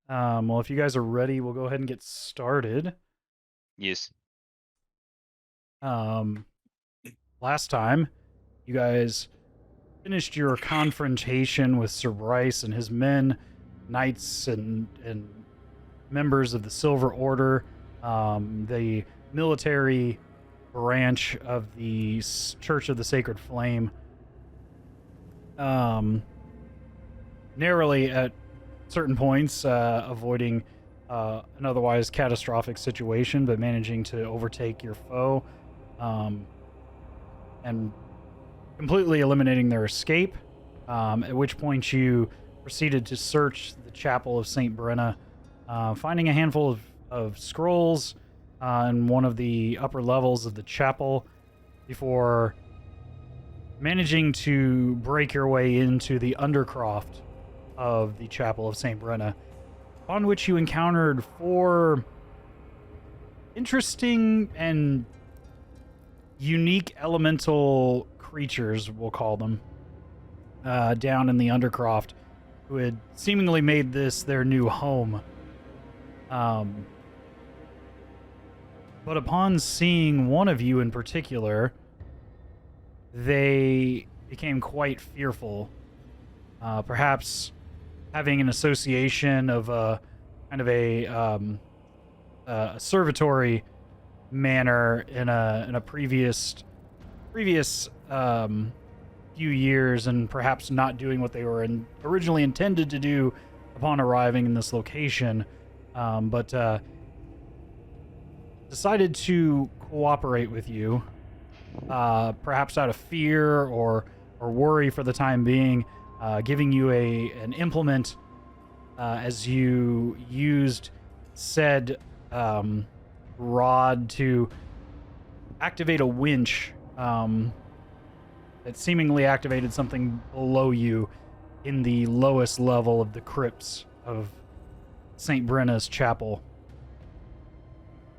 Well, if you guys are ready, we'll go ahead and get started. Yes. Um, Last time, you guys finished your confrontation with Sir Bryce and his men, knights and members of the Silver Order, the military branch of the Church of the Sacred Flame. Um, Narrowly at certain points, avoiding an otherwise catastrophic situation, but managing to overtake your foe, um, and completely eliminating their escape. At which point you proceeded to search the chapel of St. Brenna, finding a handful of scrolls in one of the upper levels of the chapel before managing to break your way into the undercroft of the chapel of St. Brenna, on which you encountered four interesting and unique elemental creatures, we'll call them, down in the undercroft, who had seemingly made this their new home. Um, but upon seeing one of you in particular, they became quite fearful. Perhaps having an association of a kind of a servitory manner in a previous few years, and perhaps not doing what they were originally intended to do upon arriving in this location, but decided to cooperate with you, perhaps out of fear or worry for the time being, giving you an implement as you used said rod to activate a winch that seemingly activated something below you in the lowest level of the crypts of St. Brenna's chapel.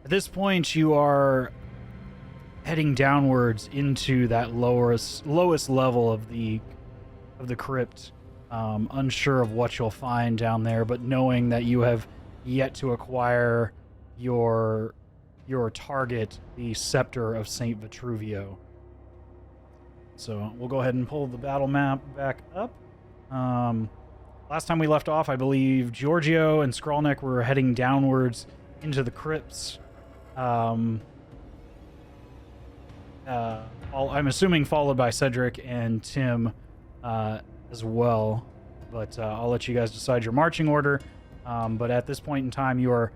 At this point, you are heading downwards into that lowest level of the crypt, unsure of what you'll find down there, but knowing that you have yet to acquire your target, the Scepter of Saint Vitruvio. So we'll go ahead and pull the battle map back up. Last time we left off, I believe Georgio and Skrulnik were heading downwards into the crypts. I'm assuming followed by Cedric and Tim as well. But I'll let you guys decide your marching order. But at this point in time, you are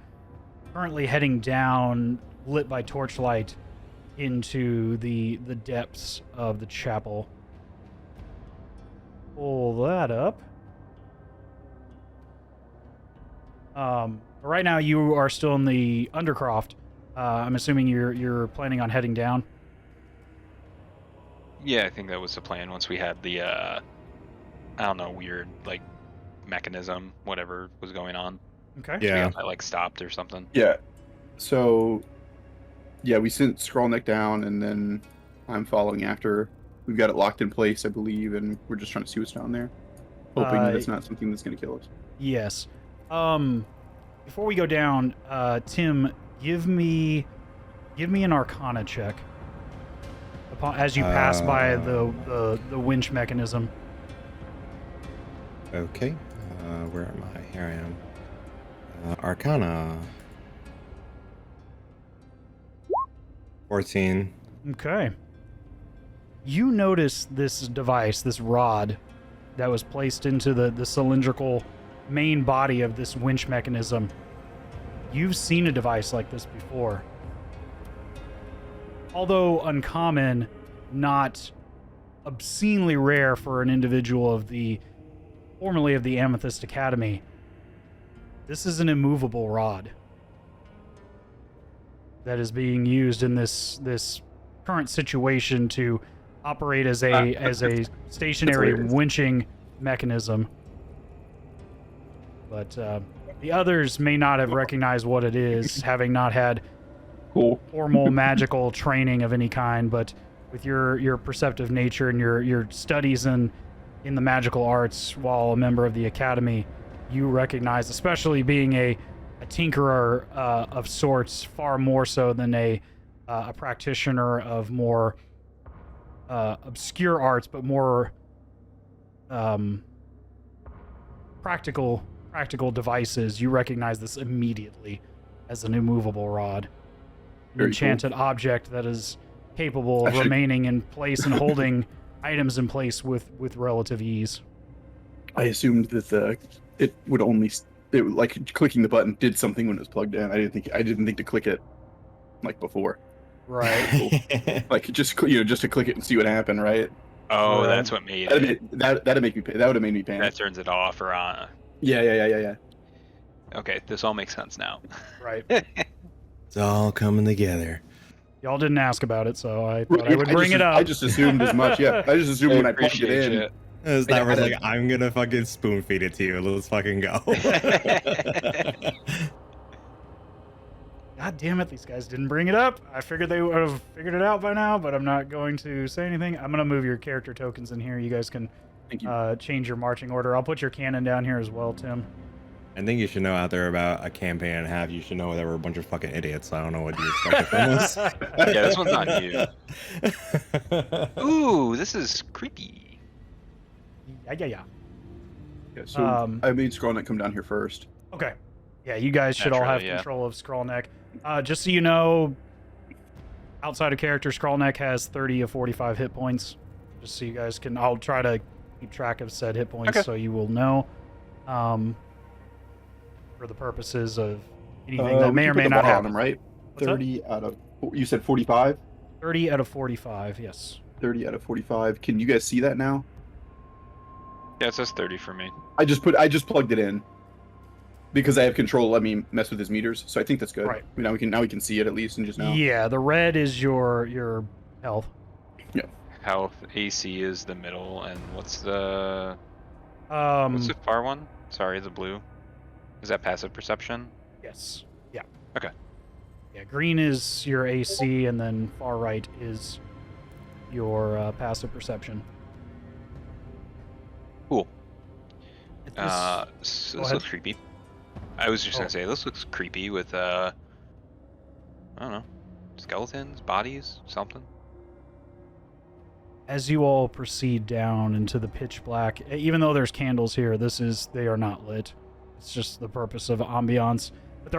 currently heading down, lit by torchlight, into the depths of the chapel. Pull that up. Right now, you are still in the Undercroft. I'm assuming you're planning on heading down. Yeah, I think that was the plan once we had the, I don't know, weird, like, mechanism, whatever was going on. Okay. We Yeah. got that, like, stopped or something. Yeah. So, yeah, we sent Skrulnik down, and then I'm following after. We've got it locked in place, I believe, and we're just trying to see what's down there, hoping that it's not something that's going to kill us. Yes. Before we go down, Tim, give me an Arcana check as you pass by the winch mechanism. Okay. Where am I? Here I am. Arcana. 14. Okay. You notice this device, this rod, that was placed into the cylindrical main body of this winch mechanism. You've seen a device like this before. Although uncommon, not obscenely rare for an individual formerly of the Amethyst Academy. This is an immovable rod that is being used in this current situation to operate as a stationary winching mechanism. But the others may not have recognized what it is, having not had formal magical training of any kind. But with your perceptive nature and your studies in the magical arts while a member of the academy, you recognize, especially being a tinkerer of sorts, far more so than a practitioner of more obscure arts, but more practical devices. You recognize this immediately as an immovable rod, an Very enchanted object that is capable of remaining in place and holding items in place with relative ease. I assumed that it would only like clicking the button did something when it was plugged in. I didn't think to click it like before. Right. Like just to click it and see what happened, right? Oh, Right. that's what made it. That'd make me that would have made me panic. That turns it off or on. Yeah. Okay, this all makes sense now. Right. It's all coming together. Y'all didn't ask about it, so I thought I would bring it up. I just assumed as much. Yeah, I just assumed when I plugged it appreciate in. it. It's not like I'm gonna fucking spoon feed it to you. Let's fucking go. God damn it, these guys didn't bring it up. I figured they would have figured it out by now, but I'm not going to say anything. I'm going to move your character tokens in here. You guys can Thank you. change your marching order. I'll put your cannon down here as well, Tim. I think you should know out there about a campaign and a half. You should know they were a bunch of fucking idiots. I don't know what you expected from us. Yeah, this one's on you. Ooh, this is creepy. Yeah. Yeah, so I made Scrawlneck come down here first. Okay. Yeah, you guys should all have Naturally, yeah. control of Scrawlneck. Just so you know, outside of character, Scrawlneck has 30 of 45 hit points. Just so you guys can, I'll try to keep track of said hit points so you will know. For the purposes of anything that may or may not happen. Right? What's 30 out of, you said 45? 30 out of 45, yes. 30 out of 45. Can you guys see that now? Yeah, it says 30 for me. I just plugged it in because I have control. Let me mess with his meters, so I think that's good. Right. Now we can see it at least, and just now. Yeah, the red is your health. Yeah. Health, AC is the middle, and what's the far one? Sorry, the blue. Is that passive perception? Yes. Yeah. Okay. Yeah, green is your AC, and then far right is your passive perception. Cool. At So Go this ahead. looks creepy. I was just gonna say this looks creepy with I don't know, skeletons, bodies, something. As you all proceed down into the pitch black, even though there's candles here, they are not lit. It's just the purpose of ambiance. But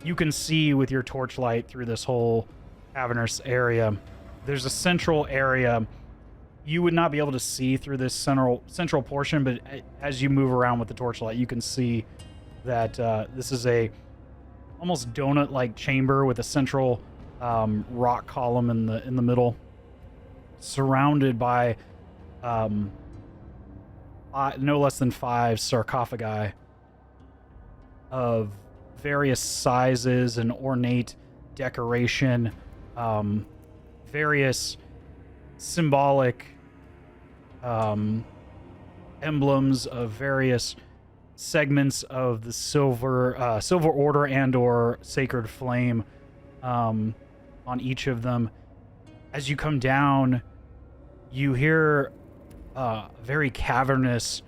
you can see with your torchlight through this whole cavernous area. There's a central area. You would not be able to see through this central portion, but as you move around with the torchlight, you can see that this is a almost donut-like chamber with a central rock column in the middle, surrounded by no less than 5 sarcophagi of various sizes and ornate decoration, various symbolic emblems of various segments of the silver order and or sacred flame on each of them. As you come down, you hear a very cavernous,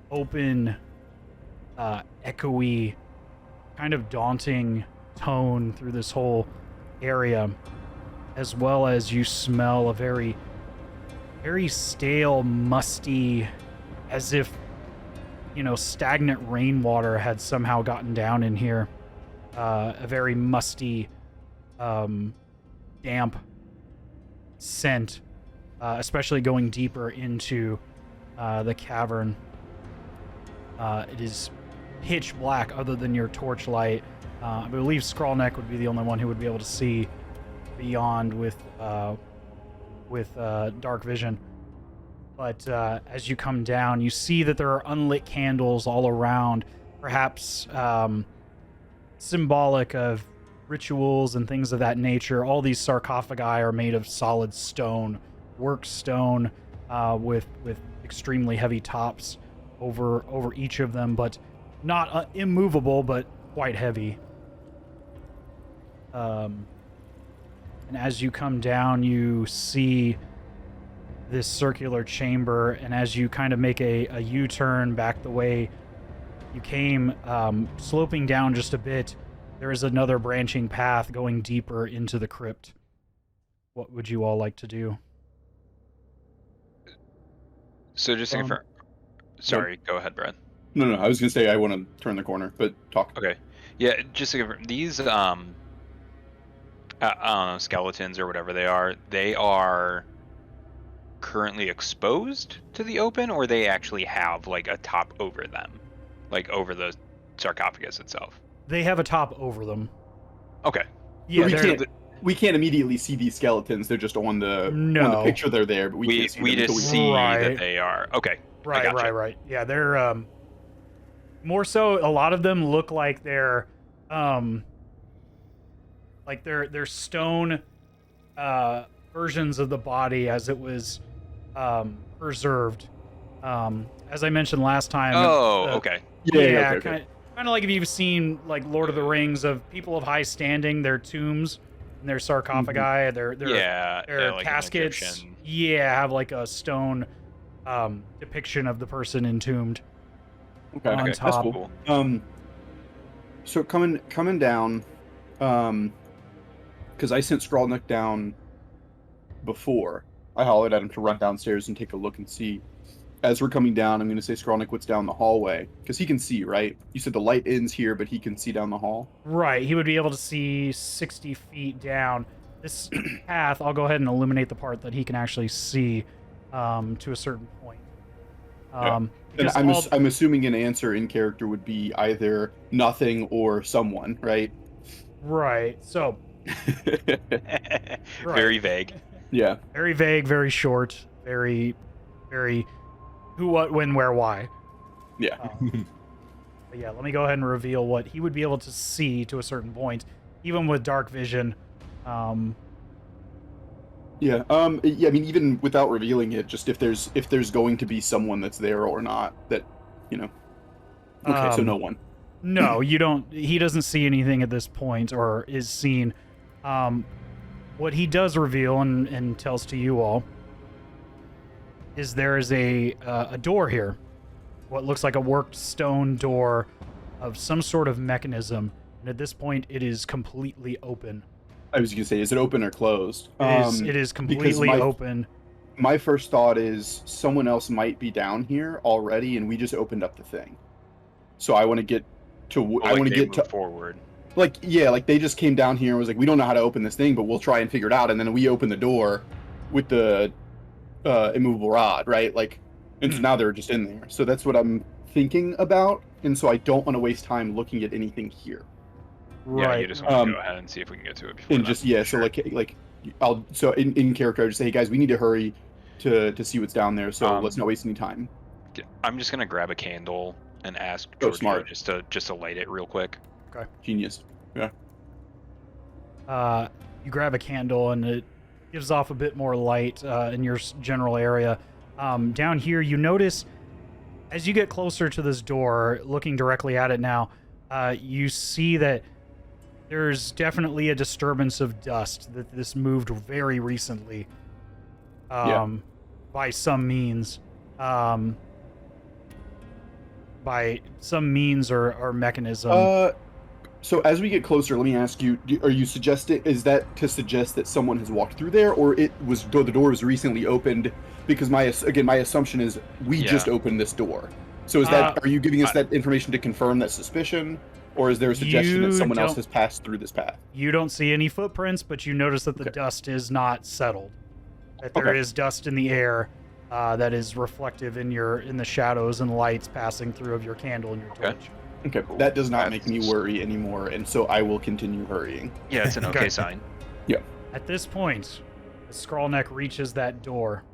open, echoey, kind of daunting tone through this whole area, as well as you smell a very, very stale, musty, as if, stagnant rainwater had somehow gotten down in here. A very musty, damp scent, especially going deeper into the cavern. It is pitch black other than your torchlight. I believe Scrawlneck would be the only one who would be able to see beyond with dark vision. But as you come down, you see that there are unlit candles all around, perhaps symbolic of rituals and things of that nature. All these sarcophagi are made of solid stone, worked stone, with extremely heavy tops over each of them, but not immovable, but quite heavy. And as you come down, you see this circular chamber, and as you kind of make a U-turn back the way you came sloping down just a bit. There is another branching path going deeper into the crypt. What would you all like to do? So just to confirm. Sorry, go ahead, Brad. No, I was gonna say I want to turn the corner, but talk. Okay. Yeah, just to confirm, these skeletons or whatever they are currently exposed to the open, or they actually have like a top over them, like over the sarcophagus itself? They have a top over them. Okay. Yeah, we can't immediately see these skeletons. They're just on the picture. They're there, but we can't see them just until we see Right. that they are. Okay. I gotcha. Right. Yeah, they're more so. A lot of them look like they're stone versions of the body as it was preserved. As I mentioned last time. Okay. Yeah, okay. Kind of like if you've seen like Lord of the Rings of people of high standing, their tombs and their sarcophagi, their like caskets. Have like a stone depiction of the person entombed. Okay, on that's top. cool. So coming down, because I sent Scrawlneck down before. I hollered at him to run downstairs and take a look and see. As we're coming down, I'm going to say, Scrawlneck, what's down the hallway? Because he can see, right? You said the light ends here, but he can see down the hall? Right, he would be able to see 60 feet down. This path, I'll go ahead and illuminate the part that he can actually see to a certain point. And I'm assuming an answer in character would be either nothing or someone, right? Right, so... Very vague. Yeah. Very vague, very short, very who, what, when, where, why. Yeah. But yeah, let me go ahead and reveal what he would be able to see to a certain point, even with dark vision. I mean, even without revealing it, just if there's going to be someone that's there or not, that, Okay, so no one. No, you don't. He doesn't see anything at this point, or is seen. What he does reveal and tells to you all is there is a door here, what looks like a worked stone door of some sort of mechanism, and at this point it is completely open. I was gonna say, is it open or closed? It is completely open. My first thought is someone else might be down here already, and we just opened up the thing. So I want to get to. I want to get to forward. Like they just came down here and was like, we don't know how to open this thing, but we'll try and figure it out. And then we open the door with the immovable rod, right? Like, and so now they're just in there. So that's what I'm thinking about, and so I don't want to waste time looking at anything here. Right. Yeah, you just want to go ahead and see if we can get to it before. And just so in character, I just say, hey guys, we need to hurry to see what's down there. So let's not waste any time. I'm just gonna grab a candle and ask Oh, Georgio smart. just to light it real quick. Okay. Genius. Yeah. You grab a candle and it gives off a bit more light in your general area. Down here, you notice as you get closer to this door, looking directly at it now, you see that there's definitely a disturbance of dust, that this moved very recently by some means. By some means or mechanism. So as we get closer, let me ask you: are you suggesting, is that to suggest that someone has walked through there, or the door was recently opened? Because my assumption is we just opened this door. So is that, are you giving us that information to confirm that suspicion, or is there a suggestion that someone else has passed through this path? You don't see any footprints, but you notice that the dust is not settled. That there is dust in the air that is reflective in the shadows and lights passing through of your candle and your torch. Okay, that does not make me worry anymore, and so I will continue hurrying. Yeah, it's an okay sign. Yeah. At this point, the Scrawlneck reaches that door.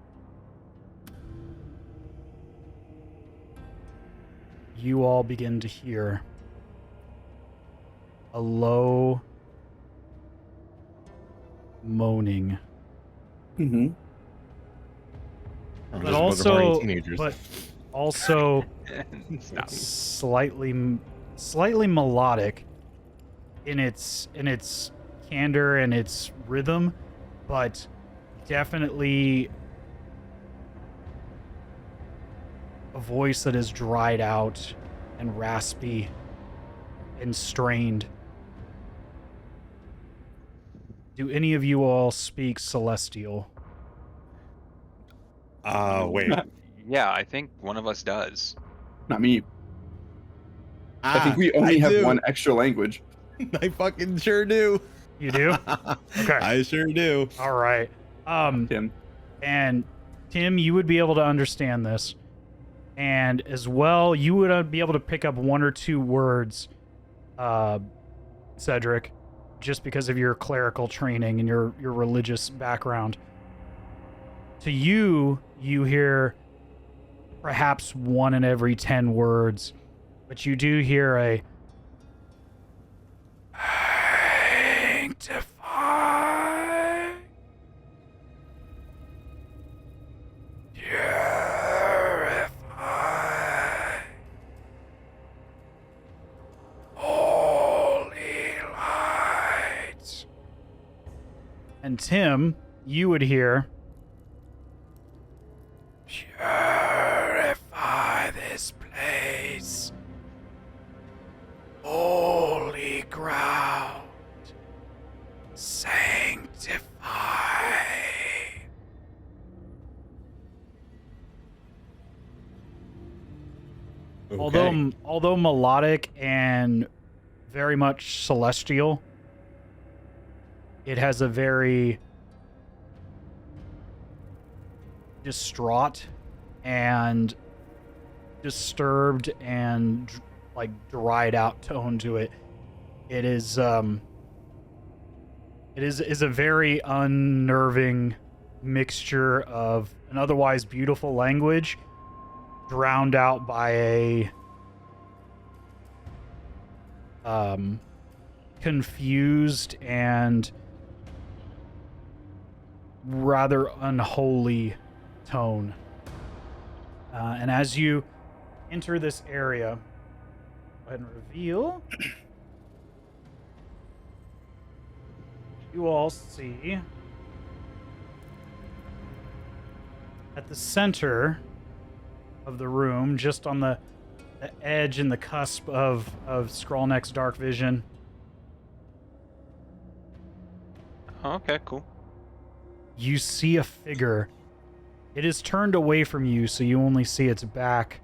You all begin to hear a low moaning. Mm-hmm. But also slightly melodic in its candor and its rhythm, but definitely a voice that is dried out and raspy and strained. Do any of you all speak Celestial? Wait. Yeah, I think one of us does. Not me. I think we I only have do. one extra language. I fucking sure do. You do? Okay. I sure do. All right. Tim. And Tim, you would be able to understand this. And as well, you would be able to pick up one or two words, Cedric, just because of your clerical training and your religious background. To you, you hear perhaps 1 in every 10 words, but you do hear a sanctify, purify, holy light. And Tim, you would hear purify this place, holy ground, sanctify. Okay. Although melodic and very much celestial, it has a very distraught and disturbed and like dried out tone to it. It is a very unnerving mixture of an otherwise beautiful language drowned out by a confused and rather unholy tone. And as you enter this area, go ahead and reveal. You all see at the center of the room, just on the edge and the cusp of Skrullneck's dark vision. Okay, cool. You see a figure. It is turned away from you, so you only see its back.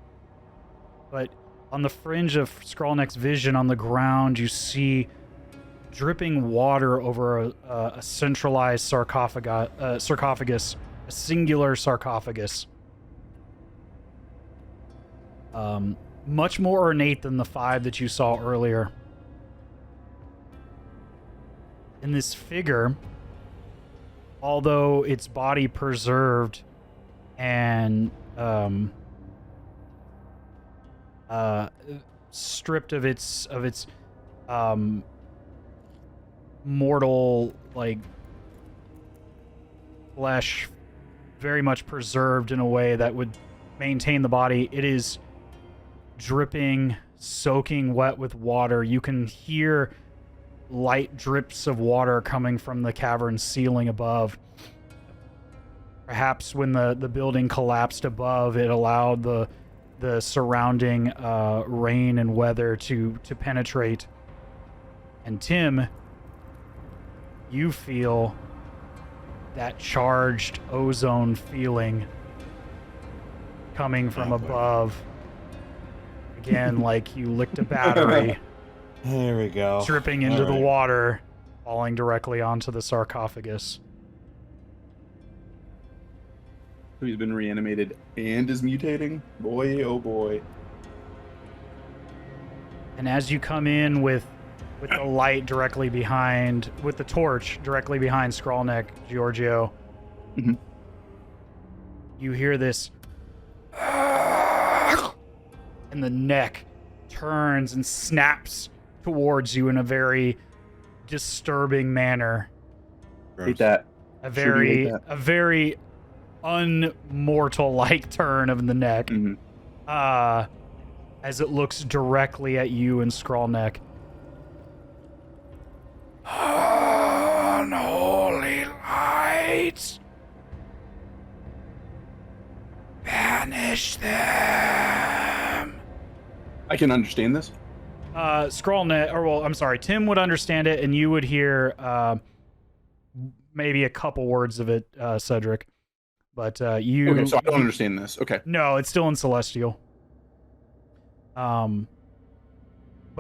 But on the fringe of Skrullneck's vision on the ground, you see dripping water over a centralized sarcophagus, a singular sarcophagus. Much more ornate than the 5 that you saw earlier. In this figure, although its body preserved and stripped of its mortal like flesh, very much preserved in a way that would maintain the body, it is dripping, soaking wet with water. You can hear light drips of water coming from the cavern ceiling above. Perhaps when the building collapsed above, it allowed the surrounding rain and weather to penetrate. And Tim, you feel that charged ozone feeling coming from above. Again, like you licked a battery. There we go. Dripping into All the right. water, falling directly onto the sarcophagus. So he's been reanimated and is mutating? Boy, oh boy. And as you come in with the light directly behind, with the torch directly behind Skrullneck, Georgio, Mhm. you hear this, and the neck turns and snaps towards you in a very disturbing manner. Hate that. A Sure do hate very unmortal-like turn of the neck. Mhm. As it looks directly at you and Skrullneck. Unholy light, banish them. I can understand this. Scrawlnet, or well, I'm sorry, Tim would understand it, and you would hear maybe a couple words of it, Cedric. But you. Okay, so I don't understand this. Okay. No, it's still in Celestial. But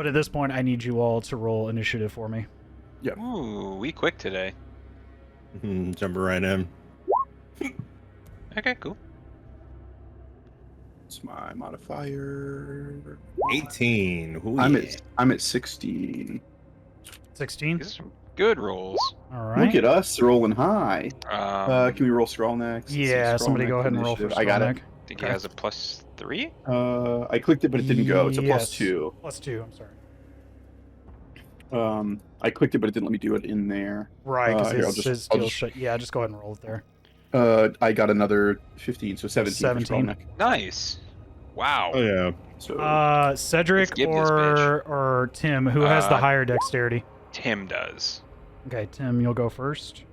at this point, I need you all to roll initiative for me. Yeah. Ooh, we quick today. Jumping right in. Okay, cool. It's my modifier. 18. Ooh, I'm at 16. 16. These are some good rolls. All right. Look at us rolling high. Can Can we roll Scroll next? Yeah, Scroll somebody next go ahead and roll for initiative. I got it. Scrawlneck. think he has a +3? I clicked it, but it didn't go. It's a Yes. +2. +2. I'm sorry. I clicked it, but it didn't let me do it in there. Right, because Here, his I'll skill just- shut. Yeah, just go ahead and roll it there. I got another 15, so 17. 17. For Scrollneck. Nice. Wow. Oh yeah. So Cedric Let's give this or Tim, who has the higher dexterity? Tim does. Okay, Tim, you'll go first.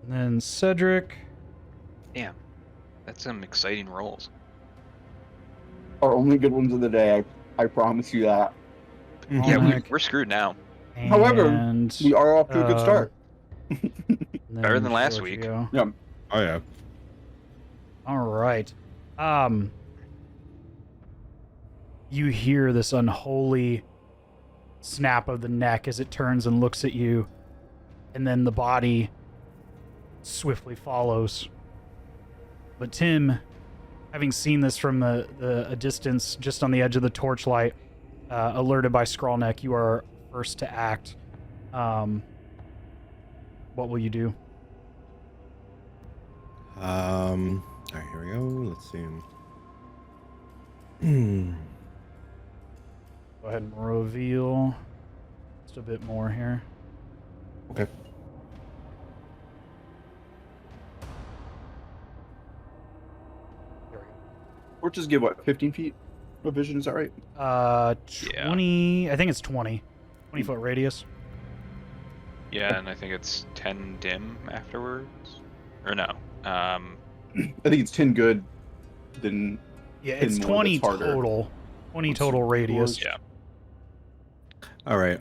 And then Cedric. Damn. That's some exciting rolls. our only good ones of the day. I promise you that. Yeah, Scrawlneck, we're screwed now. However, and, We are off to a good start. Better than last week. Giorgio. Oh yeah. All right. You hear this unholy snap of the neck as it turns and looks at you, and then the body swiftly follows. But Tim, having seen this from a distance, just on the edge of the torchlight, alerted by Scrawlneck, you are first to act. What will you do? All right, here we go. Let's see. Go ahead and reveal just a bit more here. Okay. There we Torches give what, 15 feet of vision? Is that right? go. Yeah. 20. I think it's 20. 20-foot radius. Yeah, and I think it's 10 dim afterwards. Or no. I think it's 10 good. Then Yeah, it's 10 more, 20 that's harder. total. 20 What's total yours? radius. Yeah. All right.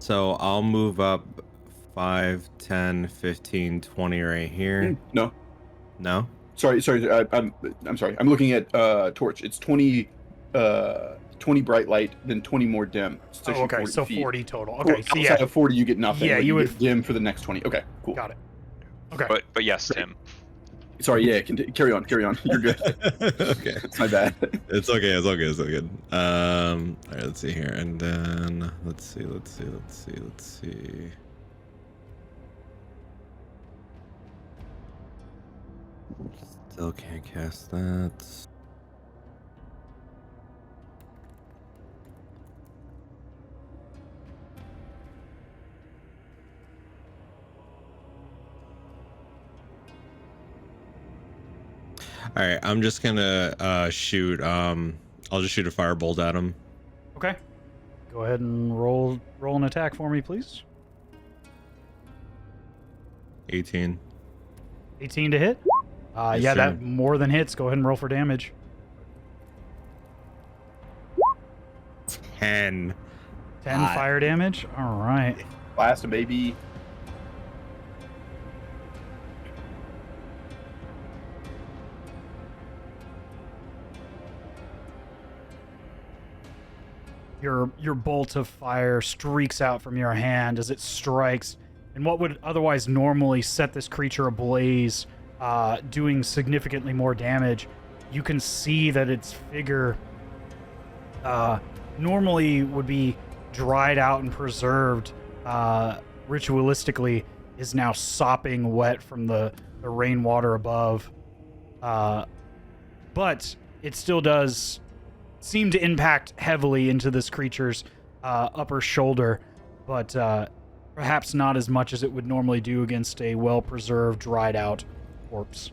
So I'll move up 5, 10, 15, 20 right here. no. No? Sorry. I'm sorry. I'm looking at torch. It's 20 bright light, then 20 more dim. It's Oh, actually okay, 40 so feet. 40 total. Okay, so Outside yeah, of 40, you get nothing. Yeah, but you would- get dim for the next 20. Okay, cool. got it. Okay. But yes, Tim. Sorry, yeah, carry on. You're good. Okay. It's my bad. It's okay. It's okay. It's all good. All right. Let's see here, and then let's see. Still can't cast that. All right. I'm just gonna shoot. I'll just shoot a firebolt at him. Okay. Go ahead and roll an attack for me, please. 18. 18 to hit. Yes, Yeah, sir. that more than hits. Go ahead and roll for damage. 10. 10 Hot. fire damage. All right. Blast a baby. Your bolt of fire streaks out from your hand as it strikes, and what would otherwise normally set this creature ablaze, doing significantly more damage. You can see that its figure normally would be dried out and preserved ritualistically, is now sopping wet from the rainwater above. But it still does seem to impact heavily into this creature's upper shoulder, but perhaps not as much as it would normally do against a well-preserved, dried-out corpse.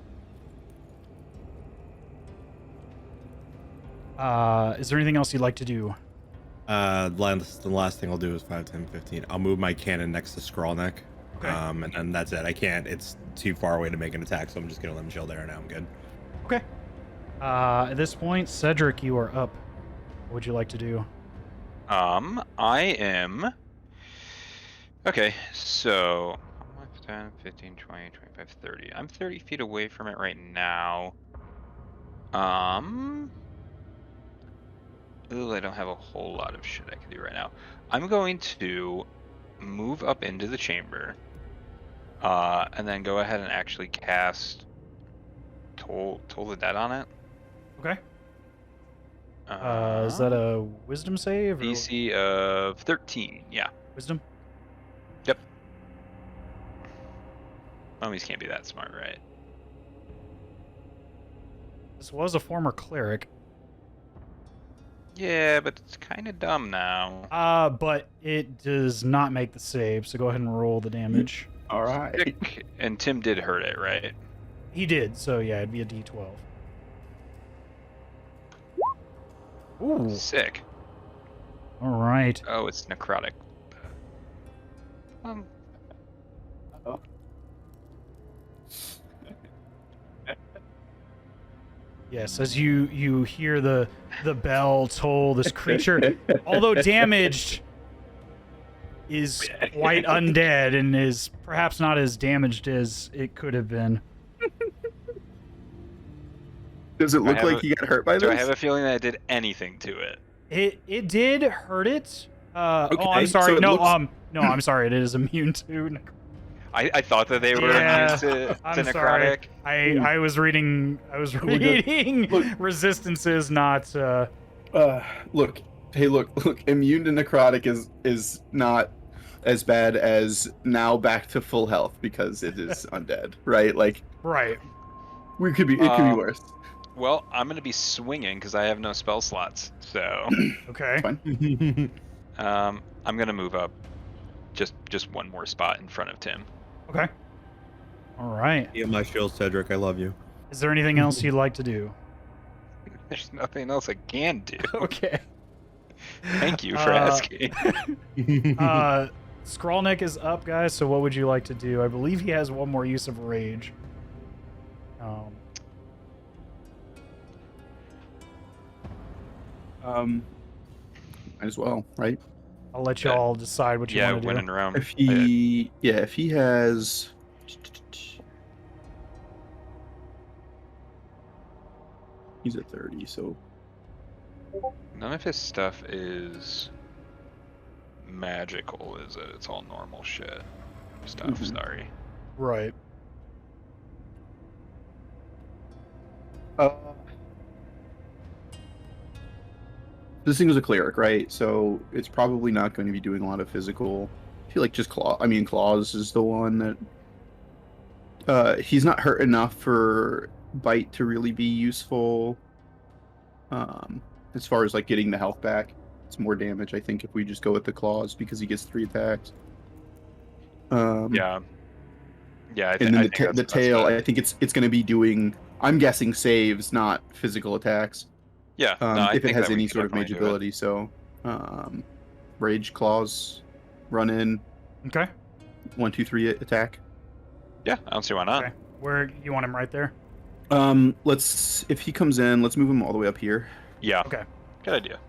Is there anything else you'd like to do? The last thing I'll do is 5, 10, 15. I'll move my cannon next to Scrawlneck. Okay. And then that's it. I can't. It's too far away to make an attack, so I'm just gonna let him chill there, and now I'm good. Okay. At this point, Cedric, you are up. What would you like to do? I am. Okay, so 10, 15, 20, 25, 30. I'm 30 feet away from it right now. Ooh, I don't have a whole lot of shit I can do right now. I'm going to move up into the chamber, and then go ahead and actually cast Toll the Dead on it. Okay. Is that a wisdom save? Or DC of 13, yeah. wisdom? Yep. Mummies can't be that smart, right? This was a former cleric. Yeah, but it's kind of dumb now. But it does not make the save, so go ahead and roll the damage. All right. Sick. And Tim did hurt it, right? He did, so yeah, it'd be a D12. Ooh. Sick. All right. Oh, it's necrotic. Yes, as you hear the bell toll, this creature, although damaged, is quite undead and is perhaps not as damaged as it could have been. Does it look like he got hurt by this? Do I have a feeling that I did anything to it? It did hurt it. Okay, oh, I'm sorry. so it No, looks- no, I'm sorry. It is immune to. I thought that they were Yeah, immune to I'm necrotic. sorry. I was reading Look. resistances, not. Look. Hey, look. Immune to necrotic is not as bad as now back to full health because it is undead, right? Like Right. it could be worse. Well, I'm gonna be swinging because I have no spell slots. So, Okay. Fine. I'm gonna move up just one more spot in front of Tim. Okay. All right. Yeah, my shield, Cedric. I love you. Is there anything else you'd like to do? There's nothing else I can do. Okay. Thank you for asking. Skrawlnik is up, guys. So what would you like to do? I believe he has one more use of rage. Might as well, right? I'll let you all decide what you Yeah, want to when do. in Rome. If he has he's at 30, so None of his stuff is magical, is it? It's all normal shit stuff. Mhm. Sorry. Right. this thing is a cleric, right? So it's probably not going to be doing a lot of physical. I feel like just claws is the one that he's not hurt enough for bite to really be useful. As far as like getting the health back, it's more damage, I think, if we just go with the claws because he gets 3 attacks. Yeah. Yeah, And then I think that's the best tail, bet. I think it's going to be doing. I'm guessing saves, not physical attacks. Yeah, no, I If it think has that we any could sort of definitely mage do it. ability, so rage claws, run in, Okay. 1, 2, 3 attack. Yeah, I don't see why not. Okay. Where you want him right there? If he comes in, let's move him all the way up here Yeah. Okay. Good idea.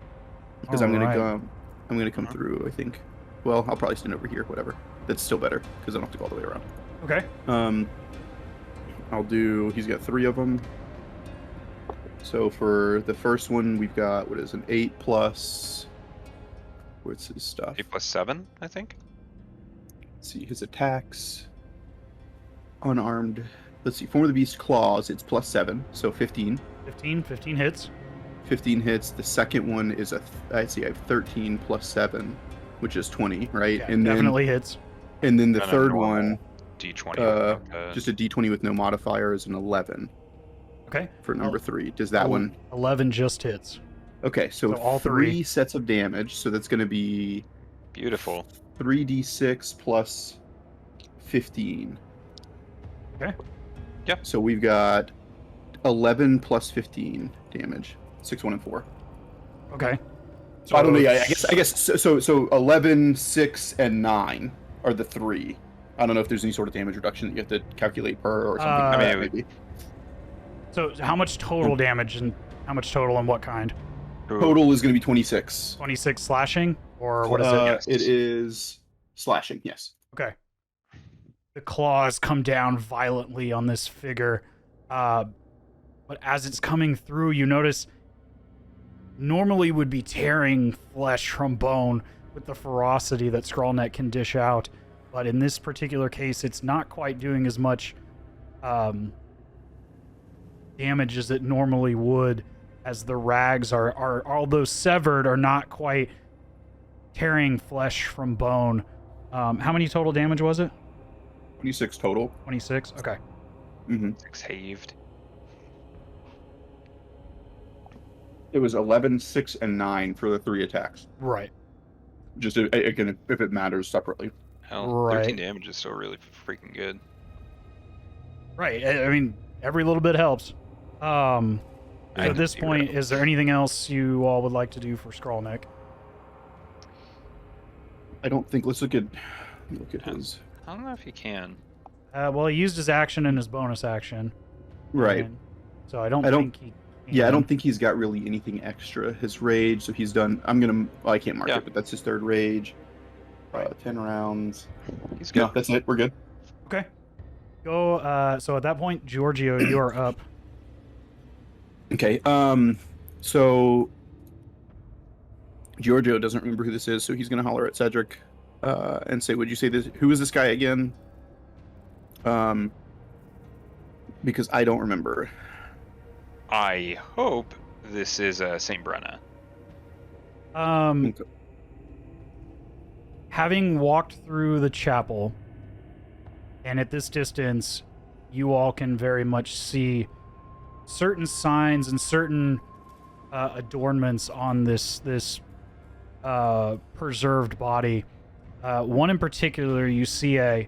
because I'm Alright. gonna come through. I think. Well, I'll probably stand over here. Whatever. That's still better because I don't have to go all the way around. Okay. I'll do. He's got 3 of them. So for the first one, we've got what is an 8 plus. What's his stuff? 8 plus 7, I think. Let's see his attacks. Unarmed. Let's see. Form of the Beast claws. It's plus 7, so 15. 15 hits. 15 hits. The second one is I have 13 plus 7, which is 20, right? Yeah, and definitely hits. then the And a third normal one, D20. just a D20 with no modifier, is an 11 Okay. for number 3. Does that one? 11 just hits. Okay, so, So all 3 three. sets of damage. So that's going to be Beautiful. 3d6 plus 15. Okay. Yep. So we've got 11 plus 15 damage. 6, 1, and 4. Okay. So I don't know. Yeah, I guess so 11, 6, and 9 are the 3. I don't know if there's any sort of damage reduction that you have to calculate per or something. I mean, like that, it would- maybe. So how much total damage and how much total and what kind? Total is going to be 26. 26 slashing, or what is it? Yes. It is slashing, yes. Okay. The claws come down violently on this figure, but as it's coming through, you notice normally would be tearing flesh from bone with the ferocity that Skrullneck can dish out, but in this particular case, it's not quite doing as much damage as it normally would, as the rags are although severed, are not quite tearing flesh from bone. How many total damage was it? 26 total. 26? Okay. Mm-hmm. 6 halved. It was 11, 6, and 9 for the 3 attacks. Right. Just again, if it matters separately. Hell, Right. 13 damage is still really freaking good. Right. I mean, every little bit helps. So I at this can point, zero. is there anything else you all would like to do for Skrullneck? I don't think. Let's look at his. I don't know if you can. Well, he used his action and his bonus action. Right. and so I don't I don't- think he can. Yeah, I don't think he's got really anything extra. His rage, so he's done. Well, I can't mark Yeah. it, but that's his 3rd rage. 10 rounds. He's good. No, that's it. We're good. Okay. Go. So at that point, Giorgio, you are up. Okay. So Giorgio doesn't remember who this is, so he's gonna holler at Cedric, and say, "Would you say this? Who is this guy again?" Because I don't remember. I hope this is St. Brenna. Okay. Having walked through the chapel, and at this distance, you all can very much see certain signs and certain adornments on this preserved body. One in particular, you see a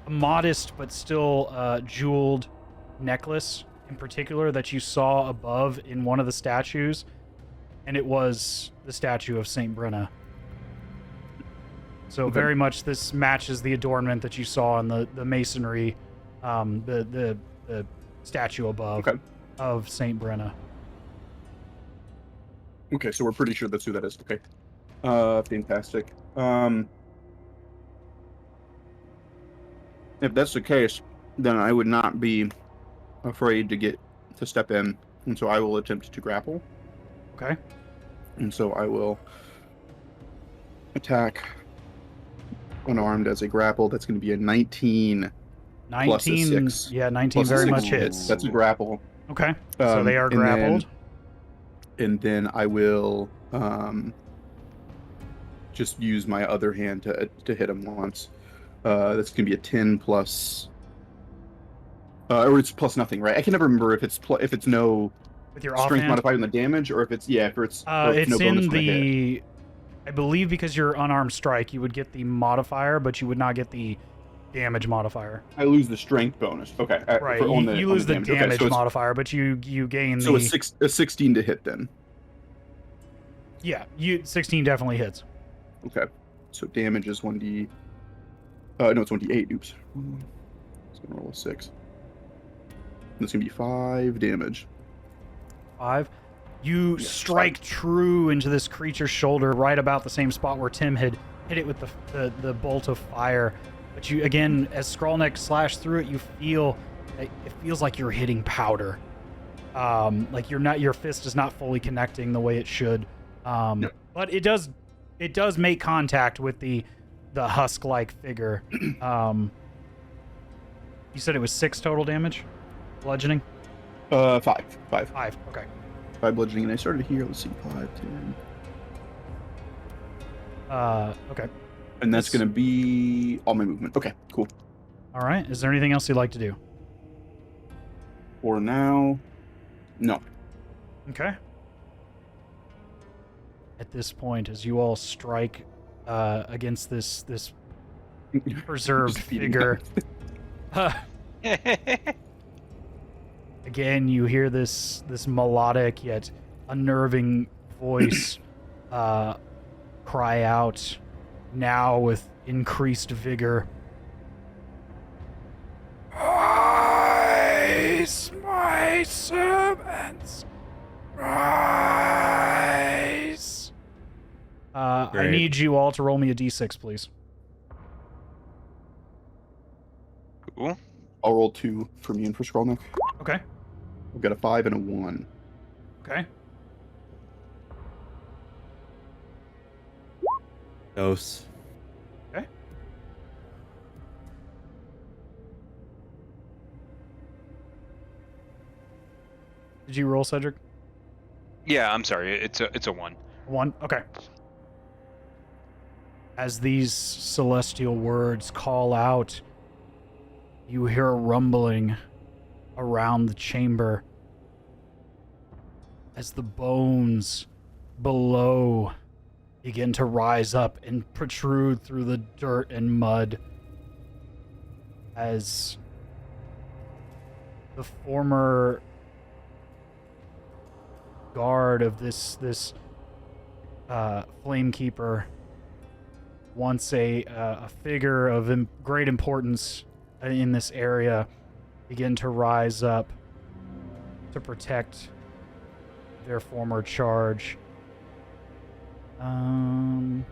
modest but still jeweled necklace in particular that you saw above in one of the statues, and it was the statue of Saint Brenna. So Okay. very much this matches the adornment that you saw in the masonry, the statue above Okay. of Saint Brenna. Okay, so we're pretty sure that's who that is. Okay. Fantastic. If that's the case, then I would not be afraid to step in, and so I will attempt to grapple. Okay. And so I will attack unarmed as a grapple. That's going to be a 19. 19. 6. Yeah, 19 plus a very 6 much hits. That's a grapple. Okay. So they are and then- grappled. And then I will just use my other hand to hit him once. That's going to be a 10 plus... or it's plus nothing, right? I can never remember if it's no With your strength offhand. modifier on the damage, or if it's or if It's no bonus in on the hit. the... I believe because you're unarmed strike, you would get the modifier, but you would not get the damage modifier. I lose the strength bonus. Okay. Right. On You lose the damage. Okay, damage so it's- modifier, but you gain So the... a 16 to hit then. Yeah, 16 definitely hits. Okay. So damage is 1d. No, it's 1d8. Oops. It's gonna roll a 6. That's gonna be 5 damage. 5. You Yeah, strike true into this creature's shoulder, right about the same spot where Tim had hit it with the bolt of fire. But you, again, as Skrullneck slashed through it, you feel it feels like you're hitting powder. Like your fist is not fully connecting the way it should. No. But it does make contact with the husk-like figure. You said it was 6 total damage, bludgeoning. 5. 5. Okay. 5 bludgeoning, and I started here. Let's see, 5, 10. Okay. And that's This- gonna be all my movement. Okay, cool. All right. Is there anything else you'd like to do? For now, no. Okay. At this point, as you all strike against this preserved Just beating figure, That's again you hear this melodic yet unnerving voice cry out, now with increased vigor. servants, rise. I Great. need you all to roll me a d6, please. Cool. I'll roll 2 for me and for Skrulnik. Okay. We've got a 5 and a 1. Okay. Dose. Okay. Did you roll, Cedric? Yeah, I'm sorry. It's a 1. 1. Okay. As these celestial words call out, you hear a rumbling around the chamber as the bones below begin to rise up and protrude through the dirt and mud as the former guard of this Flamekeeper, once a figure of great importance in this area, begin to rise up to protect their former charge. And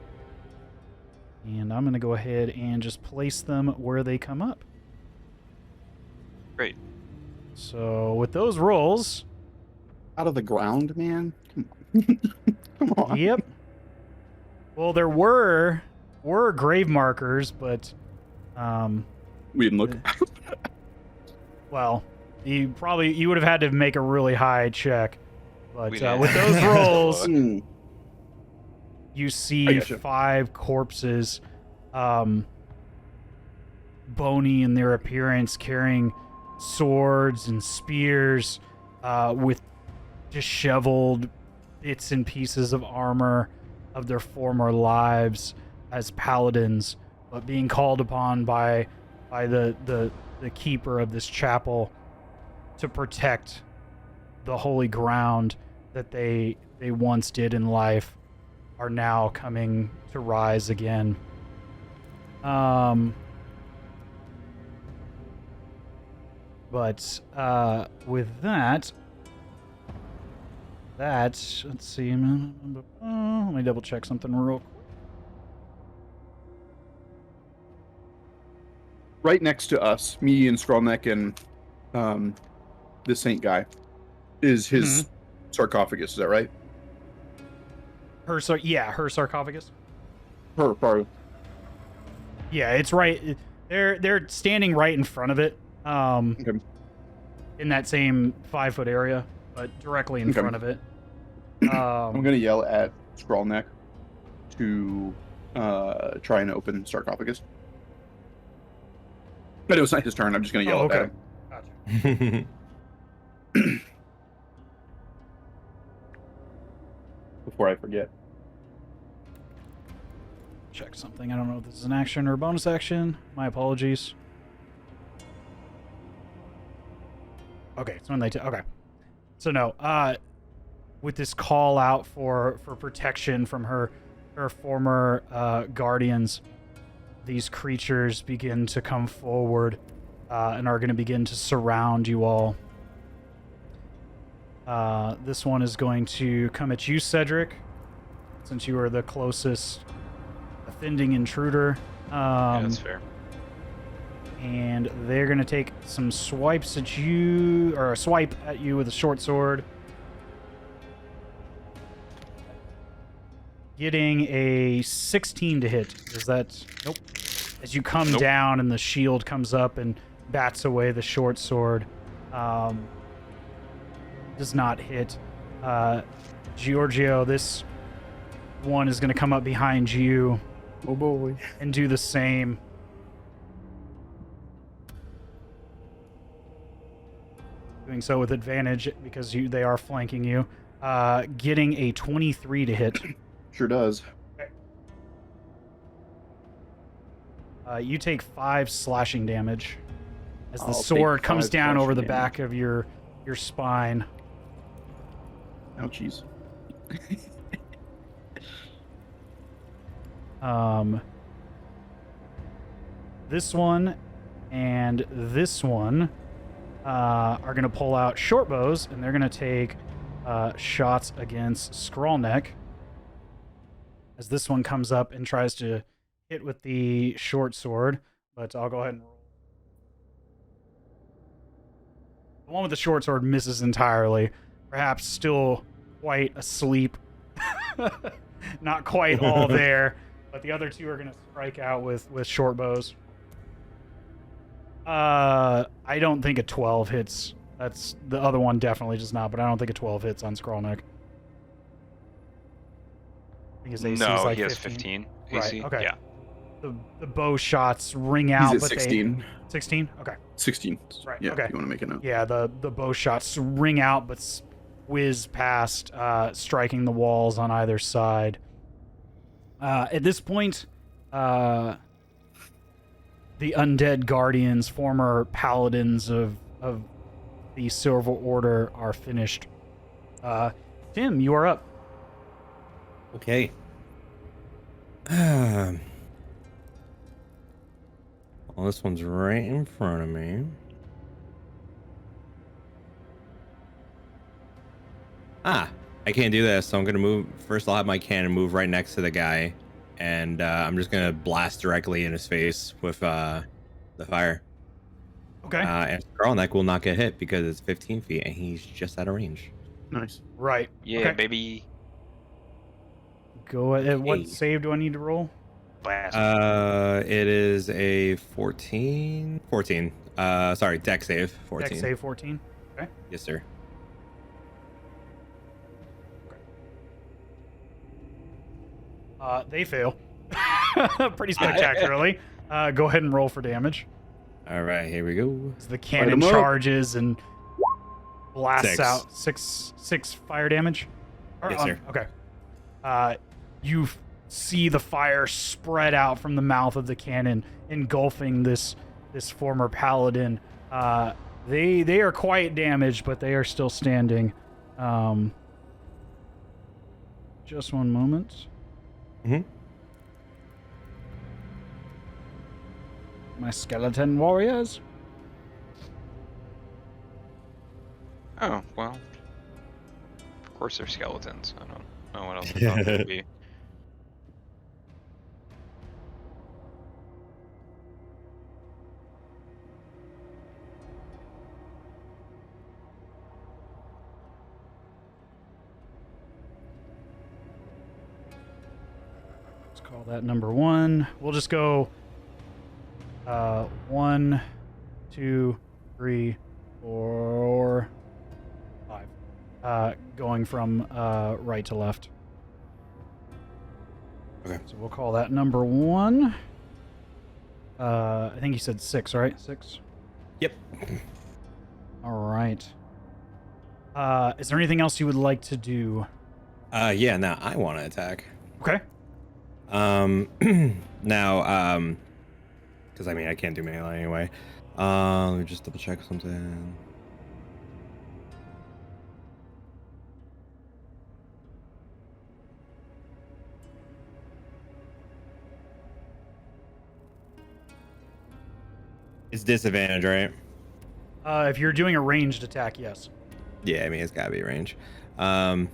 I'm going to go ahead and just place them where they come up. Great. So with those rolls, Out of the ground, man? Come on. Come on. yep. Well, there were grave markers, but We didn't look. well, you would have had to make a really high check. But We didn't. with those rolls, Mm. you I see gotcha. 5 corpses, bony in their appearance, carrying swords and spears, with disheveled bits and pieces of armor of their former lives as paladins, but being called upon by the keeper of this chapel to protect the holy ground that they once did in life, are now coming to rise again. But with that, let's see. Let me double check something real quick. Right next to us, me and Skrulnik and the Saint guy, is his sarcophagus. Is that right? Her sarcophagus. Her. Yeah, it's right. They're standing right in front of it. Okay. In that same 5-foot area, but directly in Okay. front of it. I'm gonna yell at Skrulnik to try and open sarcophagus. But it was not his turn. I'm just gonna yell at him. Gotcha. Before I forget. Check something. I don't know if this is an action or a bonus action. My apologies. Okay, it's when they okay. So no, with this call out for protection from her former guardians, these creatures begin to come forward and are going to begin to surround you all. This one is going to come at you, Cedric, since you are the closest offending intruder. Yeah, that's fair. And they're going to take some swipes at you, or a swipe at you with a short sword. Getting a 16 to hit. Is that... Nope. As you come Nope. down and the shield comes up and bats away the short sword. Does not hit. Georgio, this one is going to come up behind you Oh boy. and do the same. Doing so with advantage because they are flanking you. Getting a 23 to hit. Sure does. You take 5 slashing damage as the I'll sword take comes 5 down over the slashing back of your spine. Oh jeez. This one and this one are going to pull out short bows, and they're going to take shots against Skrawlneck. As this one comes up and tries to hit with the short sword, but I'll go ahead and roll. The one with the short sword misses entirely, perhaps still quite asleep. Not quite all there, but the other two are going to strike out with short bows. I don't think a 12 hits. That's the other one definitely does not, but I don't think a 12 hits on Skrawlneck. I think his AC is No, like he has 15. 15 AC. Right, okay. Yeah. The bow shots ring out. He's at but 16. 16? Okay. 16. Right, Yeah, okay. if you want to make a note. Yeah, the bow shots ring out but whiz past, striking the walls on either side. At this point, the undead guardians, former paladins of the Silver Order, are finished. Tim, you are up. Okay. Well, this one's right in front of me. I can't do this, so I'm gonna move. First, I'll have my cannon move right next to the guy, and I'm just gonna blast directly in his face with the fire. Okay. And Skrawlneck will not get hit because it's 15 feet, and he's just out of range. Nice. Right. Yeah, Okay. baby. Go ahead. What Hey. save do I need to roll? Blast. It is a 14. Sorry, deck save 14. Dex save 14. Okay. Yes, sir. They fail. Pretty spectacularly. Go ahead and roll for damage. All right, here we go. As the cannon 'em up. charges and blasts 6. out six fire damage. Yes, sir. Okay. You see the fire spread out from the mouth of the cannon, engulfing this former paladin. They are quite damaged, but they are still standing. Just one moment. Mm-hmm. My skeleton warriors. Oh, well. Of course they're skeletons. I don't know what else I thought it would be. Let's call that number 1. We'll just go 1, 2, 3, 4, 5. Going from right to left. Okay. So we'll call that number 1. I think you said 6, right? 6? Yep. All right. Is there anything else you would like to do? Yeah, now I want to attack. Okay. Now, because I mean, I can't do melee anyway. Let me just double check something. It's disadvantage, right? If you're doing a ranged attack, yes. Yeah, I mean it's gotta be range. Same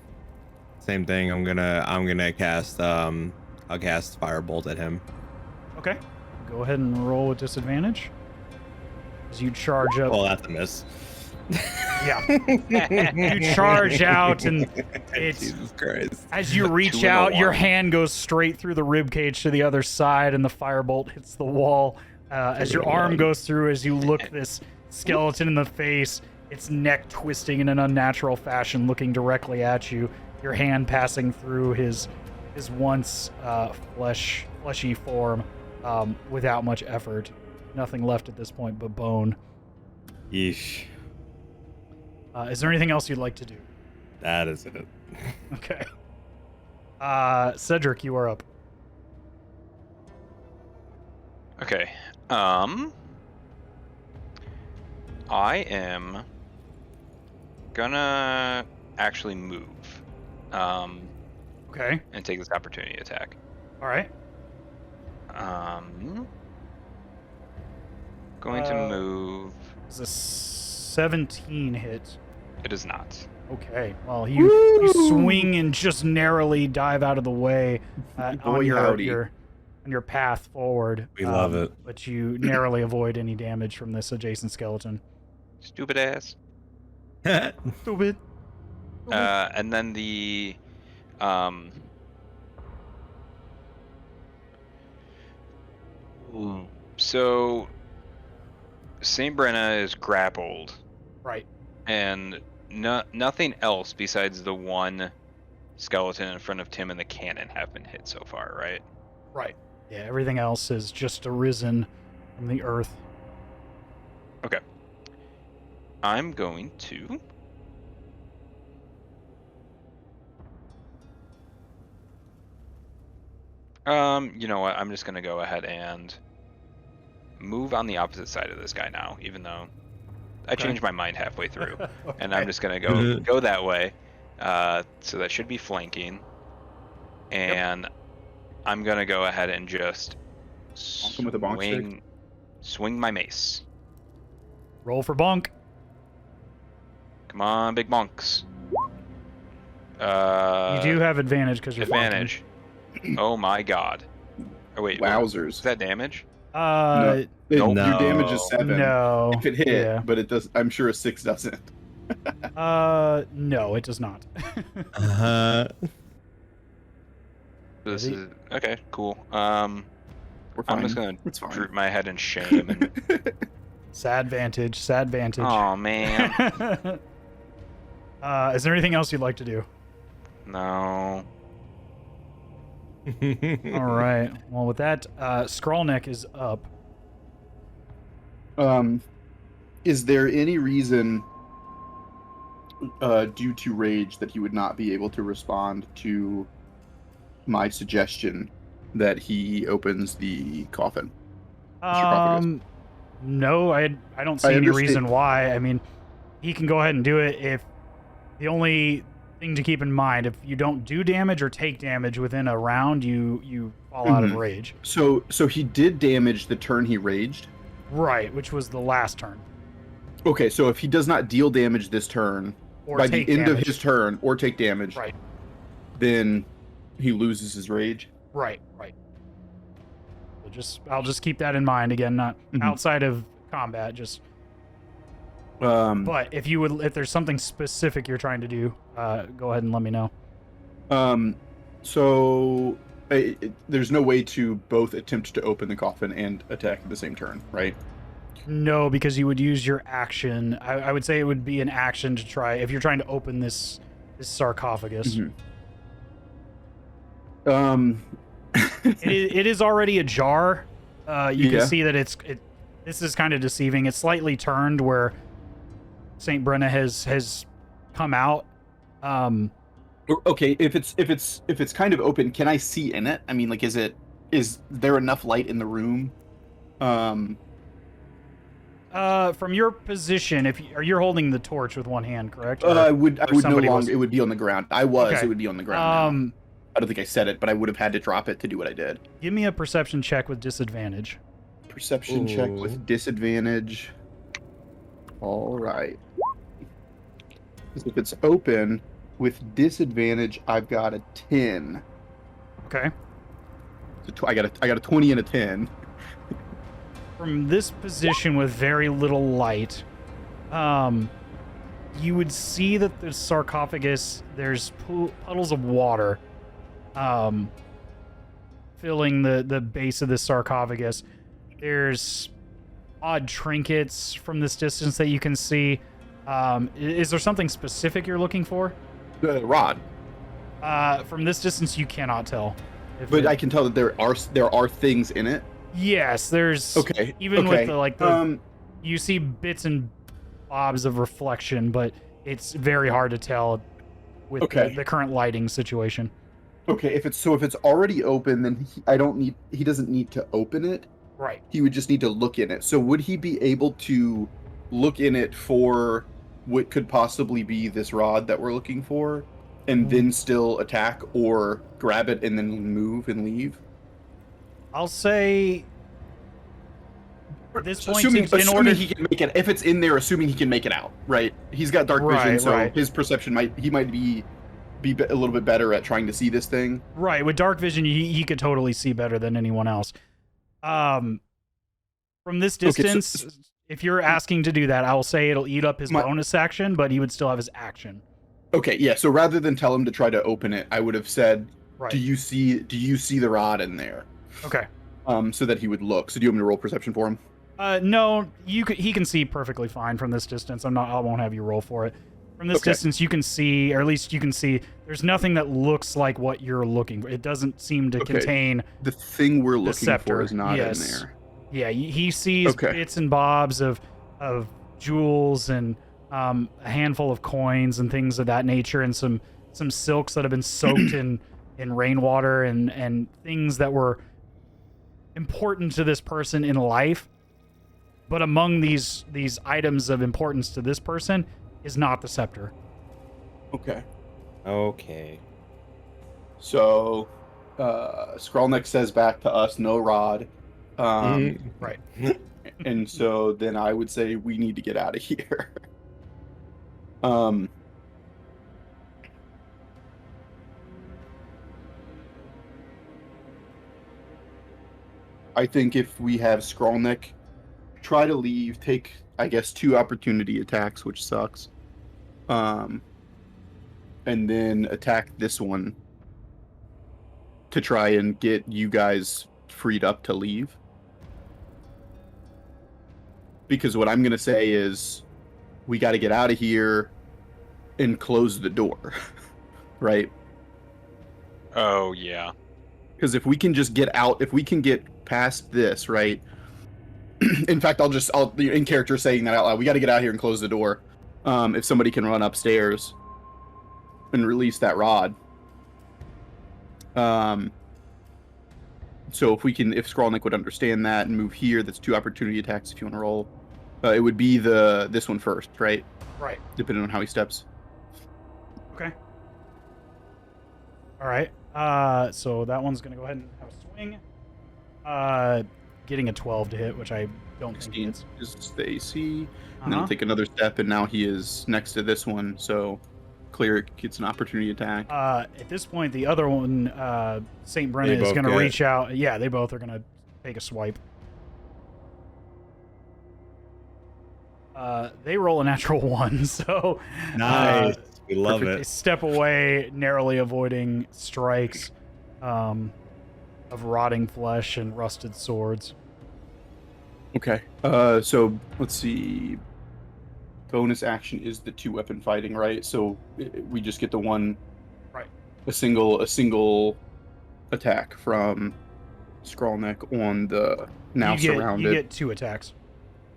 thing. I'm gonna cast I'll cast Firebolt at him. Okay. Go ahead and roll with disadvantage. As you charge up. Well, that's a miss. Yeah. You charge out, and it's Jesus Christ. as you reach 2 and a out, your 1. hand goes straight through the rib cage to the other side, and the firebolt hits the wall. As your arm goes through, as you look this skeleton in the face, its neck twisting in an unnatural fashion, looking directly at you. Your hand passing through his once fleshy form without much effort. Nothing left at this point but bone. Yeesh. Is there anything else you'd like to do? That is it. Okay. Cedric, you are up. Okay. I am gonna actually move. Okay. And take this opportunity attack. All right. Going to move. Is this 17 hit? It is not. Okay. Well, you swing and just narrowly dive out of the way on Boy, your howdy. on your path forward. We love it. But you narrowly avoid any damage from this adjacent skeleton. Stupid ass. Stupid. And then the so Saint Brenna is grappled, Right. and nothing else besides the one skeleton in front of Tim and the cannon have been hit so far, right? Right. Yeah, everything else has just arisen from the earth. Okay. I'm going to you know what? I'm just gonna go ahead and move on the opposite side of this guy now, even though I Okay. changed my mind halfway through, and Okay. I'm just gonna go that way. So that should be flanking, and I'm gonna go ahead and just Bonk him with a bonk stick? swing my mace. Roll for bonk. Come on, big bonks. You do have advantage because you're advantage. Oh my god. Oh wait, Wowzers. is that damage? bonking. Nope. No. Your damage is 7. No. If it hit, Yeah. but it does. I'm sure a 6 doesn't. No, it does not. This Is he- is okay. Cool. We're fine. I'm just gonna It's fine. droop my head in shame and. Sad vantage. Sad vantage. Oh man. Is there anything else you'd like to do? No. All right. Well, with that, Skrawlneck is up. Is there any reason, due to rage, that he would not be able to respond to my suggestion that he opens the coffin? sarcophagus? No, I don't see I any understand- reason why. I mean, he can go ahead and do it. If the only thing to keep in mind, if you don't do damage or take damage within a round, you fall out of Mhm. rage. So he did damage the turn he raged. Right, which was the last turn. Okay, so if he does not deal damage this turn, Or by the take end damage. of his turn, or take damage, Right. then he loses his rage. Right. So I'll just keep that in mind again, not Mhm. outside of combat, just but if there's something specific you're trying to do, go ahead and let me know. So there's no way to both attempt to open the coffin and attack at the same turn, right? No, because you would use your action. I would say it would be an action to try if you're trying to open this sarcophagus. Mhm. It is already ajar. You Yeah. can see that this is kind of deceiving. It's slightly turned where Saint Brenna has come out. Okay, if it's kind of open, can I see in it? I mean, like, is there enough light in the room? From your position, you're holding the torch with one hand, correct? I would no somebody longer. was. It would be on the ground. I was. Okay. It would be on the ground. Now. Um, I don't think I said it, but I would have had to drop it to do what I did. give me a perception check with disadvantage. Perception check Ooh. with disadvantage. All right. 'Cause if it's open with disadvantage, I've got a 10. Okay. So I got a 20 and a 10. From this position with very little light, you would see that the sarcophagus, there's puddles of water filling the base of the sarcophagus. There's odd trinkets from this distance that you can see. Is there something specific you're looking for? Rod. From this distance, you cannot tell. But I can tell that there are things in it. Yes, there's Okay. even okay. with you see bits and bobs of reflection, but it's very hard to tell with Okay. the current lighting situation. Okay, if it's already open, then he doesn't need to open it. Right. He would just need to look in it. So would he be able to look in it for what could possibly be this rod that we're looking for, and then still attack, or grab it and then move and leave? I'll say At this point, assuming he can make it, if it's in there, assuming he can make it out, right? He's got dark vision, so his perception might be a little bit better at trying to see this thing. Right, with dark vision, he could totally see better than anyone else. From this distance, okay, if you're asking to do that, I will say it'll eat up his bonus action, but he would still have his action. Okay, yeah. So rather than tell him to try to open it, I would have said, "Do you see the rod in there?" Okay. So that he would look. So do you want me to roll perception for him? No, he can see perfectly fine from this distance. I won't have you roll for it. From this distance, you can see, or at least you can see, there's nothing that looks like what you're looking for. It doesn't seem to contain the thing we're looking for is not in there. Yeah, he sees bits and bobs of jewels and a handful of coins and things of that nature, and some silks that have been soaked in rainwater and things that were important to this person in life. But among these items of importance to this person is not the scepter. Okay. So, Skrullneck says back to us, no rod. Right. And so then I would say we need to get out of here. I think if we have Skrullneck try to leave, take, I guess, 2 opportunity attacks, which sucks. And then attack this one to try and get you guys freed up to leave. Because what I'm going to say is we got to get out of here and close the door. Right? Oh, yeah. Because if we can just get out, if we can get past this, right? In fact, I'll in character saying that out loud. We got to get out here and close the door. If somebody can run upstairs and release that rod. So if Skrullneck would understand that and move here, that's 2 opportunity attacks if you want to roll. It would be this one first, right? Right. Depending on how he steps. Okay. All right. So that one's gonna go ahead and have a swing. Getting a 12 to hit, which I don't think it's just the AC. And then he'll take another step, and now he is next to this one. So Cleric gets an opportunity attack. At this point, the other one, St. Brenna, is going to reach out. Yeah, they both are going to take a swipe. They roll a natural 1, so nice. We love it. They step away, narrowly avoiding strikes of rotting flesh and rusted swords. Okay. So let's see. Bonus action is the 2-weapon fighting, right? So we just get the one, right? A single attack from Skrullneck on the surrounded. You get 2 attacks.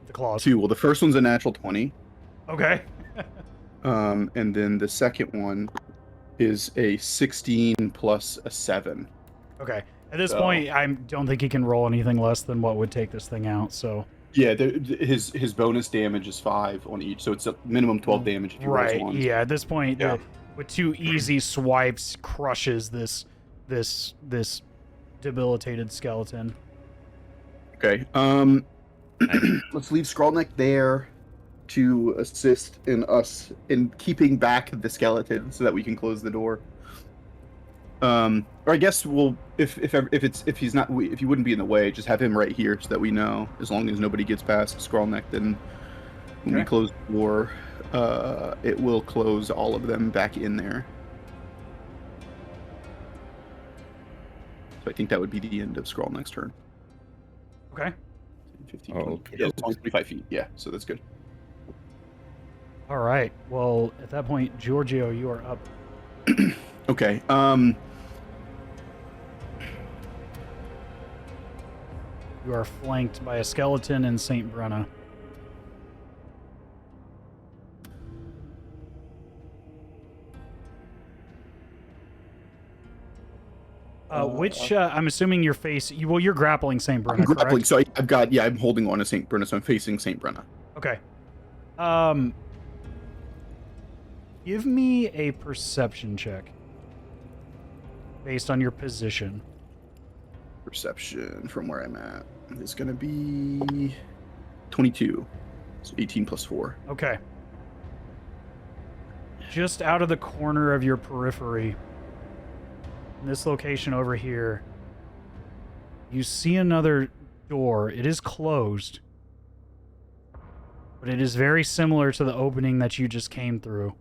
The claws. 2. Well, the first one's a natural 20. Okay. And then the second one is a 16 plus a 7. Okay. At this point, I don't think he can roll anything less than what would take this thing out. So. Yeah, his bonus damage is 5 on each, so it's a minimum 12 damage if you rolls ones. Yeah, at this point, with 2 easy swipes, crushes this debilitated skeleton. Okay. Let's leave Skrullneck there to assist in us in keeping back the skeleton so that we can close the door. Or I guess we'll if he wouldn't be in the way, just have him right here so that we know. As long as nobody gets past Skrullneck, then when we close the door, it will close all of them back in there. So I think that would be the end of Skrullneck's turn. Okay. 15, 20, yeah, 25 feet. Yeah, so that's good. All right. Well, at that point, Georgio, you are up. Okay. You are flanked by a skeleton and St. Brenna. I'm assuming you're you're grappling St. Brenna, I'm grappling, correct? so I'm holding on to St. Brenna, so I'm facing St. Brenna. Okay. Give me a perception check based on your position. Perception from where I'm at is going to be 22. So 18 plus 4. Okay. Just out of the corner of your periphery, in this location over here, you see another door. It is closed, but it is very similar to the opening that you just came through.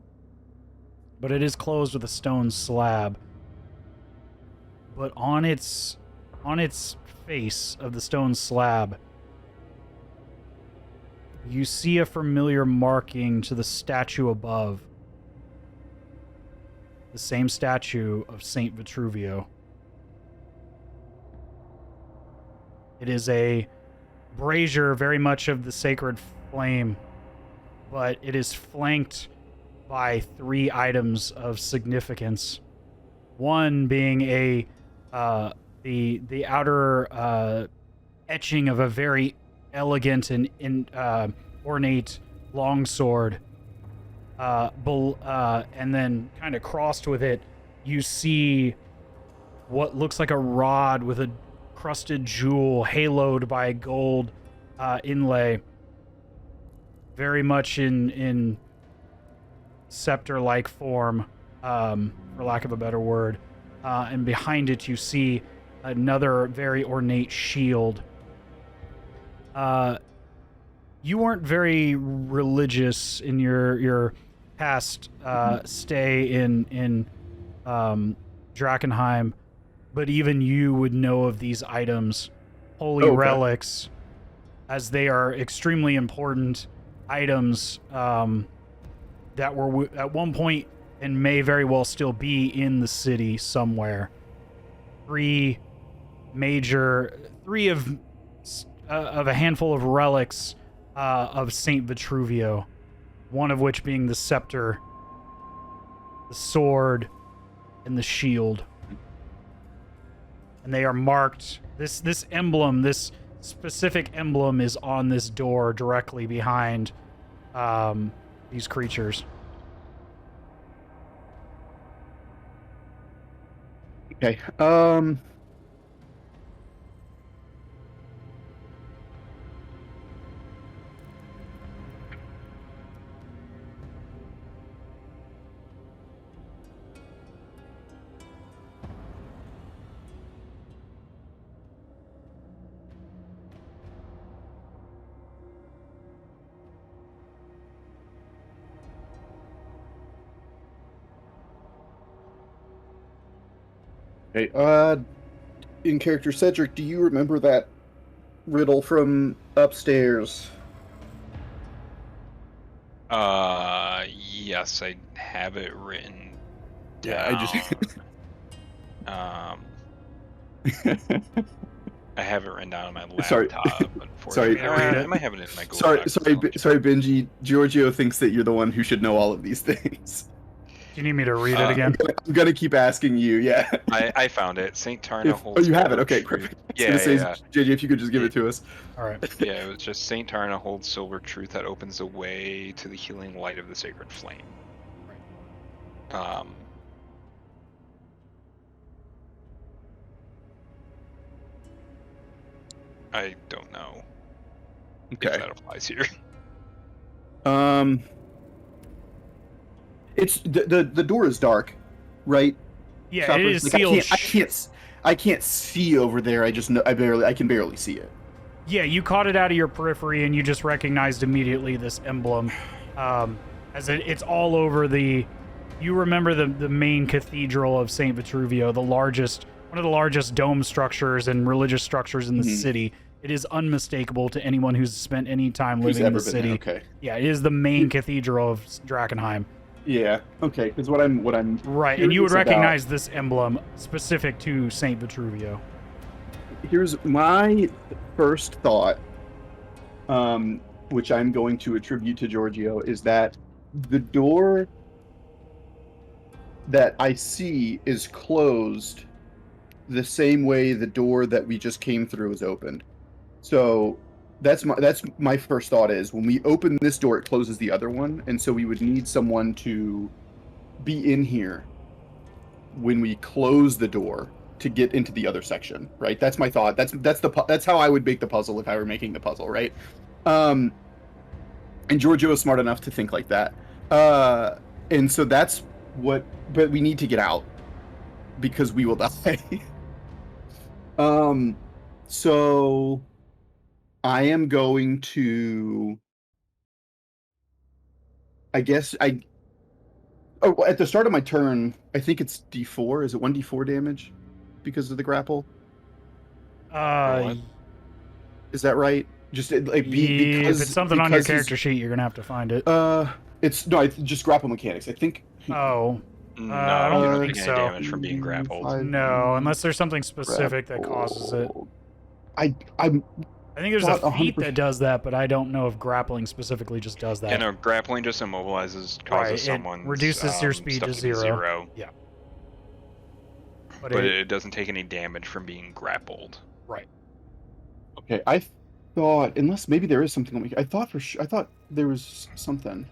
But it is closed with a stone slab. But on its face of the stone slab, you see a familiar marking to the statue above. The same statue of Saint Vitruvio. It is a brazier very much of the sacred flame, but it is flanked by 3 items of significance. One being the outer etching of a very elegant and ornate longsword. And then kind of crossed with it, you see what looks like a rod with a crusted jewel haloed by a gold inlay. Very much in scepter-like form, for lack of a better word. And behind it you see another very ornate shield. You weren't very religious in your past stay in Drakenheim, but even you would know of these items, holy relics, as they are extremely important items that were at one point and may very well still be in the city somewhere. 3 of a handful of relics of Saint Vitruvio, one of which being the scepter, the sword, and the shield. And they are marked. This emblem, this specific emblem, is on this door directly behind these creatures. Okay. Okay, in character Cedric, do you remember that riddle from upstairs? Yes, I have it written Yeah, down. I have it written down on my laptop. Sorry. Unfortunately. Sorry. I might have it in my Google Docs. Sorry, Benji. Giorgio thinks that you're the one who should know all of these things. Do you need me to read it again? I'm gonna keep asking you. Yeah. I found it. Saint Tarna holds. Oh, you have it. Okay, silver perfect. truth. Yeah. JJ, if you could just give it to us. All right. Yeah, it was just Saint Tarna holds silver truth that opens the way to the healing light of the sacred flame. I don't know if that applies here. It's the door is dark, right? Yeah, Stopper? it is Like, sealed. I can't see over there. I just know I can barely see it. Yeah, you caught it out of your periphery and you just recognized immediately this emblem, as it's all over the. You remember the main cathedral of Saint Vitruvio, one of the largest dome structures and religious structures in the city. It is unmistakable to anyone who's spent any time living in the city. Okay. Yeah, it is the main cathedral of Drakenheim. Yeah. Okay. Because what I'm right, and you would recognize this emblem specific to Saint Vitruvio. Here's my first thought, which I'm going to attribute to Giorgio, is that the door that I see is closed the same way the door that we just came through is opened. So that's my first thought is when we open this door, it closes the other one, and so we would need someone to be in here when we close the door to get into the other section, right? That's my thought. That's how I would make the puzzle if I were making the puzzle, right? And Giorgio is smart enough to think like that. And so that's what. But we need to get out because we will die. So I am going to. I guess I. Oh, at the start of my turn, I think it's D4. Is it 1d4 damage because of the grapple? what? Is that right? Just like If it's something on your because character sheet, you're gonna have to find it. it's just grapple mechanics. I think. Oh, No, I don't you don't think take so. any damage from being grappled. no, unless there's something specific that causes it. I'm I think there's Not a feat 100%. that does that, but I don't know if grappling specifically just does that. Yeah, no, grappling just immobilizes, causes Right, it someone reduces your speed to zero. Yeah. But it doesn't take any damage from being grappled. Right. okay. I thought, unless maybe there is something on me. I thought for sure. I thought there was something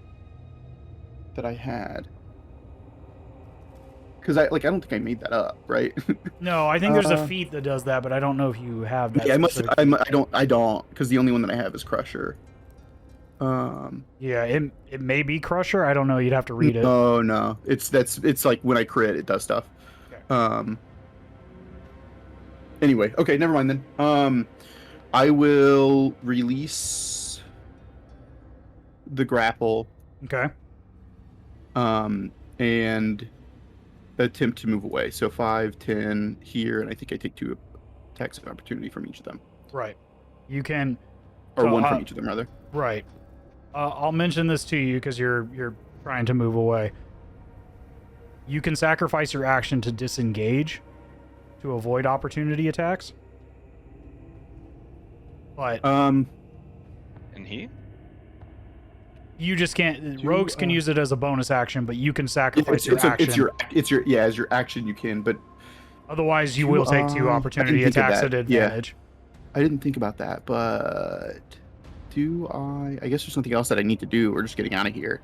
that I had. Because I don't think I made that up, right? No, I think there's a feat that does that, but I don't know if you have that. yeah, I must. specific I don't, because the only one that I have is Crusher. Yeah, it may be Crusher. I don't know. You'd have to read it. No. It's like when I crit, it does stuff. Okay. Anyway, okay, never mind then. I will release the grapple. Okay. And attempt to move away. So 5, 10 here, and I think I take 2 attacks of opportunity from each of them. Right. You can. Or So, 1 from each of them, rather. Right. I'll mention this to you because you're trying to move away. You can sacrifice your action to disengage to avoid opportunity attacks. But And he? you just can't. Rogues can use it as a bonus action, but you can sacrifice It's your action. it's your yeah, as your action you can, but Otherwise, you will take 2 opportunity think of attacks that. at advantage. I didn't think about that, but do I guess there's something else that I need to do. We're just getting out of here.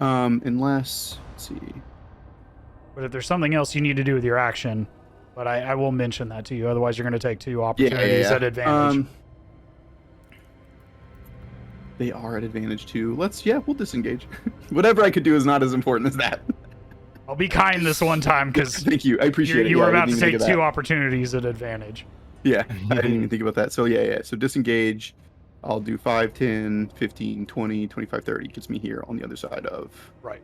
Unless, let's see. But if there's something else you need to do with your action, but I will mention that to you. Otherwise, you're going to take 2 opportunities at advantage. They are at advantage too. We'll disengage. Whatever I could do is not as important as that. I'll be kind this one time because Thank you. I appreciate it. you Yeah, were I about didn't to even take think of 2 that. opportunities at advantage. Yeah, I didn't even think about that. So yeah. So disengage. I'll do 5, 10, 15, 20, 25, 30. Gets me here on the other side of Right.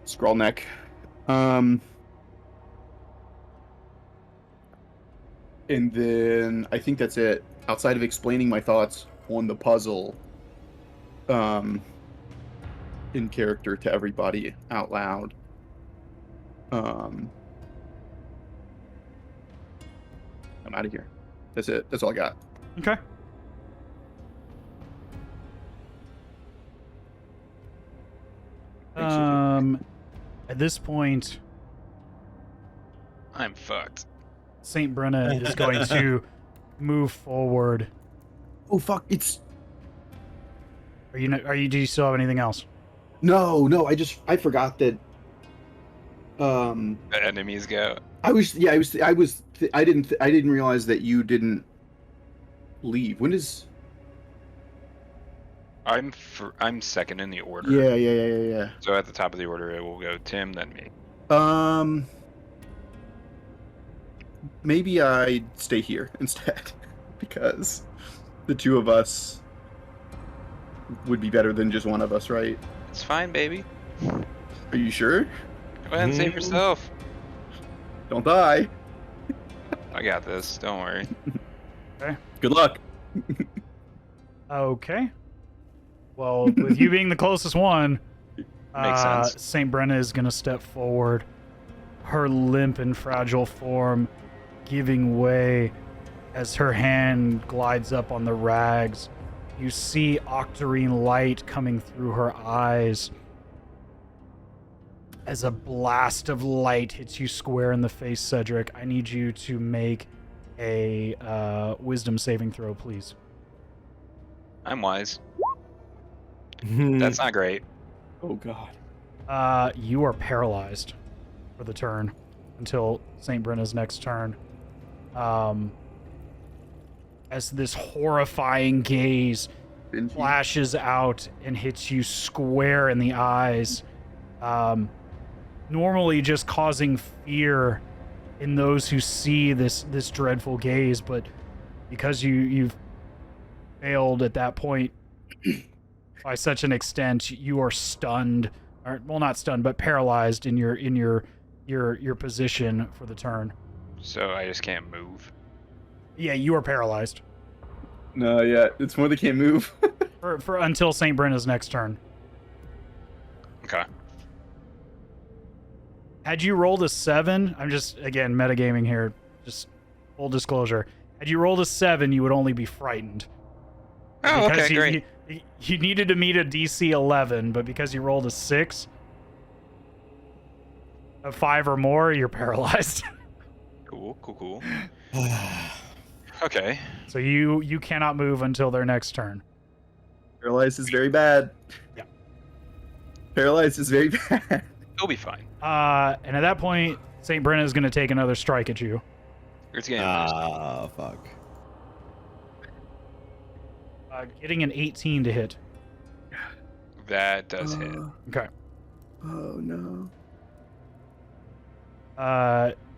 Scrawl Neck. And then I think that's it. Outside of explaining my thoughts on the puzzle, in character to everybody out loud. I'm out of here. That's it. That's all I got. Okay. Thanks, Cedric. At this point, I'm fucked. Saint Brenna is going to move forward. Oh fuck! It's Do you still have anything else? no. I forgot that. The enemies go. I didn't realize that you didn't leave. When is? I'm second in the order. Yeah. So at the top of the order, it will go Tim, then me. Maybe I stay here instead because the 2 of us would be better than just one of us, right? It's fine, baby. Are you sure? Go ahead and save yourself. Don't die. I got this. Don't worry. Okay. Good luck. Okay. Well, with you being the closest one, Makes sense. Saint Brenna is going to step forward, her limp and fragile form giving way as her hand glides up on the rags. You see octarine light coming through her eyes as a blast of light hits you square in the face, Cedric. I need you to make a wisdom saving throw, please. I'm wise. That's not great. Oh god. You are paralyzed for the turn until Saint Brenna's next turn. As this horrifying gaze Benji. flashes out and hits you square in the eyes, normally just causing fear in those who see this dreadful gaze, but because you've failed at that point by such an extent, you are stunned, or well, not stunned, but paralyzed in your position for the turn. So I just can't move. Yeah, you are paralyzed No, yeah, it's more they can't move. for until St. Brenna's next turn. Okay. Had you rolled a 7, I'm just, again, metagaming here, just full disclosure. Had you rolled a 7, you would only be frightened. Oh, Because okay, great. You needed to meet a DC 11, but because you rolled a 6, a 5 or more, you're paralyzed. Cool. Okay. So you cannot move until their next turn. Paralyzed is very bad. Yeah. Paralyzed is very bad. It'll be fine. And at that point, St. Brenna is going to take another strike at you. It's getting Oh, fuck. Getting an 18 to hit. That does hit. Okay. Oh no.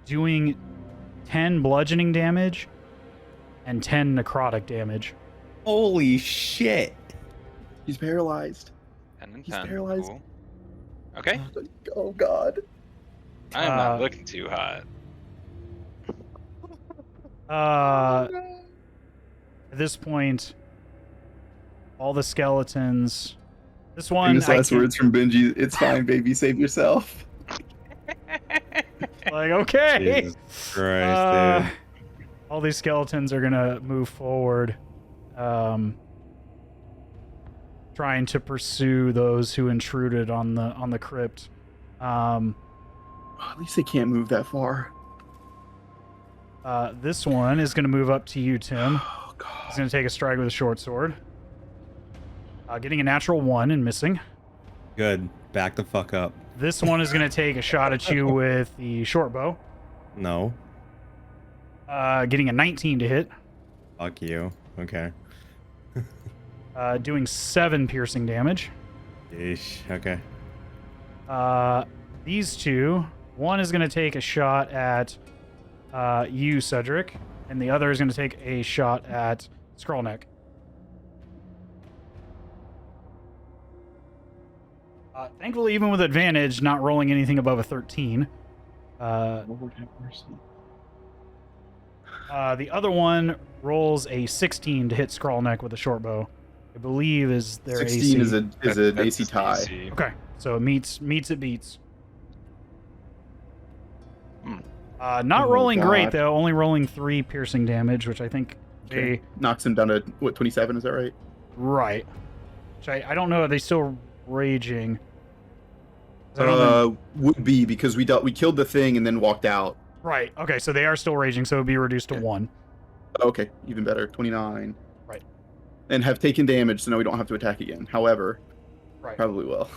Doing 10 bludgeoning damage and 10 necrotic damage. Holy shit. He's paralyzed. 10 and He's 10. paralyzed. Cool. Okay. Oh god. I'm not looking too hot. At this point, all the skeletons. This one. Famous last words from Benji. It's fine, baby. Save yourself. Like, okay. Jesus Christ, dude. All these skeletons are gonna move forward, trying to pursue those who intruded on the crypt. At least they can't move that far. This one is gonna move up to you, Tim. Oh god. He's gonna take a strike with a short sword. Getting a natural 1 and missing. Good. Back the fuck up. This one is gonna take a shot at you with the short bow. No. Getting a 19 to hit. Fuck you. Okay. Doing 7 piercing damage. Yeesh. Okay. These two, one is going to take a shot at you, Cedric, and the other is going to take a shot at Skrullneck. Thankfully, even with advantage, not rolling anything above a 13. The other one rolls a 16 to hit Skrullneck with a short bow. I believe is their 16 AC. is an That's AC tie. AC. Okay, so it meets it beats. Not Oh, rolling great God. though, only rolling 3 piercing damage, which I think Okay. Knocks him down to what, 27? Is that right? right. Which I don't know. Are they still raging? 'Cause I don't think- Would be because we killed the thing and then walked out. Right. Okay, so they are still raging, so it would be reduced to Okay. 1. Okay, even better. 29. Right. And have taken damage, so now we don't have to attack again. However, Right. probably will.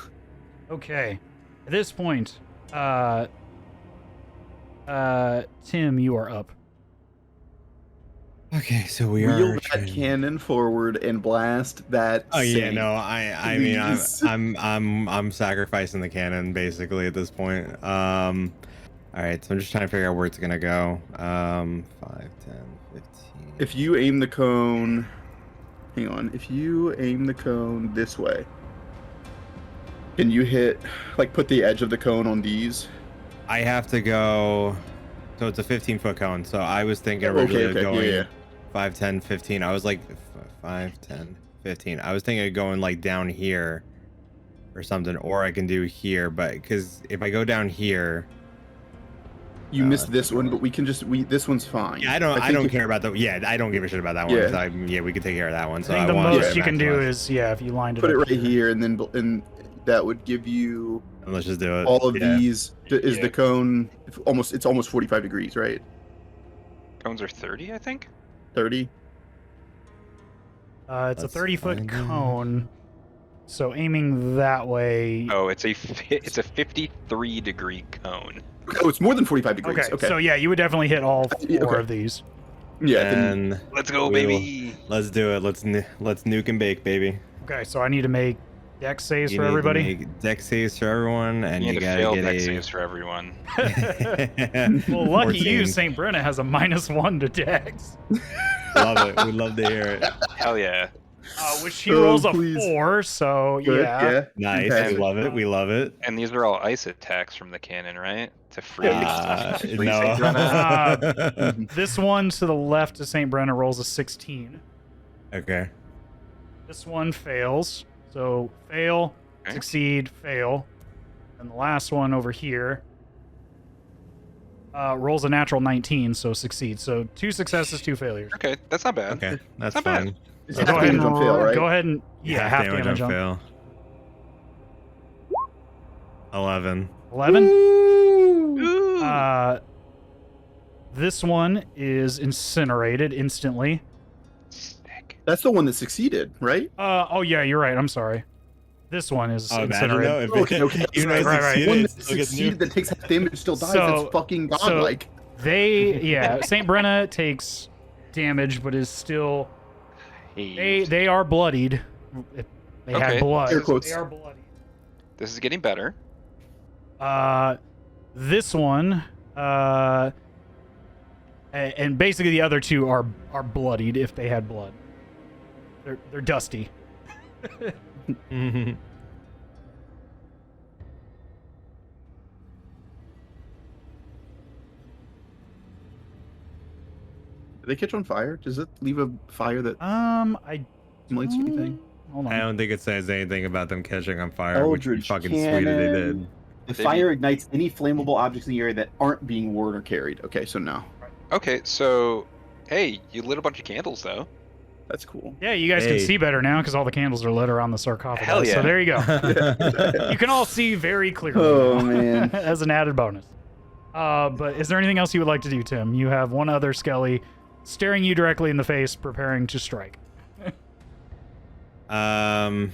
Okay. At this point, Tim, you are up. Okay, so we Wheel are. that cannon forward and blast that. Oh yeah, saint. no, I mean, Please. I'm sacrificing the cannon basically at this point. All right, so I'm just trying to figure out where it's gonna go. 5, 10, 15. If you aim the cone, hang on. If you aim the cone this way, can you hit, like, put the edge of the cone on these? I have to go. So it's a 15-foot cone. So I was thinking originally of going yeah. 5, 10, 15. I was like 5, 10, 15. I was thinking of going like down here or something, or I can do here. But because if I go down here, You missed this one, but we can just this one's fine. yeah, I think don't if- care about the. Yeah, I don't give a shit about that one. Yeah. So yeah, we can take care of that one. So I think the want most to you can do maximize. is, if you lined it Put up it right here, and then that would give you And let's just do it. all of Yeah. these. Is Yeah. the cone it's almost 45 degrees, right? Cones are 30, I think. 30. It's a Let's 30-foot find out. cone. So aiming that way. Oh, it's a 53-degree cone. Oh, it's more than 45 degrees. Okay, Okay. so yeah, you would definitely hit all 4 Okay. of these. Yeah. And Let's go, we will- baby. let's do it. Let's nuke and bake, baby. Okay, so I need to make dex saves You for need to everybody. make deck saves for everyone, and You you need to gotta fail get deck a. saves for everyone. Well, lucky you, 14. St. Brenna has a -1 to dex, Love it. We'd love to hear it. Hell yeah. which he Oh, rolls a please. 4. So Good. yeah. Yeah. Nice. Pass We it. love it. We love it. And these are all ice attacks from the cannon, right? To freeze. freeze No. St. Brenna. Mhm. This one to the left of St. Brenna rolls a 16. Okay. This one fails. So fail, Okay. succeed, fail. And the last one over here rolls a natural 19, so succeed. So 2 successes, 2 failures. Okay, that's not bad. Okay. That's Not bad. fine. It's So half go ahead and damage on fail, right? go ahead and half damage on fail. 11. 11. Ooh. This one is incinerated instantly. Sick. That's the one that succeeded, right? Oh yeah, you're right. I'm sorry. This one is Oh, imagine incinerated. though if Okay. even though it Right, right. succeeded, One it that still gets succeeded nuked. that takes half damage still dies. So- That's fucking godlike. They St. Brenna takes damage, but is still they are bloodied. They Okay. had blood. Air quotes. They are bloodied. This is getting better. This one, and basically the other two are bloodied if they had blood. They're dusty. Mhm. Do they catch on fire? Does it leave a fire that I simulates anything? hold on. I don't think it says anything about them catching on fire, which would be Eldritch fucking sweet if they cannon. did. The Maybe- fire ignites any flammable objects in the area that aren't being worn or Carried. carried. Okay, so no. Okay, so hey, you lit a bunch of candles though. That's cool. Yeah, you guys Hey. can see better now because all the candles are lit around the sarcophagus. Hell yeah. So there you go. You can all see very clearly Oh, now, man. as an added bonus. But is there anything else you would like to do, Tim? You have one other Skelly staring you directly in the face, preparing to strike. I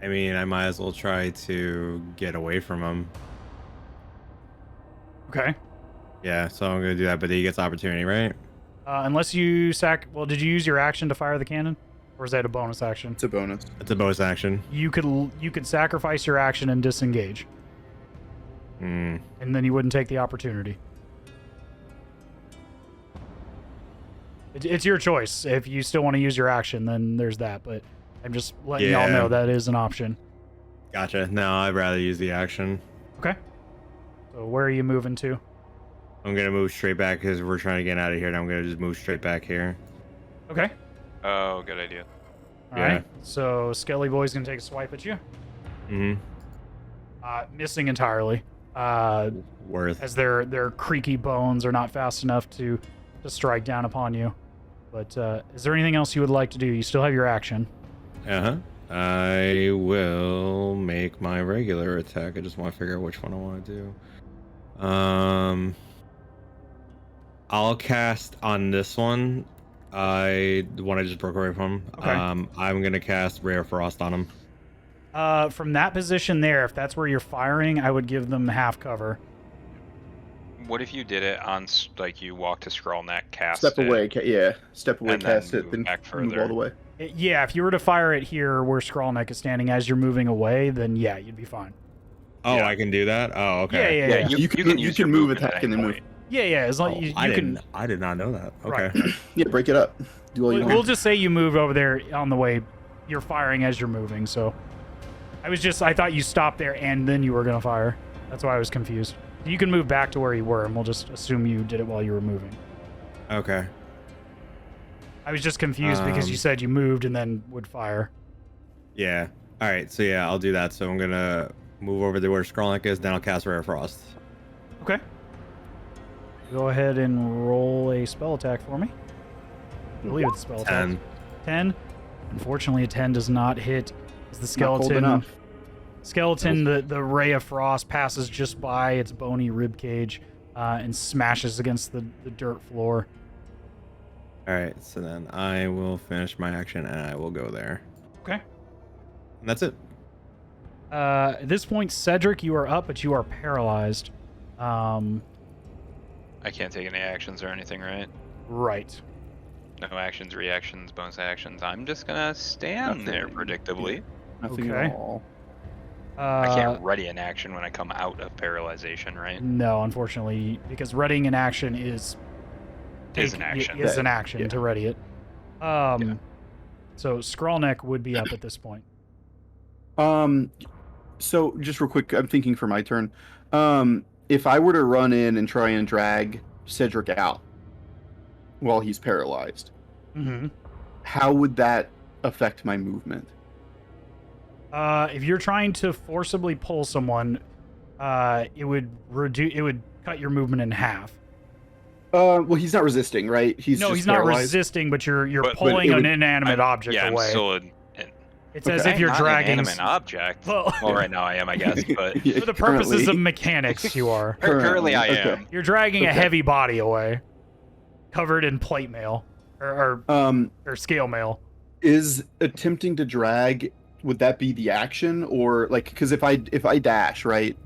mean, I might as well try to get away from him. Okay. Yeah, so I'm gonna do that, but he gets opportunity, right? Unless you Well, did you use your action to fire the cannon, or is that a bonus action? It's a bonus. It's a bonus action. You could sacrifice your action and disengage, Hmm. and then you wouldn't take the opportunity. It's your choice. If you still want to use your action, then there's that. But I'm just letting y'all Yeah. know that is an option. Gotcha. No, I'd rather use the action. Okay. So where are you moving to? I'm gonna move straight back because we're trying to get out of here. And I'm gonna just move straight back here. Okay. Oh, good idea. All Yeah. right. So Skelly Boy's gonna take a swipe at you. Mm-hmm. Missing entirely. Worth. As their creaky bones are not fast enough to strike down upon you. But is there anything else you would like to do? You still have your action. Uh-huh. I will make my regular attack. I just want to figure out which one I want to do. I'll cast on this one. The one I just broke away from. Okay. I'm gonna cast Ray of Frost on him. From that position there, if that's where you're firing, I would give them half cover. What if you did it on like you walk to scroll neck, cast Step it, away. Yeah. Step away, And then cast it, move then back move further. all the way. Yeah, if you were to fire it here where Skrawlneck is standing as you're moving away, then yeah, you'd be fine. Oh, Yeah. I can do that. Oh, okay. Yeah, Yeah, You can use your move, movement at attack, any and then move. point. yeah. As long Oh, you I can. did not know that. Okay. Right. Yeah, break it up. Do all you We'll want. just say you move over there on the way. You're firing as you're moving. So, I thought you stopped there and then you were gonna fire. That's why I was confused. You can move back to where you were, and we'll just assume you did it while you were moving. Okay. I was just confused because you said you moved and then would fire. Yeah. All right. So yeah, I'll do that. So I'm gonna move over to where Skrawlneck is. Then I'll cast Ray of Frost. Okay. Go ahead and roll a spell attack for me. I believe it's a spell attack. 10. 10. Unfortunately, a 10 does not hit. As the Not cold skeleton, enough. the ray of frost passes just by its bony rib cage and smashes against the dirt floor. All right. So then I will finish my action and I will go there. Okay. And that's it. At this point, Cedric, you are up, but you are paralyzed. I can't take any actions or anything, right? Right. No actions, reactions, bonus actions. I'm just gonna stand there Nothing. predictably. Nothing Okay. at all. I can't ready an action when I come out of paralyzation, right? No, unfortunately, because readying an action is Is an action. Is an action Yeah. to ready it. Yeah. So Skrawlneck would be up at this point. So just real quick, I'm thinking for my turn. If I were to run in and try and drag Cedric out while he's paralyzed, Mm-hmm. how would that affect my movement? If you're trying to forcibly pull someone, it would cut your movement in half. Well, he's not resisting, right? He's He's not paralyzed. resisting, but you're But pulling it an would- inanimate object Yeah, away. I'm still It's as Okay. if you're not dragging. an inanimate object. Well, Well, right now I am, I guess, but Yeah, for the purposes of currently. mechanics, you are. currently I Okay. am. You're dragging a Okay. heavy body away, covered in plate mail or scale mail. Is attempting to drag, would that be the action, or like, because if I dash, right,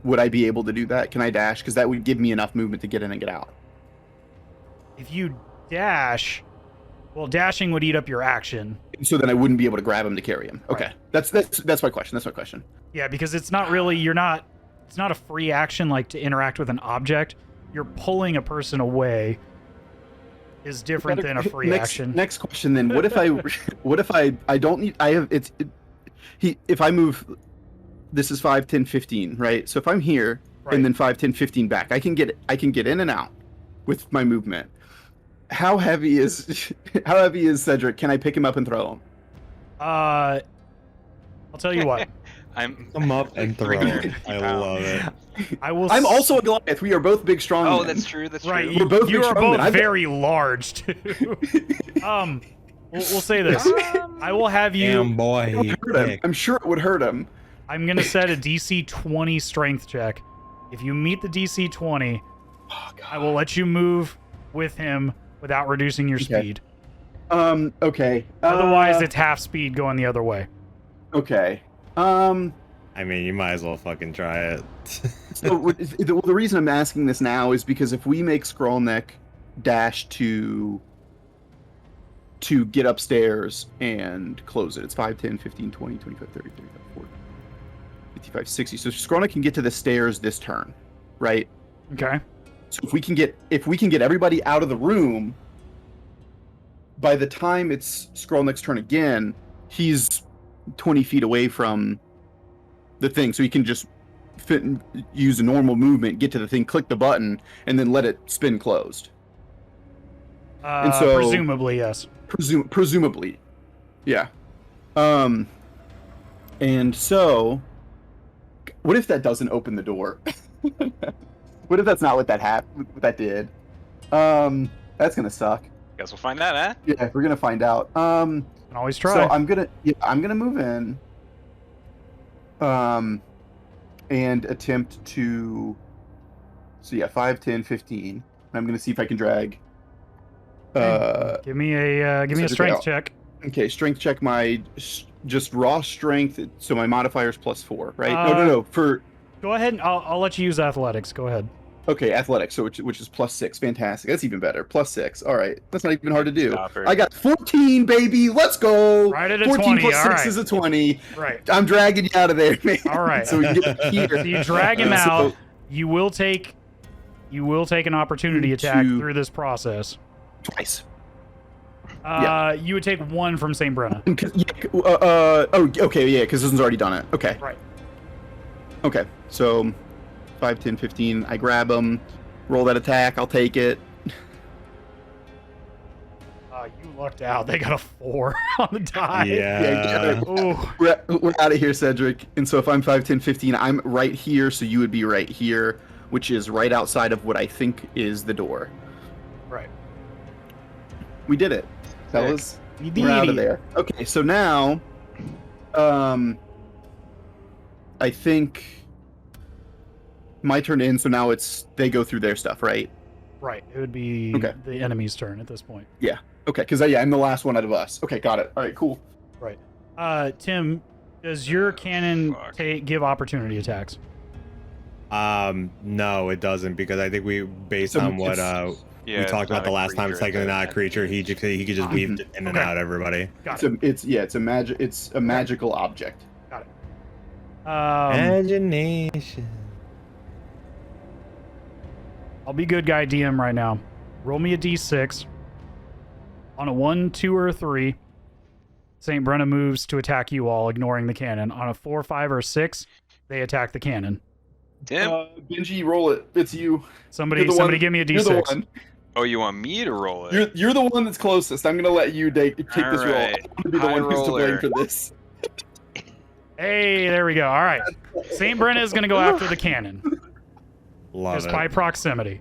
would I be able to do that? Can I dash? Because that would give me enough movement to get in and get out. If you dash, well, dashing would eat up your action. So then I wouldn't be able to grab him to carry him. Okay, Right. that's my question. That's my question. Yeah, because it's not really it's not a free action like to interact with an object. You're pulling a person away is different than a free action. Next question then. What if I don't need, if I move, this is 5, 10, 15, right? So if I'm here Right. and then 5, 10, 15 back, I can get in and out with my movement. How heavy is Cedric? Can I pick him up and throw him? I'll tell you what. I'm up and throw. 350 I pounds. love it. I'm also a Goliath. We are both big, strong Oh, men. that's true. That's Right, true. you, We're both you big are strongmen. both very large too. We'll say this. I will have you. Damn boy. It would hurt him. I'm sure it would hurt him. I'm gonna set a DC 20 strength check. If you meet the DC 20, Oh, God. I will let you move with him without reducing your Okay. speed. Okay. Otherwise, it's half speed going the other way. Okay. I mean, you might as well fucking try it. So the reason I'm asking this now is because if we make Skrawlneck dash to get upstairs and close it, it's 5, 10, 15, 20, 25, 30, 35, 40, 55, 60. So Skrawlneck can get to the stairs this turn, right? Okay. So if we can get everybody out of the room, by the time it's Skrawlneck's turn again, he's 20 feet away from the thing, so he can just fit and use a normal movement, get to the thing, click the button, and then let it spin closed. And so- Presumably, yes. Presumably, yeah. And so, what if that doesn't open the door? What if that's not what what that did? That's gonna suck. Guess we'll find out, huh? Yeah, we're gonna find out. Can always try. So I'm gonna move in, and attempt to. So yeah, 5, 10, 15. I'm gonna see if I can drag. give me a Cedric strength out. check. Okay, strength check. Just raw strength. So my modifier is +4, right? Uh, No. For Go ahead. I'll let you use athletics. Go ahead. okay, athletics. So which is +6. Fantastic. That's even better. +6. All right. That's not even hard to do. Stopper. I got 14, baby. Let's go. Right at a 14 20. plus All 6 right. is a 20. Right. I'm dragging you out of there, man. All right. So we can get here. So you drag him So- out. You will take an opportunity attack Two. through this process. Twice. You would take one from St. Brenna. Okay, yeah, because this one's already done it. Okay. Right. Okay, so 5, 10, 15. I grab him, roll that attack. I'll take it. You lucked out. They got a 4 on the die. Yeah. Ooh. We're out of here, Cedric. And so if I'm 5, 10, 15, I'm right here, so you would be right here, which is right outside of what I think is the door. Right. We did it, fellas. You We're out of did it. there. Okay, so now, I think my turn to end. So now they go through their stuff, right? Right. It would be Okay. the enemy's turn at this point. Okay, because I'm the last one out of us. Okay, got it. All right, cool. Tim, does your cannon Fuck. give opportunity attacks? No, it doesn't, because I think based So on what Yeah, we it's talked about not the a last time, it's creature, technically not a it's creature. He could just weave in and Okay. out everybody. Got it. It's a magical object. Got it. Imagination. I'll be good guy DM right now. Roll me a d6. On a 1, 2, or 3, St. Brenna moves to attack you all, ignoring the cannon. On a 4, 5, or 6, they attack the cannon. Tim? Benji, roll it. It's you. Somebody You're the one- give me a You're the d6. one. Oh, you want me to roll it? You're the one that's closest. I'm gonna let you take this roll. I Alright. want to be the High one who's to blame roller. for this. Hey, there we go. All right. St. Brenna is going to go after the cannon. Love Just it. by proximity.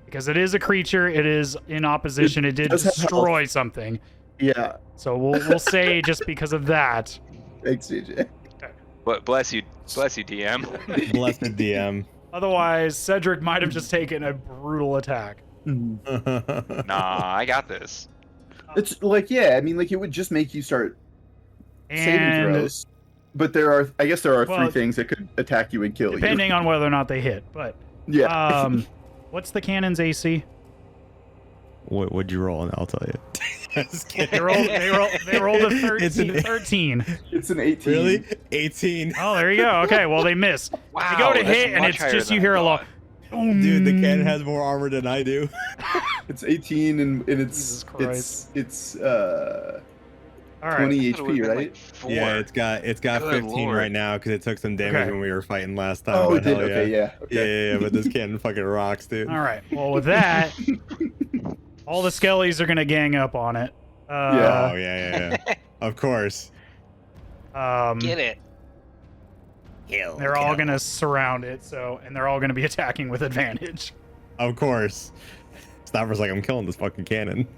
Because it is a creature, it is in opposition, it did does have destroy something. Yeah. So we'll say just because of that. Thanks, JJ. But bless you, DM. Blessed DM. Otherwise, Cedric might have just taken a brutal attack. Nah, I got this. It's like, yeah, I mean, like, it would just make you start saving And throws. But I guess there are Well, 3 things that could attack you and kill you. depending on whether or not they hit. But Yeah. what's the cannon's AC? What'd you roll? And I'll tell you. Just kidding. They rolled a 13. It's an- 13. It's an 18. Really? 18. Oh, there you go. Okay, well, they miss. Wow, They go to that's hit, and much it's higher just than you I hear a thought. lot. Dude, the cannon has more armor than I do. It's 18 and Jesus it's Christ. it's All right. 20 I thought it would've HP, been, right? like, 4. Yeah, it's got Good 15 lord. right now because it took some damage Okay. when we were fighting last time. Oh, but it did. hell Okay, yeah. Yeah, Okay. yeah, but this cannon fucking rocks, dude. All right. Well, with that, all the skellies are gonna gang up on it. Oh, yeah. Of course. Get it. They're all gonna surround it. And they're all gonna be attacking with advantage. Of course. Stopper's like, I'm killing this fucking cannon.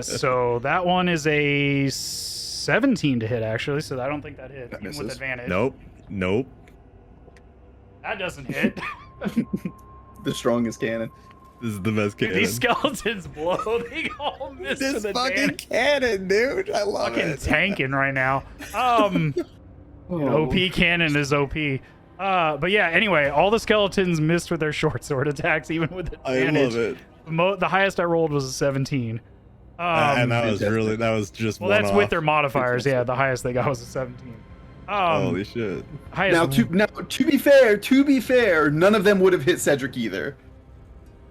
So that one is a 17 to hit, actually. So I don't think that hits That even with misses. advantage. Nope. That doesn't hit. The strongest cannon. This is the best Dude, cannon. these skeletons blow. They all miss This with fucking advantage. cannon, dude. I love Fucking it. tanking right now. OP cannon is OP. But yeah, anyway, all the skeletons missed with their short sword attacks, even with I advantage. love it. The highest I rolled was a 17. And that was just well, one that's off. with their modifiers. Yeah, the highest they got was a 17. Holy shit. Highest, Now, to be fair, none of them would have hit Cedric either,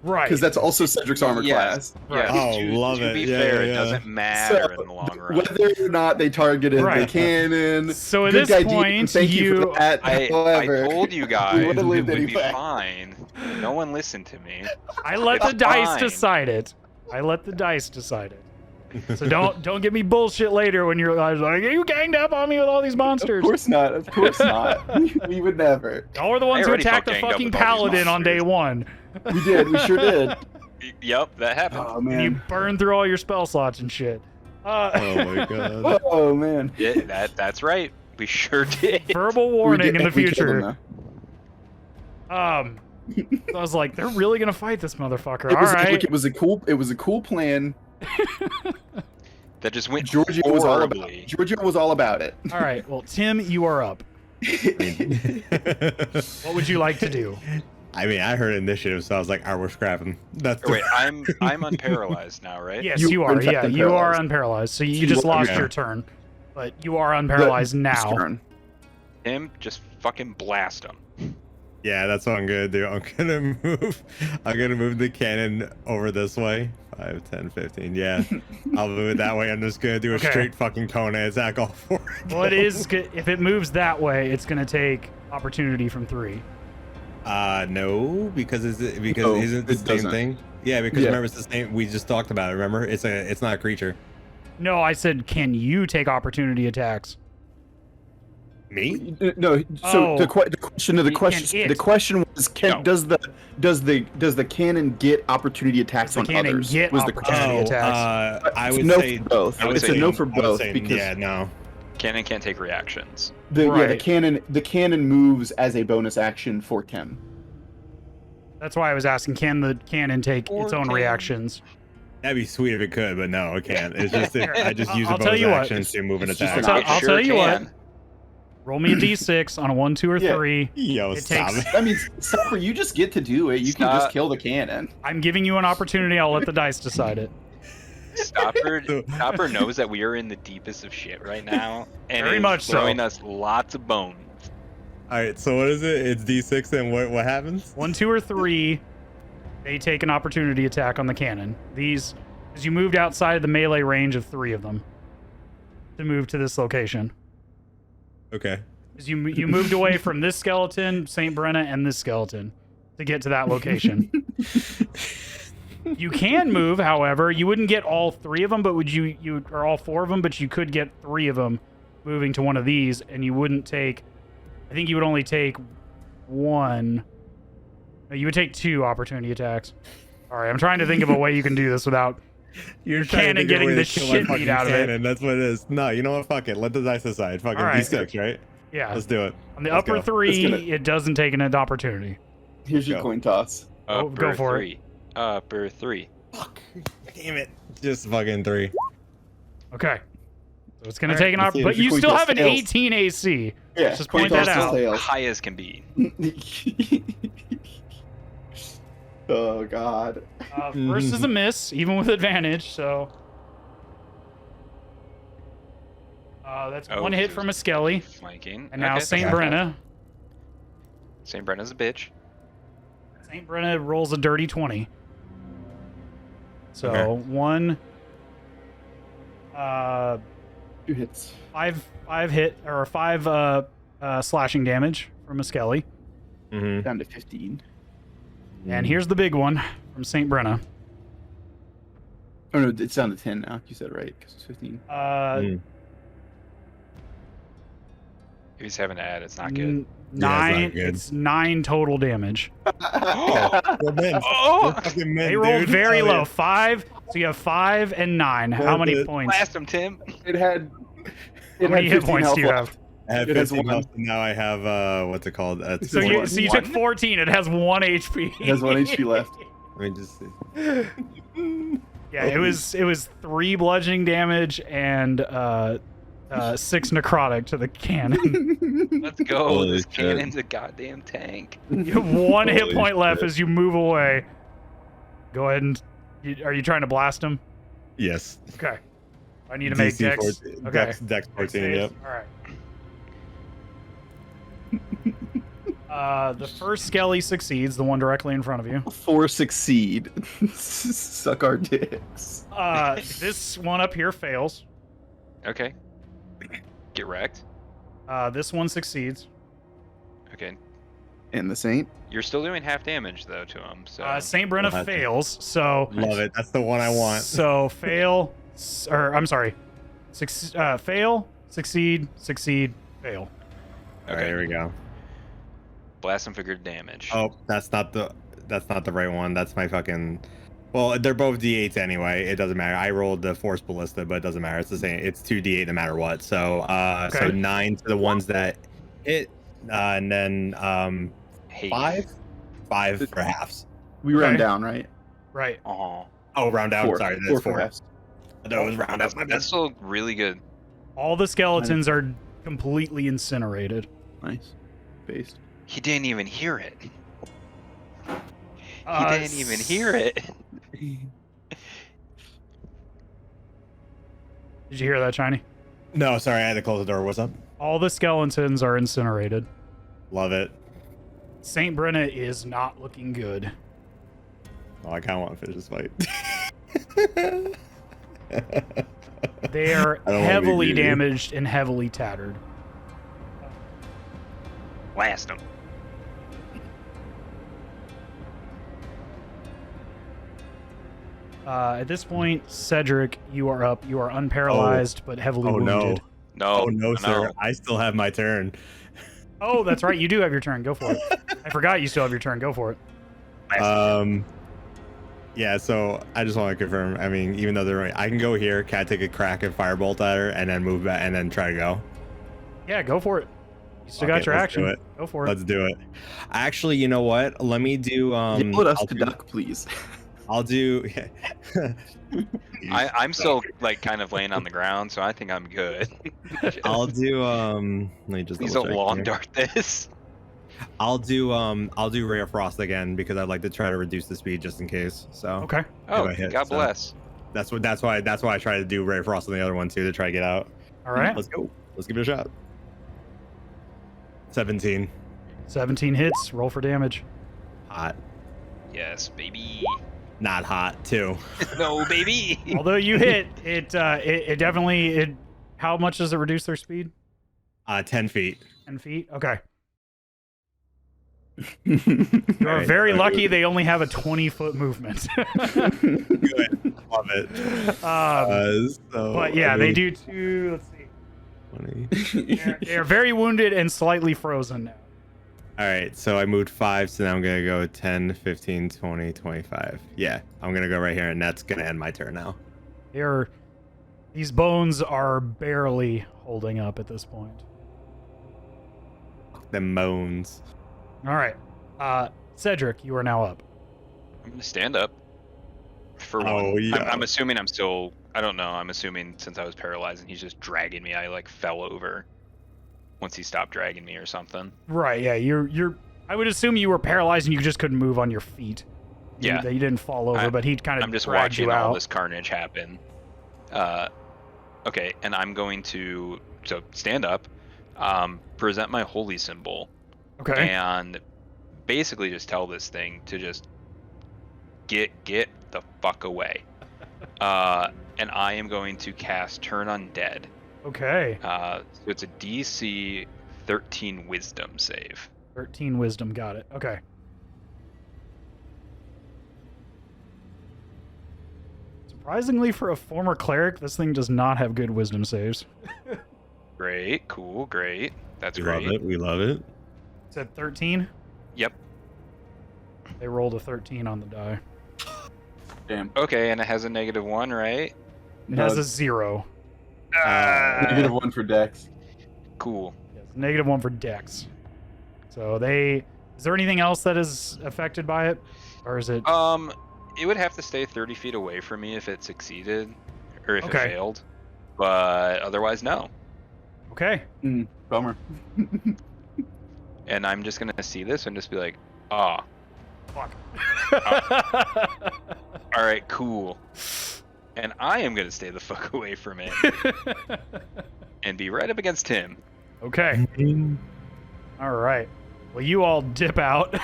right? because that's also Cedric's armor Yes. class. Yeah, Oh, to, love to it. be Yeah, fair, yeah. it doesn't matter So, in the long run. Whether or not they targeted the Right. cannon. So at Good this guy, DM, point, thank you for that. I However, told you we guys it would've would lived be anyway. fine. No one listened to me. I let the It's dice fine. decide it. I let the dice decide it. So don't give me bullshit later when you're like, you ganged up on me with all these Of monsters. course not. Of course not. We would never. Y'all were the ones who already attacked the felt ganged up fucking with all these paladin on day monsters. 1. We did. We sure did. Yep, that happened. Oh And you man. burned through all your spell slots and shit. Oh my god. Oh man. Yeah, that's right. We sure did. Verbal We warning did- in the we killed future. him, So I was like, they're really gonna fight this motherfucker. though. It All was right. look, it was a cool plan. That just went Giorgio was all about. horribly. Giorgio was all about it. All right. Well, Tim, you are up. What would you like to do? I mean, I heard initiative, so I was like, "Alright, we're scrapping." That's Or wait, I'm unparalyzed now, right? Yes, You you are are. in fact Yeah, you are unparalyzed. unparalyzed. So you You just are- lost okay. your turn, but you are unparalyzed His now. turn. Tim, just fucking blast him. Yeah, that's what I'm gonna do. I'm gonna move the cannon over this way. 5, 10, 15. Yeah, I'll move it that way. I'm just gonna do a Okay. straight fucking Conan attack all four. Well, it is. If it moves that way, it's gonna take opportunity from 3. No, because isn't No, the it same doesn't. thing? Yeah, because Yeah. remember it's the same. We just talked about it. Remember, it's not a creature. No, I said, can you take opportunity attacks? Me? No. So Oh. the question of the Can question it? the question was No. does the cannon get opportunity attacks Does the on cannon others? get was the opportunity question. attacks? I It's would no say for both. I would It's say a no for I would both say, because yeah, no. Cannon can't take reactions. the Right. the cannon moves as a bonus action for Tim. That's why I was asking, can the cannon take Or its own can- reactions? That'd be sweet if it could, but no, it can't. It's just I just use I'll a tell bonus you what, action to move an it's just attack. an I'll tell you what. can. Roll me a d6 on a 1, 2, or Yeah. 3. Yo, It stop takes- it. I mean, Stopper, you just get to do it. You can just kill the cannon. I'm giving you an opportunity. I'll let the dice decide it. Stopper knows that we are in the deepest of shit right now, and Very is much so. throwing us lots of bones. All right, so what is it? It's D6, and what happens? 1, 2, or 3, they take an opportunity attack on the cannon. These, as you moved outside of the melee range of 3 of them to move to this location. Okay. As you moved away from this skeleton, St. Brenna, and this skeleton to get to that location. You can move, however. You wouldn't get all 3 of them, but would you or all 4 of them, but you could get 3 of them moving to one of these, and you wouldn't take. I think you would only take 1. No, you would take 2 opportunity attacks. All right, I'm trying to think of a way you can do this without You're cannon getting the shit beat out of it. That's what it is. No, you know what? Fuck it. Let the dice decide. Fucking All right. D6, right? Yeah. Let's do it. On the Let's upper go. 3, Let's get it doesn't take an opportunity. Here's your Go. coin toss. Go Upper for it. 3. Upper 3. Fuck. Damn it. Just fucking 3. Okay. So it's going All to right, take an let's see, but if your you coin still toss have an fails. 18 AC. Yeah, Just coin point that toss out. fails. High as can be. Oh god. First is a miss, even with advantage, so. That's Oh, 1 hit so from a skelly. Flanking. And now Okay, St. that's not bad. Brenna. St. Brenna's a bitch. St. Brenna rolls a dirty 20. So Okay. 1. 2 hits. 5 hit, or 5 slashing damage from a skelly. Mm-hmm. Down to 15. And here's the big one from St. Brenna. Oh no, it's down to 10 now. You said it right, because it's 15. If he's having to add, it's not good. 9. not good. It's 9 total damage. We're men. Oh! We're fucking men, They rolled dude. very Hell low. yeah. 5. So you have 5 and 9. How many Worth it. points? Blast him, Tim. It had. How many hit 15 points health do you left. have? I have It has 15 1. health, and now I have, what's it called? So you 1. took 14. It has 1 HP. It has 1 HP left. Let me just see. Yeah, it was 3 bludgeoning damage and 6 necrotic to the cannon. Let's go. Holy This shit. cannon's a goddamn tank. You have 1 hit Holy point left shit. as you move away. Go ahead and are you trying to blast him? Yes. Okay. I need to make DC dex. 14, Okay. Dex 14, saves. yep. All right. The first skelly succeeds, the one directly in front of you. 4 succeed. Suck our dicks. This one up here fails. Okay. Get wrecked. This one succeeds. Okay. And the Saint. You're still doing half damage though to him. So St. Brenna We'll have to- fails, so Love it. That's the one I want. So fail, or I'm sorry, fail, succeed, fail. All right, here we go. blast him for good damage. Oh, that's not the right one. That's my fucking. Well, they're both D8s anyway. It doesn't matter. I rolled the Force Ballista, but it doesn't matter. It's the same. It's 2D8 no matter what. So, so Okay. 9 to the ones that hit, and then Hate. 5 for halves. We round Okay. down, right? Right. Aw. Oh, round down. 4. Sorry, 4 that's for 4. halves. That was round up. That's still really good. All the skeletons are completely incinerated. Nice. Based. He didn't even hear it. He Uh, didn't even hear it. Did you hear that, Shiny? No, sorry, I had to close the door. What's up? All the skeletons are incinerated. Love it. St. Brenna is not looking good. Oh, I kind of want to finish this fight. They are I don't wanna be heavily greedy. damaged and heavily tattered. Blast him. At this point, Cedric, you are up. You are unparalyzed but heavily Oh no. wounded. No. Oh no, sir. I still have my turn. Oh, that's right. You do have your turn. Go for it. I forgot you still have your turn. Go for it. Yeah, so I just want to confirm. I mean, even though they're, I can go here. Can I take a crack and firebolt at her, and then move back, and then try to go? Yeah, go for it. You still Fuck got it, your let's action. do it. Go for it. Let's do it. Actually, you know what? Let me do. Yell at us I'll to do- duck, please. I'll do. I'm still like kind of laying on the ground, so I think I'm good. I'll do. Let me just. Please double don't check long here. dart this. I'll do Ray of Frost again because I'd like to try to reduce the speed just in case. So Okay. Oh, I hit, God so. bless. that's why I tried to do Ray of Frost on the other one too to try to get out. All right. Let's go. Let's give it a shot. 17. 17 hits. Roll for damage. Hot. Yes, baby. Not hot too. No, baby. Although you hit, it definitely. How much does it reduce their speed? 10 feet. 10 feet? Okay. You are very lucky they only have a 20-foot movement. Good. Love it. So, But yeah, I they mean, do too. Let's see. 20. They're very wounded and slightly frozen now. All right, so I moved 5, so now I'm going to go 10, 15, 20, 25. Yeah, I'm going to go right here, and that's going to end my turn now. These bones are barely holding up at this point. Them moans. All right. Cedric, you are now up. I'm gonna stand up. For Oh, one. yeah. I'm assuming I'm still. I don't know. I'm assuming since I was paralyzed and he's just dragging me, I like fell over. Once he stopped dragging me or something. Right, yeah, you're I would assume you were paralyzed and you just couldn't move on your feet. Yeah. You didn't fall over, but he kind of I'm just dragged you watching all out. this carnage happen. Okay, and I'm going to stand up, present my holy symbol, Okay. and basically just tell this thing to just get the fuck away. And I am going to cast Turn Undead. Okay. So it's a DC 13 Wisdom save. 13 wisdom, got it. Okay. Surprisingly, for a former cleric, this thing does not have good wisdom saves. Great, cool, great. That's We great. love it. We love it. It's at 13. Yep. They rolled a 13 on the die. Damn. Okay, and it has a -1, right? It has a 0. -1 for Dex. Cool. Yes, -1 for Dex. So is there anything else that is affected by it? Or is it... It would have to stay 30 feet away from me if it succeeded, or if Okay. it failed. But otherwise, no. Okay. Bummer. And I'm just gonna see this and just be like, ah, Fuck. all right, cool. And I am gonna stay the fuck away from it and be right up against him. Okay. All right. Well, you all dip out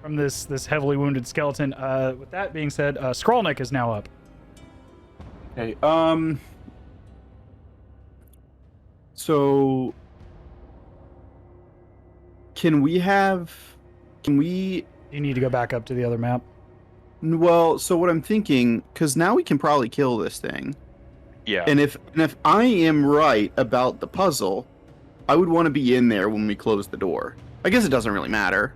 from this heavily wounded skeleton. With that being said, Skrulnik is now up. Okay. So can we? You need to go back up to the other map. Well, so what I'm thinking, because now we can probably kill this thing, Yeah. and if I am right about the puzzle, I would want to be in there when we close the door. I guess it doesn't really matter.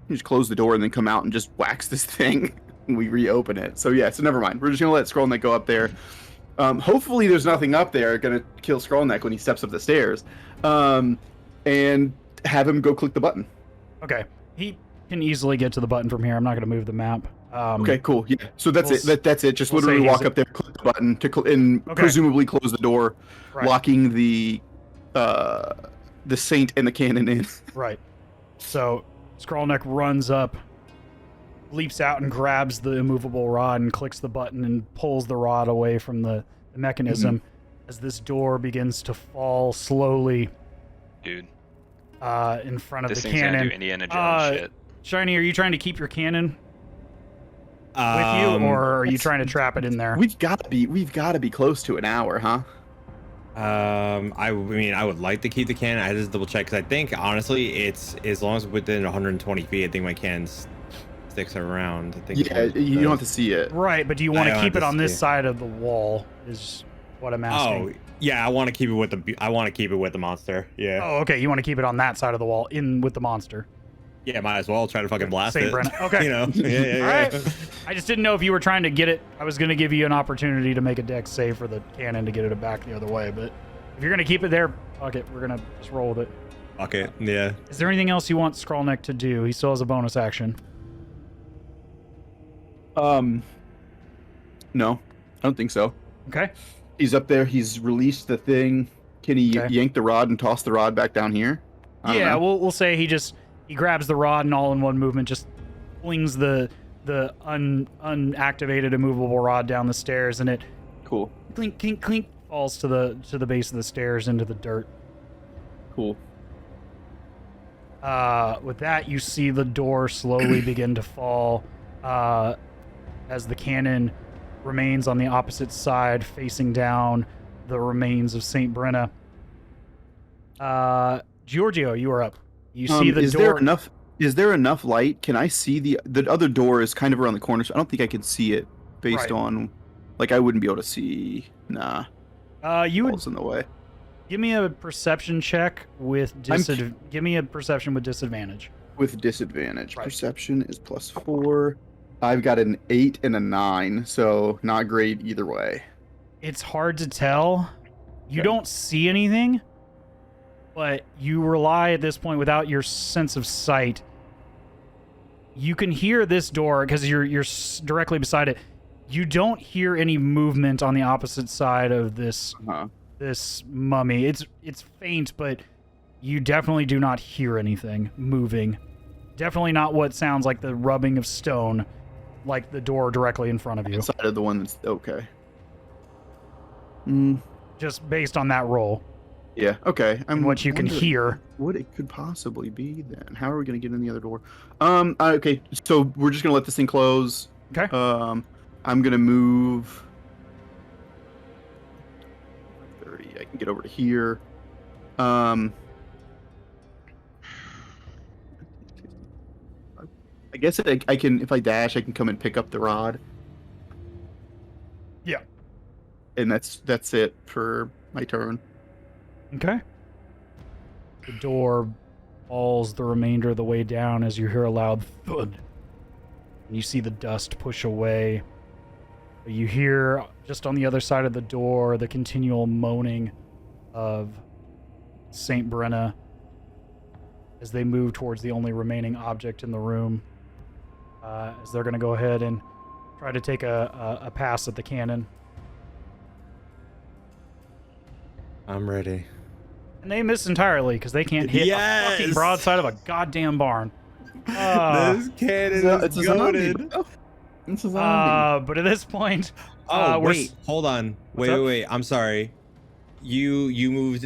You just close the door and then come out and just wax this thing when we reopen it. So yeah, so never mind. We're just gonna let Skrulnik go up there. Hopefully there's nothing up there gonna kill Skrulnik when he steps up the stairs. And have him go click the button. Okay. He can easily get to the button from here. I'm not going to move the map. Okay, cool. Yeah. So that's we'll it. That's it. Just we'll literally say walk he's- up there, click the button and Okay. presumably close the door, Right. locking the saint and the cannon in. Right. So Skrulnik runs up, leaps out and grabs the immovable rod and clicks the button and pulls the rod away from the mechanism as this door begins to fall slowly Dude, in front of this the thing's cannon. gonna do Indiana Jones shit. Shiny, are you trying to keep your cannon with you, or are you trying to trap it in there? We've got to be close to an hour, huh? I mean, I would like to keep the cannon. I had to double check because I think honestly, it's as long as within 120 feet. I think my cannon sticks around. I think. Yeah, you don't have to see it. Right, but do you want I to don't keep have it to on this see. side of the wall? Is what I'm asking. Oh yeah, I want to keep it with the. I want to keep it with the monster. Yeah. Oh, okay. You want to keep it on that side of the wall, in with the monster. Yeah, might as well try to fucking blast Same it. Brenna. Okay. You know. Yeah. All right. I just didn't know if you were trying to get it. I was going to give you an opportunity to make a dex save for the cannon to get it back the other way, but if you're going to keep it there, fuck it. We're going to just roll with it. Okay. Yeah. Is there anything else you want Skrulnik to do? He still has a bonus action. No, I don't think so. Okay. He's up there. He's released the thing. Can he Okay. yank the rod and toss the rod back down here? I don't Yeah, know. we'll say he grabs the rod and all in one movement just flings the unactivated immovable rod down the stairs, and it Cool. clink clink clink falls to the base of the stairs into the dirt. Cool. With that, you see the door slowly begin to fall as the cannon remains on the opposite side, facing down the remains of St. Brenna. Giorgio, you are up. You see the is door. Is there enough light? Can I see the other door is kind of around the corner, so I don't think I can see it based Right. on, like, I wouldn't be able to see. Nah, You would falls in the way. give me a perception check with give me a perception with disadvantage. With disadvantage. Right. Perception is +4. I've got an 8 and a 9, so not great either way. It's hard to tell. You Okay. don't see anything, but you rely at this point without your sense of sight. You can hear this door because you're directly beside it. You don't hear any movement on the opposite side of this mummy. It's faint, but you definitely do not hear anything moving. Definitely not what sounds like the rubbing of stone, like the door directly in front of you. Inside of the one that's okay. Just based on that roll Yeah. Okay. and what you can wondering hear. What it could possibly be then? How are we gonna get in the other door? Okay. So we're just gonna let this thing close. Okay. I'm gonna move 30. I can get over to here. I guess I can, if I dash, I can come and pick up the rod. Yeah. And that's it for my turn. Okay. The door falls the remainder of the way down as you hear a loud thud. And you see the dust push away. You hear, just on the other side of the door, the continual moaning of St. Brenna as they move towards the only remaining object in the room. As they're going to go ahead and try to take a pass at the cannon. I'm ready. And they miss entirely because they can't hit a fucking Yes! broadside of a goddamn barn. This cannon is a zombie. goated. Oh, it's a zombie. But at this point, Oh we're wait, hold on. What's up? Wait. I'm sorry. You moved.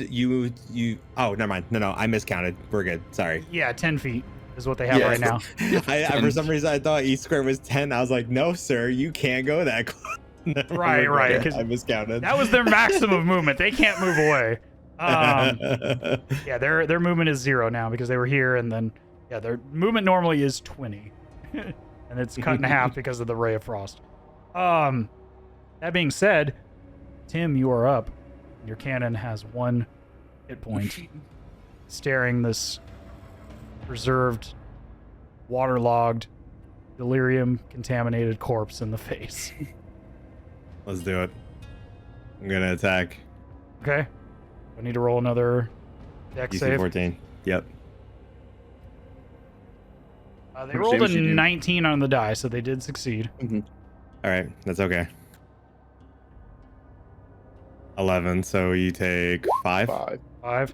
Oh, never mind. No, I miscounted. We're good. Sorry. yeah, 10 feet is what they have Yeah. right now. I for some reason I thought each square was 10. I was like, no, sir, you can't go that close. Right, We're right, good. 'cause I miscounted. That was their maximum movement. They can't move away. Yeah, their movement is 0 now because they were here, and then their movement normally is 20, and it's cut in half because of the ray of frost. That being said, Tim, you are up. Your cannon has 1 hit point, staring this preserved, waterlogged, delirium-contaminated corpse in the face. Let's do it. I'm gonna attack. Okay, I need to roll another deck DC save. 14. Yep. They How much rolled a damage you do? 19 on the die, so they did succeed. All right, that's okay. 11. So you take 5. 5.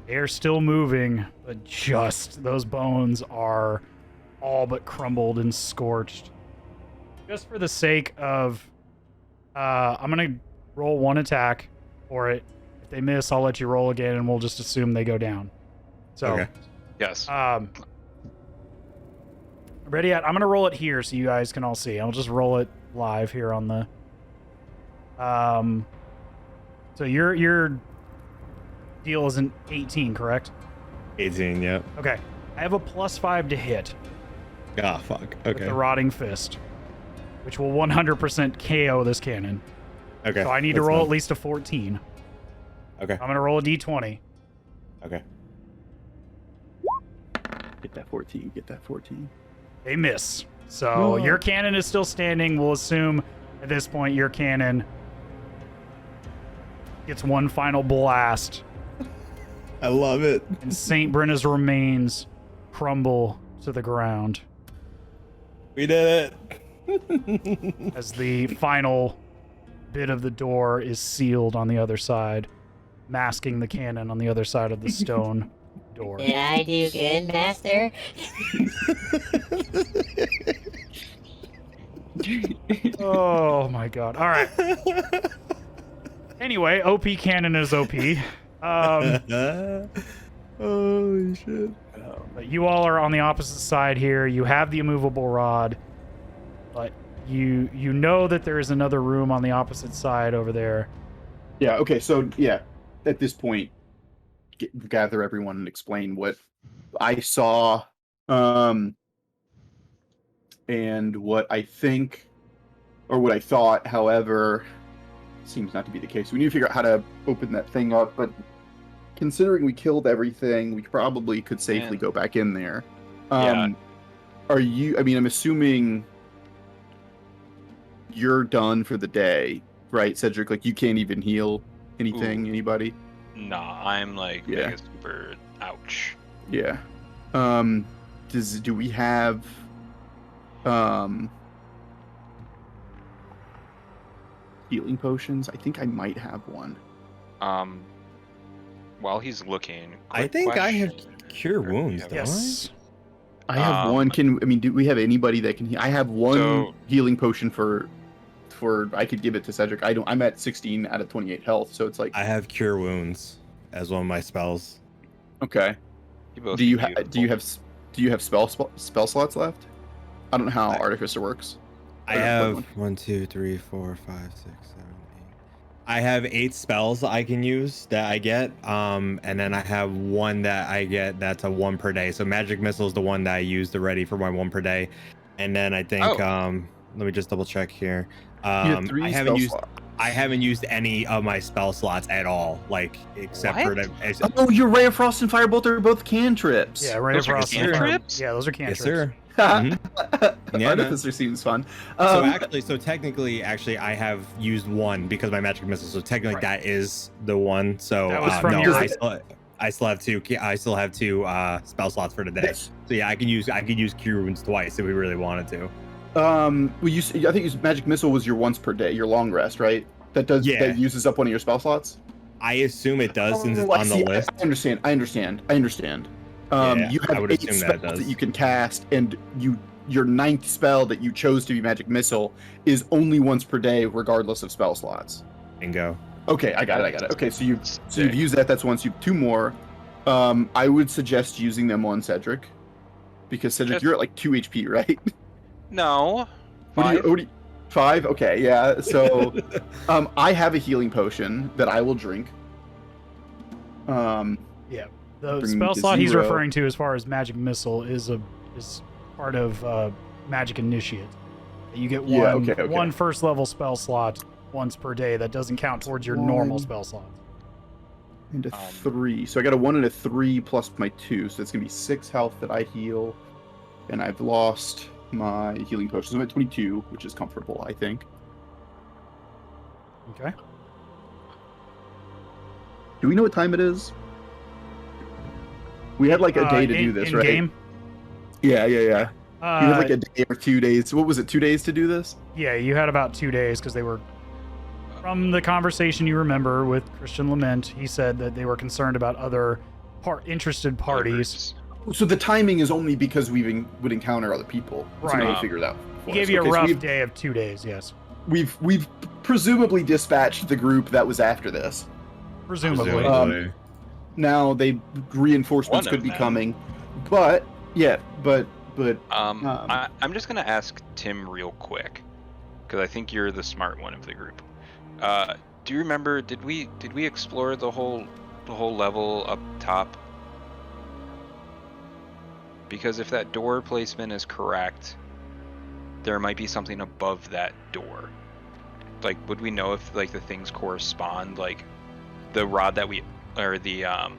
They are still moving, but just those bones are all but crumbled and scorched. Just for the sake of, I'm gonna roll 1 attack for it. If they miss, I'll let you roll again, and we'll just assume they go down. So, Okay. Yes. ready yet? I'm gonna roll it here so you guys can all see. I'll just roll it live here on the. So your deal is an 18, correct? 18. Yep. Okay. I have a +5 to hit Ah, fuck. with Okay. the Rotting Fist, which will 100% KO this cannon. Okay. So I need to that's roll fine. at least a 14. Okay. I'm gonna roll a d20. Okay. Get that 14. Get that 14. They miss. So your cannon is still standing. We'll assume at this point your cannon gets one final blast, I love it. and St. Brenna's remains crumble to the ground. We did it. as the final bit of the door is sealed on the other side, masking the cannon on the other side of the stone door. Did I do good, Master? Oh my god. All right. Anyway, OP cannon is OP. Holy shit. But you all are on the opposite side here. You have the immovable rod, but you know that there is another room on the opposite side over there. Yeah. Okay. So yeah, at this point, gather everyone and explain what I saw, and what I think, or what I thought. However, seems not to be the case. We need to figure out how to open that thing up, but considering we killed everything, we probably could safely go back in there. Yeah. Are you? I mean, I'm assuming you're done for the day, right, Cedric? Like, you can't even heal anything, anybody? Nah, I'm like mega super ouch. Yeah. Do we have healing potions? I think I might have one. While he's looking, I quick think I have question. cure wounds, don't Yes. I have one. Do we have anybody that can heal? I have one So- healing potion for I could give it to Cedric. I'm at 16 out of 28 health, so it's like I have cure wounds as one of my spells. okay. You both Do you beautiful. have spell slots left? I don't know how Artificer works. I have 1, 2, 3, 4, 5, 6, 7, 8. I have 8 spells I can use that I get. And then I have one that I get that's a 1 per day. So magic missile is the one that I used already for my 1 per day. And then I think let me just double check here. You have 3 spell slots. I haven't used any of my spell slots at all, like except for the. Oh, your Ray of Frost and Firebolt are both cantrips. Yeah, Ray of Those are Frost. cantrips? Yeah, those are Yes, cantrips. sir. Yeah, Artificer seems fun. So technically, I have used one because my magic missile. So technically, that is the one. So That was from no, your- I still have two. I still have 2 spell slots for today. Yes. So yeah, I can use cure wounds twice if we really wanted to. Well, I think magic missile was your once per day, your long rest, right? That uses up one of your spell slots. I assume it does since it's I on see. the list. I understand. Yeah, You I have would 8 assume that it spells does. that you can cast, and your 9th spell that you chose to be magic missile is only once per day, regardless of spell slots. Bingo. Okay, I got it. Okay, so you've Sick. used that. That's once. You have 2 more. I would suggest using them on Cedric, because Cedric, you're at like 2 HP, right? No. What do you, 5? Okay, yeah. So, I have a healing potion that I will drink. The Bring spell to slot he's 0. referring to as far as magic missile is part of magic initiate. You get one first level spell slot once per day that doesn't count towards your normal spell slots. And a 3. So I got a 1 and a 3 plus my 2. So it's gonna be 6 health that I heal, and I've lost my healing potion. So I'm at 22, which is comfortable, I think. Okay. Do we know what time it is? We had like a day to do this, right? Game? Yeah. We had like a day or 2 days. What was it? 2 days to do this? Yeah, you had about 2 days because they were. From the conversation you remember with Christian Lament, he said that they were concerned about other interested parties. So the timing is only because we would encounter other people. So Right. we figured it out. He gave you a rough day of 2 days, yes. We've presumably dispatched the group that was after this. Presumably. Now reinforcements One could of be them. coming, but I'm just gonna ask Tim real quick, because I think you're the smart one of the group. Do you remember? Did we explore the whole level up top? Because if that door placement is correct, there might be something above that door. Like, would we know if like the things correspond? Like, the rod that we, or the I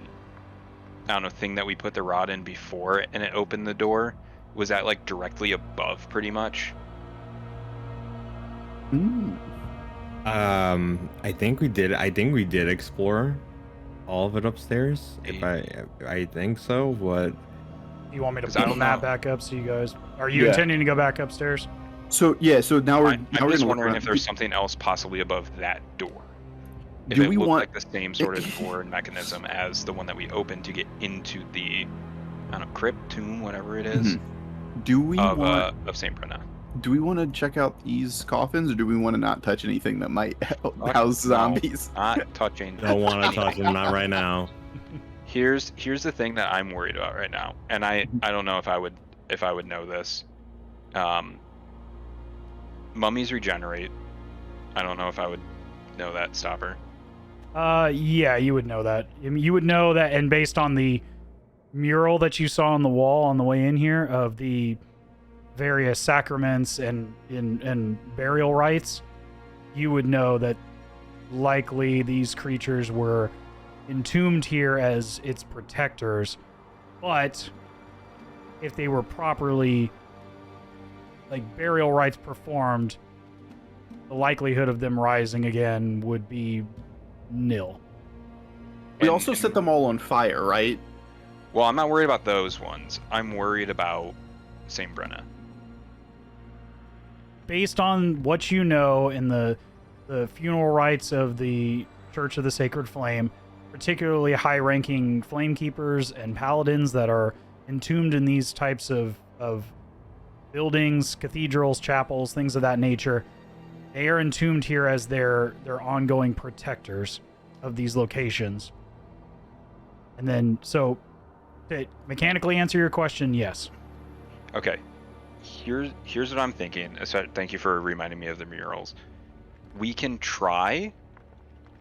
don't know, thing that we put the rod in before and it opened the door, was that like directly above, pretty much? I think we did. I think we did explore all of it upstairs. If I think so. What? You want me to 'Cause I pull the don't map know. back up so you guys... Are you Yeah. intending to go back upstairs? So yeah, so now we're I'm now we're just gonna look wondering around. if there's something else possibly above that door. If Do it we looked want? like the same sort of door and mechanism as the one that we opened to get into the, I don't know, crypt, tomb, whatever it is, Do we of want? Saint Brenna. Do we want to check out these coffins, or do we want to not touch anything that might Fuck house no. zombies? Not touching. Don't want to anything. touch them, not right now. Here's the thing that I'm worried about right now, and I don't know if I would know this. Mummies regenerate. I don't know if I would know that, Stopper. Yeah, you would know that. I mean, you would know that, and based on the mural that you saw on the wall on the way in here of the various sacraments and burial rites, you would know that likely these creatures were entombed here as its protectors. But if they were properly, like, burial rites performed, the likelihood of them rising again would be nil. We also set them all on fire, right? Well, I'm not worried about those ones. I'm worried about Saint Brenna. Based on what you know in the funeral rites of the Church of the Sacred Flame, particularly high-ranking flame keepers and paladins that are entombed in these types of buildings, cathedrals, chapels, things of that nature, they are entombed here as their ongoing protectors of these locations. And then, so to mechanically answer your question, yes. Okay. Here's what I'm thinking. So thank you for reminding me of the murals. We can try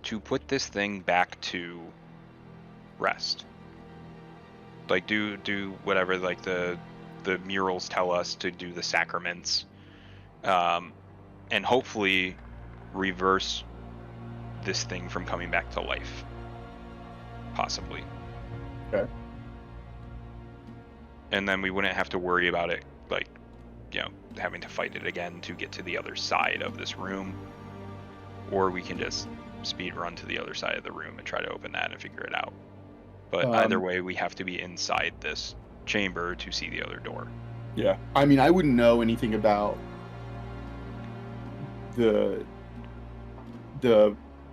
to put this thing back to rest. Like do whatever like the murals tell us to do, the sacraments, and hopefully reverse this thing from coming back to life. Possibly. Okay. And then we wouldn't have to worry about it, like, you know, having to fight it again to get to the other side of this room. Or we can just speed run to the other side of the room and try to open that and figure it out. But either way, we have to be inside this chamber to see the other door. Yeah. I mean, I wouldn't know anything about the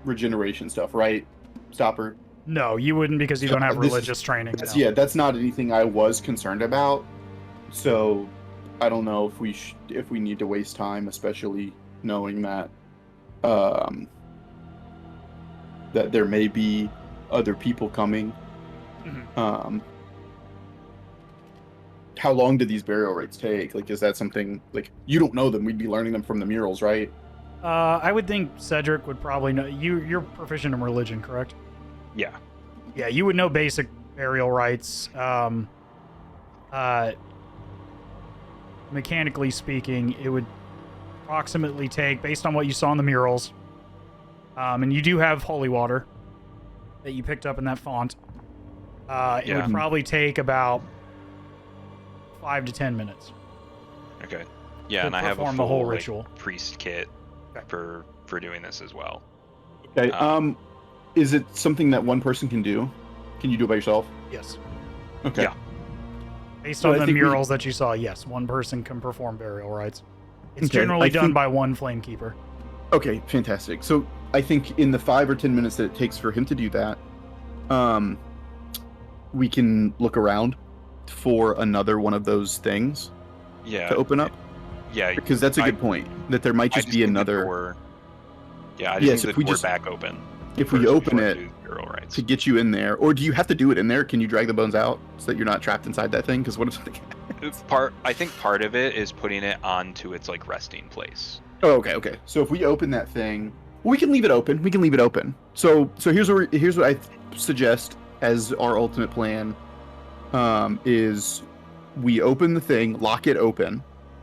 regeneration stuff, right, Stopper? No, you wouldn't, because you don't have This is- religious training. That's, no. yeah, that's not anything I was concerned about. So I don't know if we need to waste time, especially knowing that that there may be other people coming. Mhm. How long do these burial rites take? Like, is that something, like, you don't know them? We'd be learning them from the murals, right? I would think Cedric would probably know. You're proficient in religion, correct? Yeah. Yeah, you would know basic burial rites. Mechanically speaking, it would approximately take, based on what you saw in the murals, and you do have holy water that you picked up in that font. It Yeah. would probably take about 5 to 10 minutes. Okay. Yeah, to and I have a perform full the whole like, ritual. priest kit Okay. for doing this as well. Okay. Um, Is it something that one person can do? Can you do it by yourself? Yes. Okay. Yeah. Based So on I the think we- murals that you saw, yes, one person can perform burial rites. It's Okay, generally I done think- by one flame keeper. Okay, fantastic. So I think in the 5 or 10 minutes that it takes for him to do that, we can look around for another one of those things Yeah. to open up. Yeah. Because that's a good point. That there might I just be think the another. door- yeah, I just Yes, need if the we door just- back open. If we first open before I it do burial rites. to get you in there, or do you have to do it in there? Can you drag the bones out so that you're not trapped inside that thing? Because what if something? I think part of it is putting it onto its like resting place. Oh, okay. So if we open that thing, well, we can leave it open. So here's what I suggest as our ultimate plan. Is we open the thing, lock it open.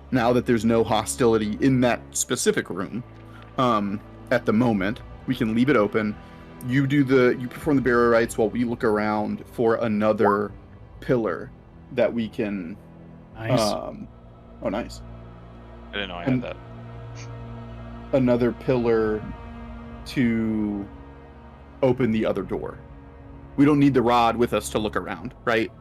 Now that there's no hostility in that specific room, at the moment, we can leave it open. You perform the burial rites while we look around for another pillar that we can. Nice. Oh, nice. I didn't know I And- had that. Another pillar to open the other door. We don't need the rod with us to look around, right?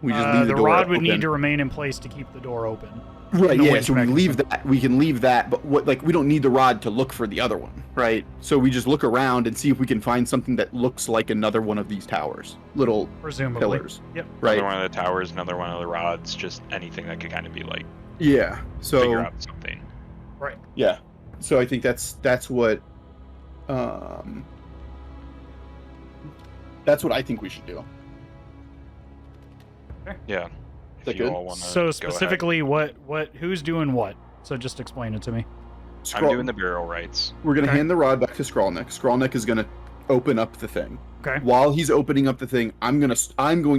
We just leave the the door rod would open. need to remain in place to keep the door open. Right, the yeah, winch so we mechanism. leave that. We can leave that, but we don't need the rod to look for the other one, right? So we just look around and see if we can find something that looks like another one of these towers, little Presumably. pillars. Yep. Right. Another one of the towers, another one of the rods, just anything that could kind of be like Yeah. figure So out something. Right. yeah. So I think that's what that's what I think we should do. Yeah. that If you good? all want to So specifically, who's doing what? So just explain it to me. I'm doing the burial rites. We're gonna Okay. hand the rod back to Skrulnik. Skrulnik is gonna open up the thing. Okay. While he's opening up the thing, I'm going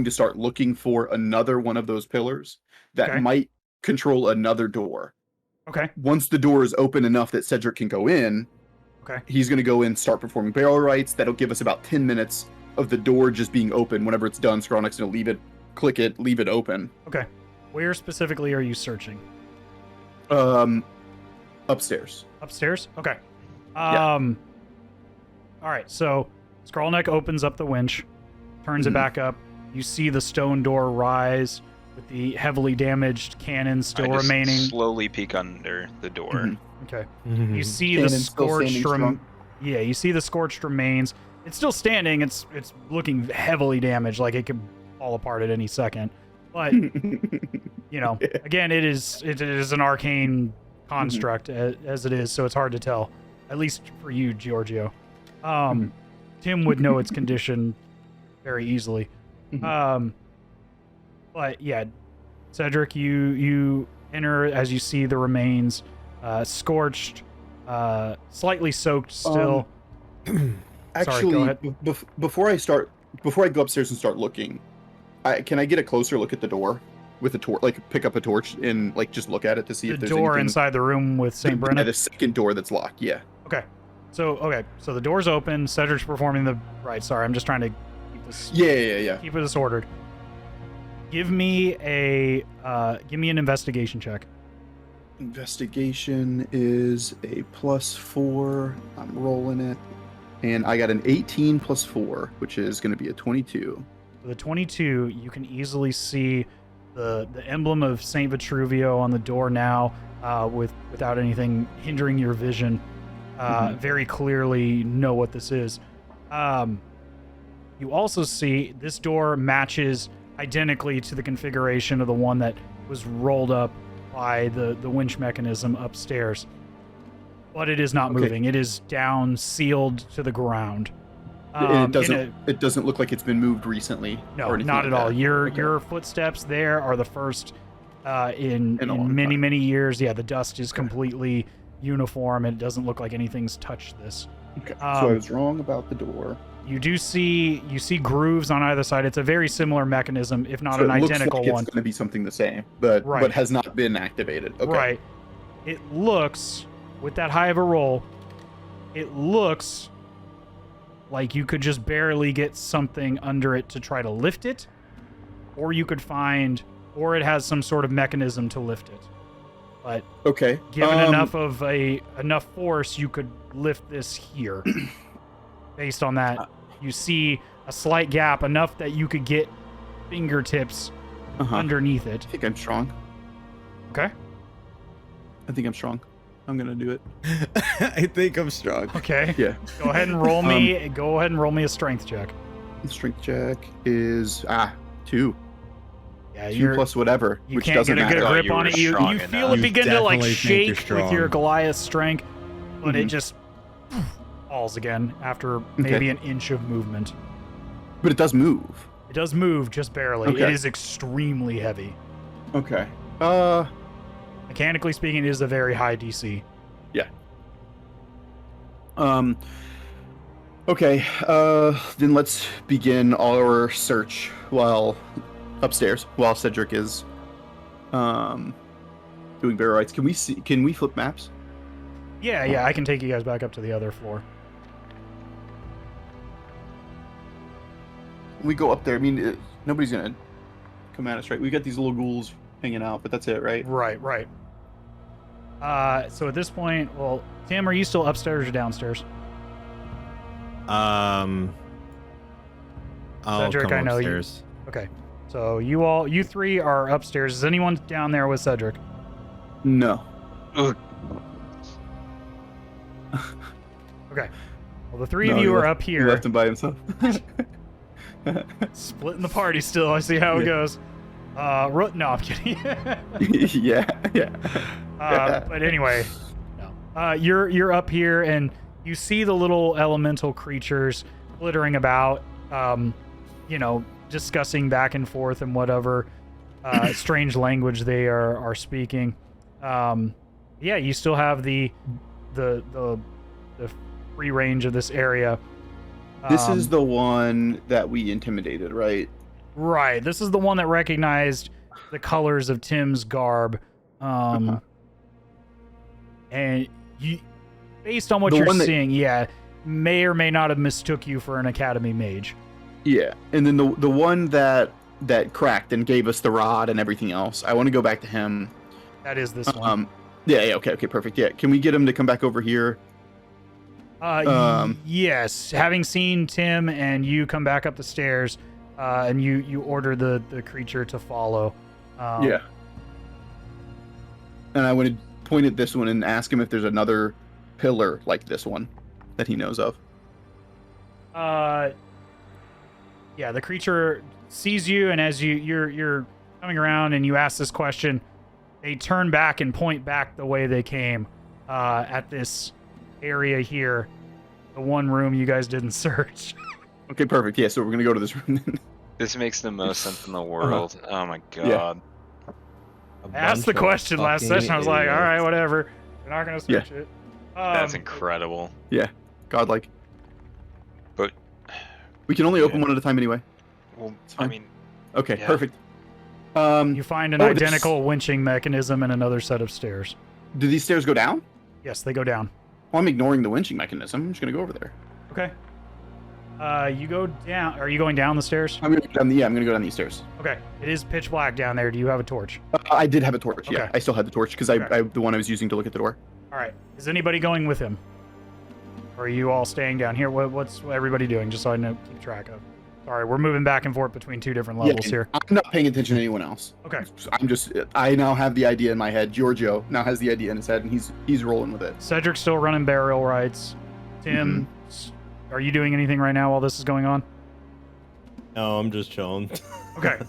to start looking for another one of those pillars that Okay. might control another door. Okay. Once the door is open enough that Cedric can go in, Okay. he's going to go in, start performing burial rites. That'll give us about 10 minutes of the door just being open. Whenever it's done, Skrulnik's going to leave it, click it, leave it open. Okay. Where specifically are you searching? Upstairs. Upstairs? Okay. Yeah. All right, so Skrulnik opens up the winch, turns it Mhm. back up. You see the stone door rise with the heavily damaged cannon still I just remaining. slowly peek under the door. Mhm. Okay. Mm-hmm. You see the Cannon still standing scorched strong. Yeah, you see the scorched remains. It's still standing. It's looking heavily damaged, like it could fall apart at any second. But you know, again, it is an arcane construct as it is, so it's hard to tell. At least for you, Giorgio. Tim would know its condition very easily. But yeah, Cedric, you enter as you see the remains, scorched, slightly soaked still. Actually, go ahead. before I go upstairs and start looking, can I get a closer look at the door with a torch? Like pick up a torch and like just look at it to see The if there's door anything. inside the room with St. Yeah, Brennan. the second door that's locked. Yeah. Okay, so the door's open. Cedric's performing the right. Sorry, I'm just trying to keep this Yeah. keep it ordered. Give me an investigation check. Investigation is a +4. I'm rolling it, and I got an 18 + 4, which is going to be a 22. With a 22, you can easily see the emblem of Saint Vitruvio on the door now, without anything hindering your vision. Very clearly know what this is. You also see this door matches identically to the configuration of the one that was rolled up by the winch mechanism upstairs. But it is not Okay. moving. It is down, sealed to the ground. And it doesn't look like it's been moved recently. No, or anything not like at all. that. Your Okay. your footsteps there are the first in In a long many time. many years. Yeah, the dust is completely uniform, and it doesn't look like anything's touched this. Okay. So I was wrong about the door. You see grooves on either side. It's a very similar mechanism, if not So an it looks identical like one. It's going to be something the same, but Right. has not been activated. Okay. Right. It looks, with that high of a roll, it looks like you could just barely get something under it to try to lift it, or you could find, or it has some sort of mechanism to lift it. But Okay. given enough force, you could lift this here. Based on that, you see a slight gap, enough that you could get fingertips underneath it. I think I'm strong. Okay. I think I'm strong. I'm gonna do it. I think I'm strong. Okay. Yeah. Go ahead and roll me. Go ahead and roll me a strength check. Strength check is 2. Yeah, 2 you're. plus whatever, You which can't doesn't get a good matter. grip You on were it. You strong feel enough. it begin to like You definitely think shake you're with your strong. Goliath strength, but it Mhm. just falls again after maybe an inch of movement. But it does move. It does move just barely. It Okay. is extremely heavy. Okay. Mechanically speaking, it is a very high DC. Okay. Then let's begin our search while upstairs, while Cedric is doing burial rites. Can we flip maps? Yeah, I can take you guys back up to the other floor. We go up there. I mean, nobody's gonna come at us, right? We got these little ghouls hanging out, but that's it, right? Right. So at this point, well, Tim, are you still upstairs or downstairs? I'll Cedric, come I know you- upstairs. Okay. So you three are upstairs. Is anyone down there with Cedric? No. Ugh. Okay. Well, the three of you are up He here, left him by himself. splitting the party still. I see how it goes. No, I'm kidding. yeah. But anyway, no. You're up here and you see the little elemental creatures flittering about, discussing back and forth and whatever strange language they are speaking. Yeah, you still have the free range of this area. This is the one that we intimidated, right? Right. This is the one that recognized the colors of Tim's garb. And you, based on what The you're one that- seeing, yeah, may or may not have mistook you for an academy mage. Yeah, and then the one that cracked and gave us the rod and everything else. I want to go back to him. That is this one. Yeah, okay, perfect. Yeah, can we get him to come back over here? Yes. Having seen Tim and you come back up the stairs, and you order the creature to follow. Yeah. And I want to point at this one and ask him if there's another pillar like this one that he knows of. Yeah, the creature sees you, and as you're coming around and you ask this question, they turn back and point back the way they came, at this area here, the one room you guys didn't search. Okay, perfect. Yeah, so we're gonna go to this room then. This makes the most sense in the world. Oh my god. I asked the question last session. I was like, all right, whatever. We're not gonna search it. That's incredible. Godlike. But We can only open one at a time anyway. well, I fine. mean, Okay, Yeah. perfect. You find an this- identical winching mechanism and another set of stairs. Do these stairs go down? Yes, they go down. Well, I'm ignoring the winching mechanism. I'm just gonna go over there. Okay. You go down. Are you going down the stairs? I'm gonna go down these stairs. Okay. It is pitch black down there. Do you have a torch? I did have a torch. Yeah, Okay. I still had the torch because Okay. I the one I was using to look at the door. All right. Is anybody going with him? Or are you all staying down here? What's everybody doing? Just so I know, keep track of. Sorry, we're moving back and forth between two different levels here. I'm not paying attention to anyone else. Okay. I now have the idea in my head. Giorgio now has the idea in his head, and he's rolling with it. Cedric's still running burial rites. Tim, are you doing anything right now while this is going on? No, I'm just chilling. Okay.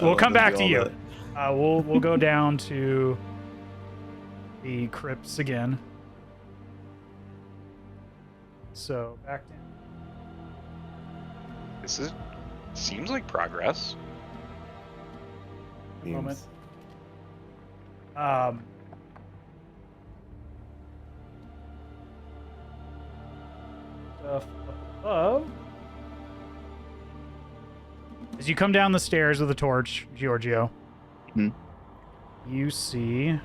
We'll come back to you. We'll go down to the crypts again. So back down. this seems like progress. A moment. Stuff above. As you come down the stairs with a torch, Giorgio, you see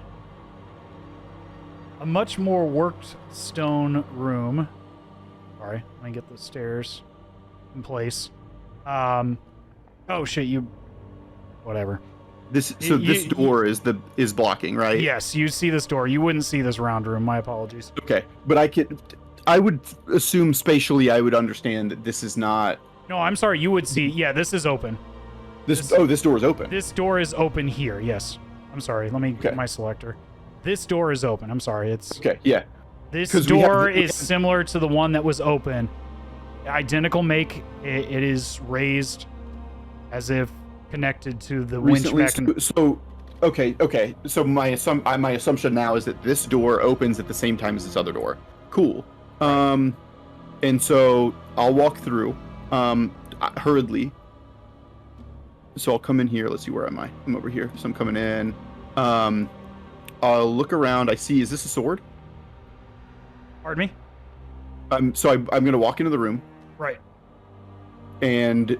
a much more worked stone room. Sorry, let me get the stairs in place. Oh shit, whatever. This You- door is blocking, right? Yes, you see this door. You wouldn't see this round room. My apologies. Okay, but I would assume spatially I would understand that this is not No, I'm sorry. You would see. Yeah, this is open. this. This door is open. This door is open here. Yes. I'm sorry. Let me get Okay. my selector. This door is open. I'm sorry. It's Okay, yeah. this 'Cause we have door the- is similar to the one that was open. Identical make. It is raised as if connected to the winch Recently, mechanism. okay. So my assumption now is that this door opens at the same time as this other door. Cool. And so I'll walk through hurriedly. So I'll come in here. Let's see, where am I? I'm over here. So I'm coming in. I'll look around. I see. Is this a sword? Pardon me. So I'm gonna walk into the room Right. and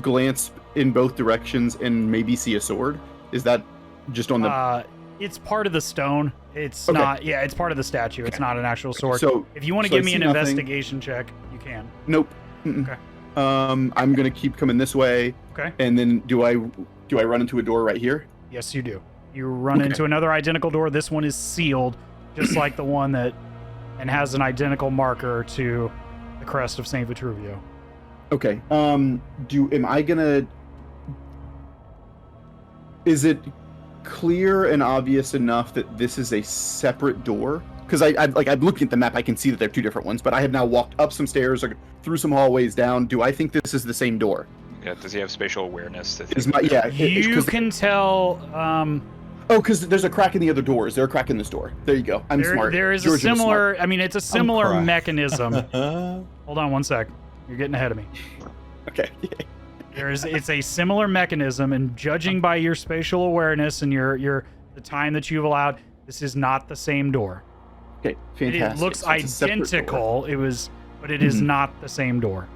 glance in both directions and maybe see a sword. Is that just on the? It's part of the stone. It's Okay. not. Yeah, it's part of the statue. It's not an actual sword. So if you want to so I give me see an nothing. investigation check, you can. Nope. Mm-mm. Okay. I'm gonna keep coming this way, Okay. and then do I run into a door right here? Yes, you do. You run Okay. into another identical door. This one is sealed, just like the one that, and has an identical marker to the crest of Saint Vitruvio. Okay. Am I gonna Is it clear and obvious enough that this is a separate door? Because I'm looking at the map, I can see that there are two different ones, but I have now walked up some stairs or through some hallways down. Do I think this is the same door? Yeah, does he have spatial awareness? You can tell. Oh, because there's a crack in the other door. Is there a crack in this door? There you go. I'm smart. There is Georgio a was similar. smart. I mean, it's a similar mechanism. Uh, Hold on one sec. You're getting ahead of me. Okay. It's a similar mechanism, and judging by your spatial awareness and the time that you've allowed, this is not the same door. Okay, fantastic. It looks So it's a separate identical. door. But it is not the same door.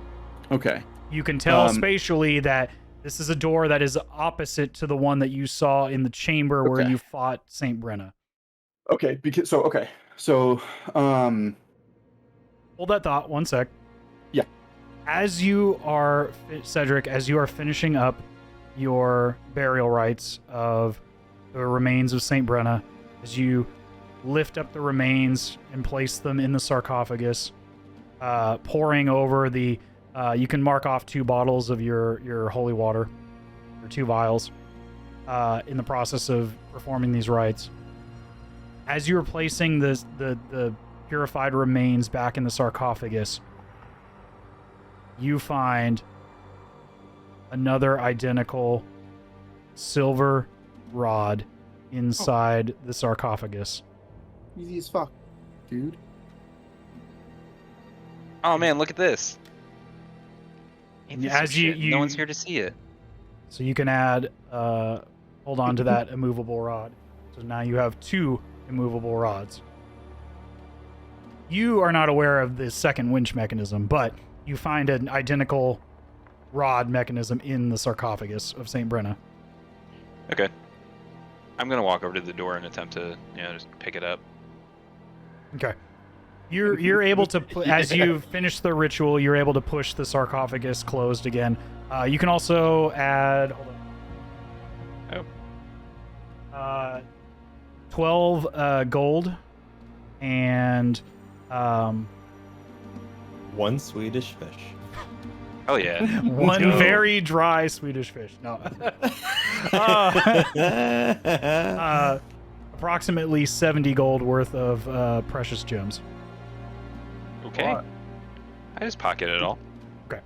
Okay. You can tell spatially that this is a door that is opposite to the one that you saw in the chamber where you fought Saint Brenna. Okay, so Hold that thought, one sec. Yeah. As you are, Cedric, as you are finishing up your burial rites of the remains of Saint Brenna, as you lift up the remains and place them in the sarcophagus, pouring over the you can mark off 2 bottles of your holy water, or 2 vials, in the process of performing these rites. As you're placing the purified remains back in the sarcophagus, you find another identical silver rod inside the sarcophagus. easy as fuck, dude. Oh man, look at this. Ain't this As some you- shit? you- No one's here to see it. So you can add, hold on to that immovable rod. So now you have 2 immovable rods. You are not aware of the second winch mechanism, but you find an identical rod mechanism in the sarcophagus of St. Brenna. Okay. I'm gonna walk over to the door and attempt to, just pick it up. Okay. You're able to, as you finish the ritual, you're able to push the sarcophagus closed again. You can also add, hold on. 12 gold and 1 Swedish fish. Oh yeah. one very dry Swedish fish. No. Approximately 70 gold worth of precious gems. Okay. I just pocket it all. I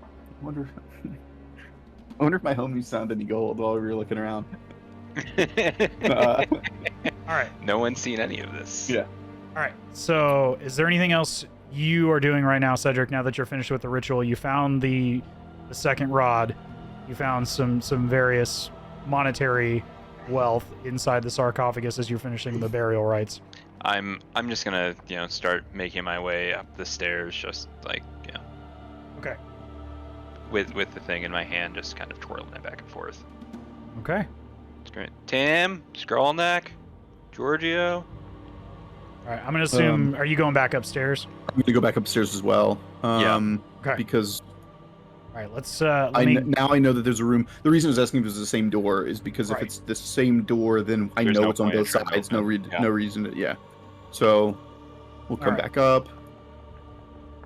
wonder if my homies found any gold while we were looking around. All right. No one's seen any of this. Yeah. All right. So, is there anything else you are doing right now, Cedric? Now that you're finished with the ritual, you found the second rod. You found some various monetary wealth inside the sarcophagus as you're finishing the burial rites. I'm just gonna start making my way up the stairs, just like Okay. with the thing in my hand, just kind of twirling it back and forth. Okay. It's great. Tim, Scrollneck, Georgio. All right. I'm gonna assume. Are you going back upstairs? I'm gonna go back upstairs as well. Okay. Because All right. Let's. now I know that there's a room. The reason I was asking if it's the same door is because Right. if it's the same door, then I There's know no it's on point in both trying to sides. open it. No reason to. Yeah. So we'll come Alright. back up.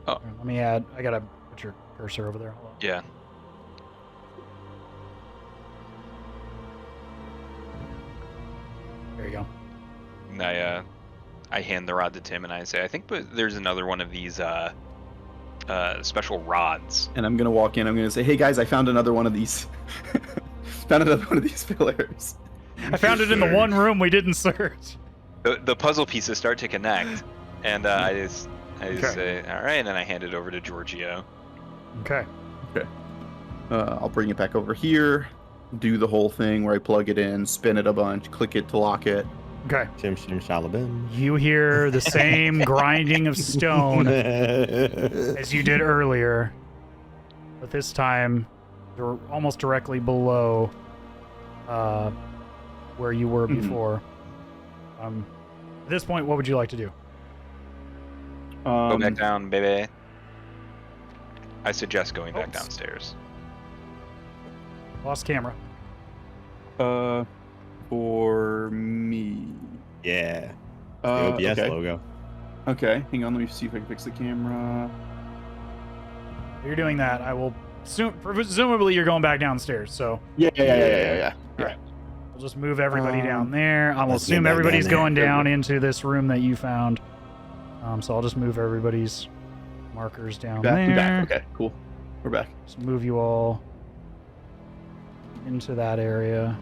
Let me add. I gotta put your cursor over there. Hold on. Yeah. There you go. And I hand the rod to Tim and I say, I think there's another one of these special rods. And I'm gonna walk in. I'm gonna say, "Hey guys, I found another one of these. Found another one of these pillars." I found it in the one room we didn't search. The puzzle pieces start to connect, and I just Okay. say, all right, and then I hand it over to Georgio. Okay. I'll bring it back over here. Do the whole thing where I plug it in, spin it a bunch, click it to lock it. Okay. Shim shim shalabim. You hear the same grinding of stone as you did earlier, but this time you're almost directly below where you were Mhm. before. At this point, what would you like to do? Go back down, baby. I suggest going back Oops. downstairs. Lost camera. For me. Yeah. The OBS okay. logo. Okay, hang on. Let me see if I can fix the camera. If you're doing that, I will presumably you're going back downstairs. So Yeah. all right, We'll just move everybody down there. I will let's get assume back everybody's down there. going down into this room that you found. So I'll just move everybody's markers down Back. there. We're back. Okay, cool. We're back. Just move you all into that area.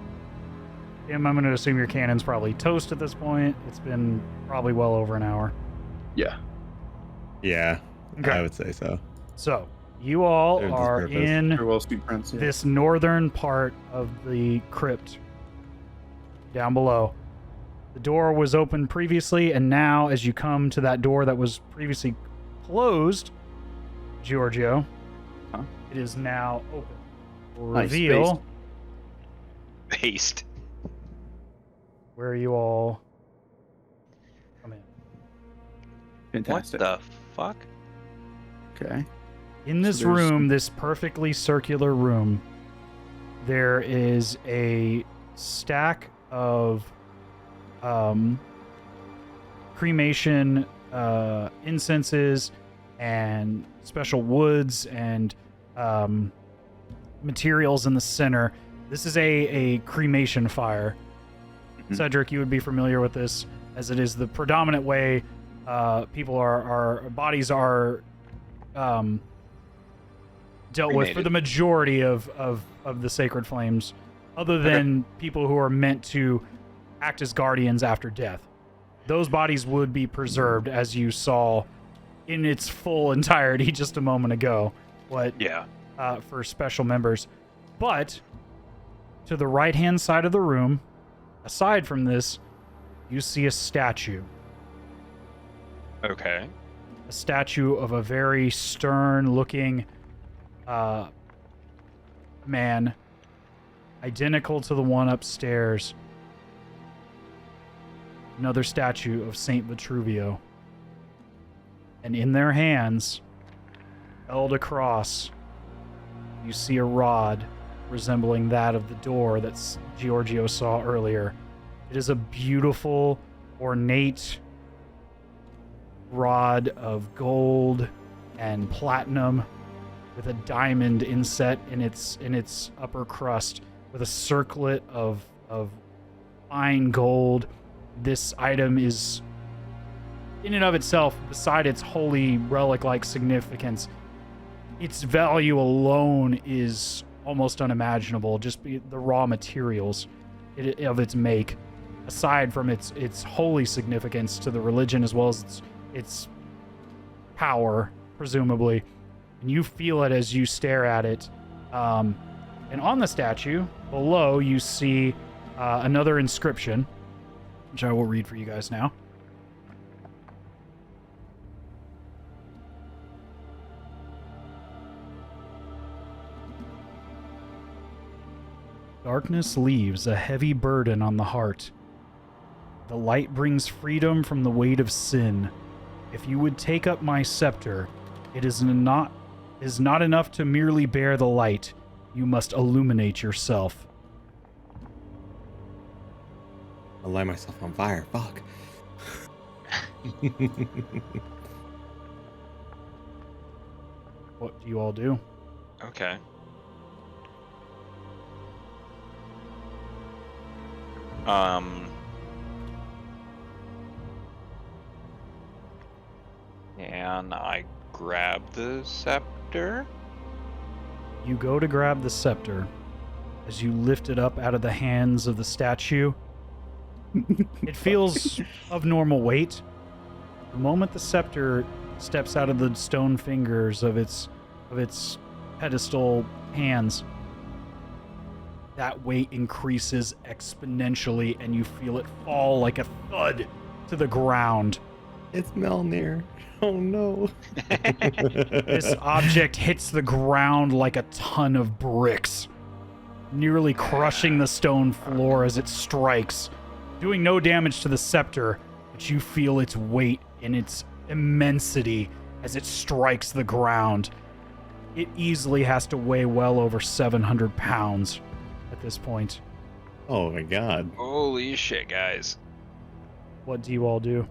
Tim, I'm going to assume your cannon's probably toast at this point. It's been probably well over an hour. Yeah. Yeah, Okay. I would say so. So, you all Serves its are purpose. in Farewell, sweet prince. Yeah. this northern part of the crypt down below. The door was open previously, and now as you come to that door that was previously closed, Giorgio, Huh? it is now open. We'll Nice, reveal Haste. where you all come in. Fantastic. What the fuck? Okay. In this So there's- room, this perfectly circular room, there is a stack of cremation incenses and special woods and materials in the center. This is a cremation fire. Mhm. Cedric, you would be familiar with this, as it is the predominant way people bodies are dealt with for Cremated. the majority of the sacred flames, other than people who are meant to act as guardians after death. Those bodies would be preserved, as you saw in its full entirety just a moment ago. Yeah. For special members. But to the right-hand side of the room, aside from this, you see a statue. Okay. A statue of a very stern-looking man, identical to the one upstairs. Another statue of Saint Vitruvio. And in their hands, held across, you see a rod resembling that of the door that Giorgio saw earlier. It is a beautiful, ornate rod of gold and platinum with a diamond inset in its upper crust with a circlet of fine gold. This item is, in and of itself, beside its holy relic-like significance, its value alone is almost unimaginable. Just the raw materials of its make, aside from its holy significance to the religion as well as its power, presumably. And you feel it as you stare at it. And on the statue below, you see another inscription, which I will read for you guys now. Darkness leaves a heavy burden on the heart. The light brings freedom from the weight of sin. If you would take up my scepter, it is not enough to merely bear the light. You must illuminate yourself. I'll light myself on fire. Fuck. What do you all do? Okay. And I grab the scepter. You go to grab the scepter. As you lift it up out of the hands of the statue, it feels of normal weight. The moment the scepter steps out of the stone fingers of its pedestal hands, that weight increases exponentially, and you feel it fall like a thud to the ground. It's Melnir. Oh no. This object hits the ground like a ton of bricks, nearly crushing the stone floor as it strikes, doing no damage to the scepter, but you feel its weight and its immensity as it strikes the ground. It easily has to weigh well over 700 pounds at this point. Oh my god. Holy shit, guys. What do you all do?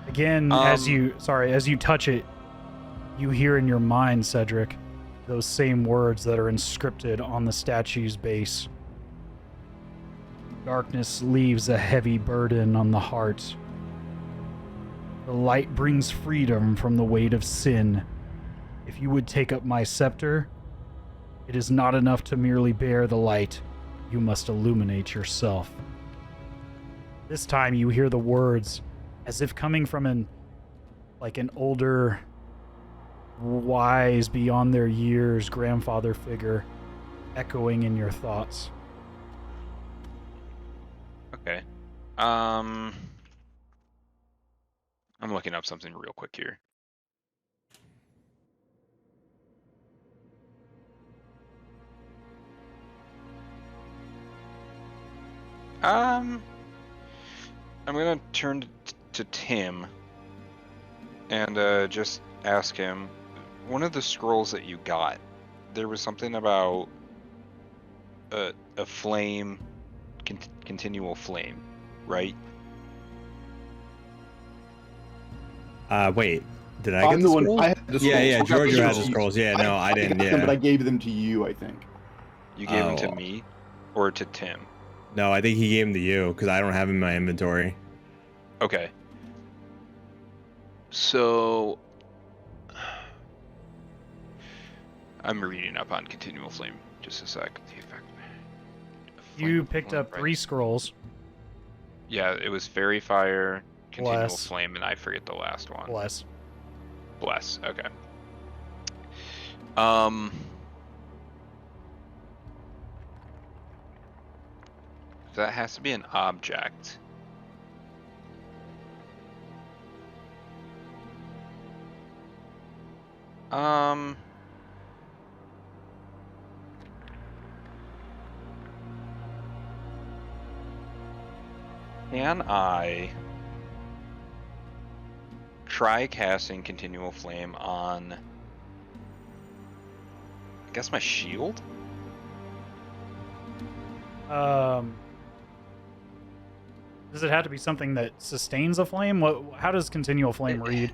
Again, as you touch it, you hear in your mind, Cedric, those same words that are inscripted on the statue's base. Darkness leaves a heavy burden on the heart. The light brings freedom from the weight of sin. If you would take up my scepter, it is not enough to merely bear the light. You must illuminate yourself. This time you hear the words as if coming from an older, wise, beyond their years grandfather figure echoing in your thoughts. Okay. I'm looking up something real quick here. I'm gonna turn to Tim and just ask him, one of the scrolls that you got, there was something about a flame, continual flame, right? Wait, did I get the scrolls? I had the scrolls. Yeah, I got Georgio had the scrolls. scrolls. Yeah, no, I didn't. got them, Yeah. but I gave them to you, I think. You gave them to me or to Tim? No, I think he gave them to you because I don't have them in my inventory. Okay. So I'm reading up on continual flame. Just a sec. The effect. You picked up 3 scrolls. Yeah, it was fairy fire, continual Bless. flame, and I forget the last one. Bless. Bless. Okay. That has to be an object. Can I try casting continual flame on, I guess, my shield? Does it have to be something that sustains a flame? How does continual flame read?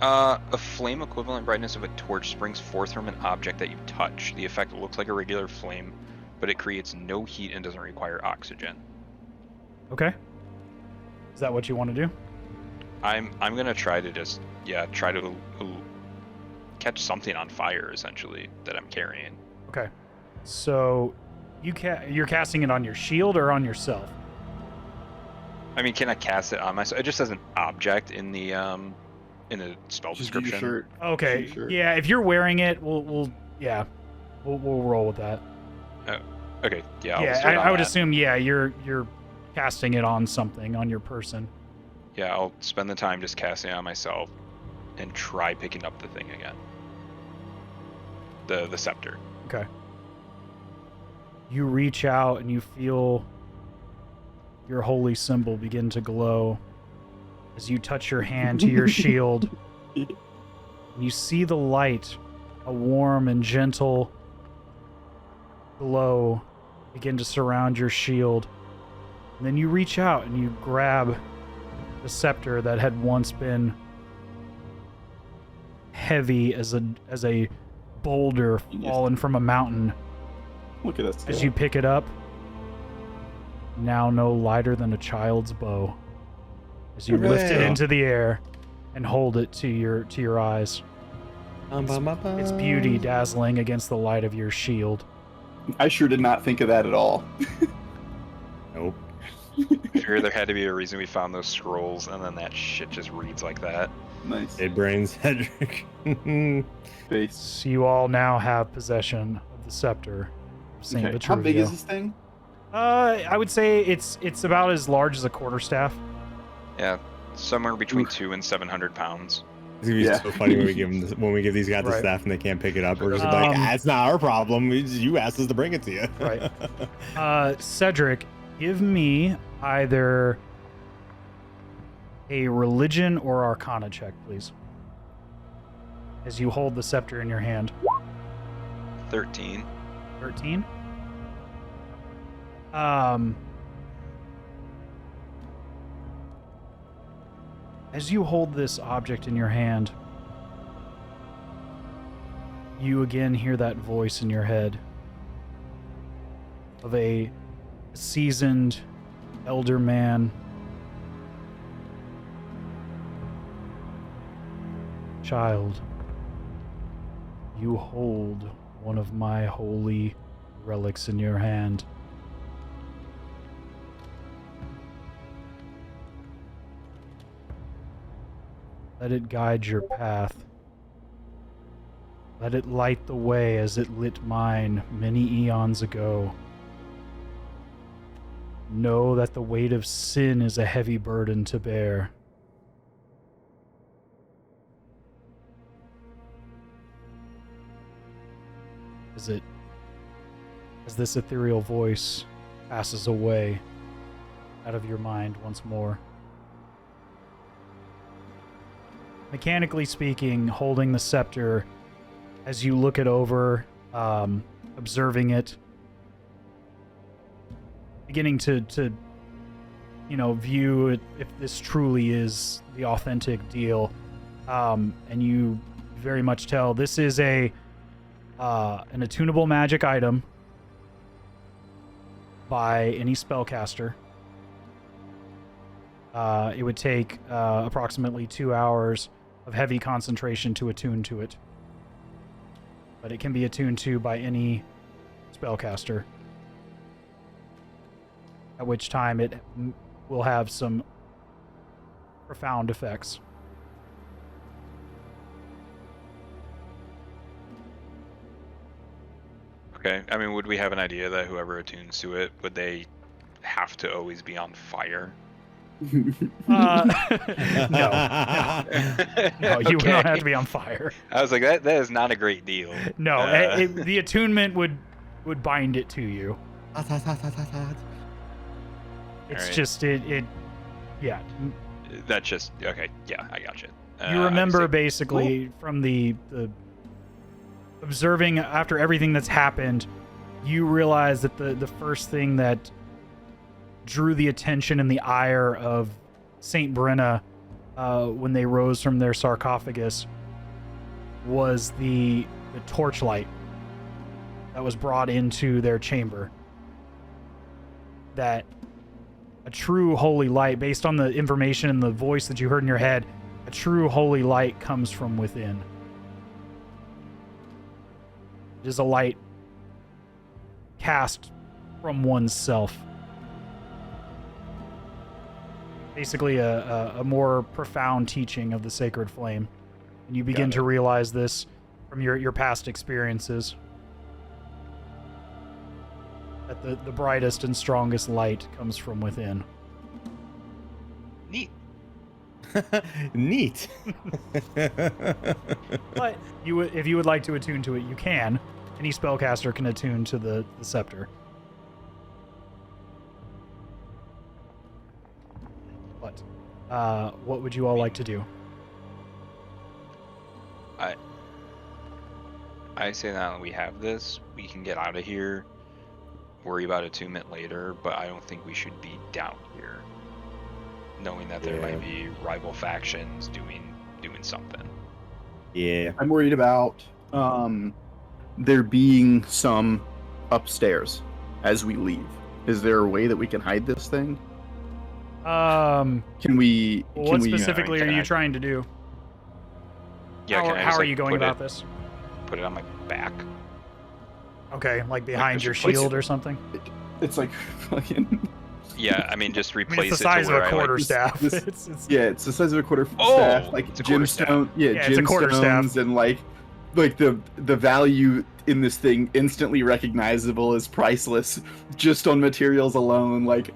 A flame equivalent brightness of a torch springs forth from an object that you touch. The effect looks like a regular flame, but it creates no heat and doesn't require oxygen. Okay. Is that what you want to do? I'm gonna try to just try to catch something on fire essentially that I'm carrying. Okay. So you're casting it on your shield or on yourself? I mean, can I cast it on myself? It just says an object in the spell Just do your description. shirt. Okay. Sure. Yeah, if you're wearing it, we'll roll with that. Okay. Yeah. Yeah, I'll start on I would that. assume you're casting it on something, on your person. Yeah, I'll spend the time just casting it on myself and try picking up the thing again. The scepter. Okay. You reach out and you feel your holy symbol begin to glow as you touch your hand to your shield. You see the light, a warm and gentle glow begin to surround your shield. And then you reach out and you grab the scepter that had once been heavy as a boulder fallen from a mountain. Look at us. As you pick it up, now no lighter than a child's bow. As you lift it Hooray. into the air and hold it to your eyes. Its beauty dazzling against the light of your shield. I sure did not think of that at all. Nope. Sure, there had to be a reason we found those scrolls, and then that shit just reads like that. Nice. It brains Cedric. Face. So you all now have possession of the scepter of Saint Okay. Vitruvio. How big is this thing? I would say it's about as large as a quarterstaff. Yeah, somewhere between 200 and 700 pounds. It's gonna be Yeah. so funny when we give them when we give these guys the Right. staff and they can't pick it up. We're just gonna be like, it's not our problem. You asked us to bring it to you. Right. Cedric, give me either a religion or arcana check, please. As you hold the scepter in your hand. 13. 13. As you hold this object in your hand, you again hear that voice in your head of a seasoned elder man. Child, you hold one of my holy relics in your hand. Let it guide your path. Let it light the way as it lit mine many eons ago. Know that the weight of sin is a heavy burden to bear. As this ethereal voice passes away out of your mind once more. Mechanically speaking, holding the scepter, as you look it over, observing it, beginning to view it, if this truly is the authentic deal, and you very much tell this is an attunable magic item by any spellcaster. It would take approximately 2 hours of heavy concentration to attune to it. But it can be attuned to by any spellcaster. At which time it will have some profound effects. Okay, I mean, would we have an idea that whoever attunes to it, would they have to always be on fire? No, you would not have to be on fire. I was like, that is not a great deal. No, the attunement would bind it to you. It's right. just it yeah. That's just okay. Yeah, I got you. You remember basically from the observing after everything that's happened, you realize that the first thing that drew the attention and the ire of Saint Brenna when they rose from their sarcophagus was the torchlight that was brought into their chamber. That a true holy light, based on the information and the voice that you heard in your head, a true holy light comes from within. It is a light cast from oneself. Basically a more profound teaching of the sacred flame. And you begin to realize this from your past experiences. That the brightest and strongest light comes from within. Neat. Neat. But if you would like to attune to it, you can. Any spellcaster can attune to the scepter. But what would you all like to do? I say that we have this, we can get out of here, worry about attunement later, but I don't think we should be down here, knowing that there might be rival factions doing something. Yeah. I'm worried about there being some upstairs as we leave. Is there a way that we can hide this thing? Can we? What Can we? specifically are you trying to do? Yeah, How are you going about this? Put it on my back. Okay, like behind Like your this- shield or something? It's like fucking. Yeah, I mean, just I replace mean, it's the it size to of where a quarter I, like, staff. this- It's Yeah, it's the size of a quarter Oh, staff, like it's a quarter staff. gemstone. Yeah, it's a quarter staff. gemstones and like the value in this thing instantly recognizable is priceless just on materials alone. Like,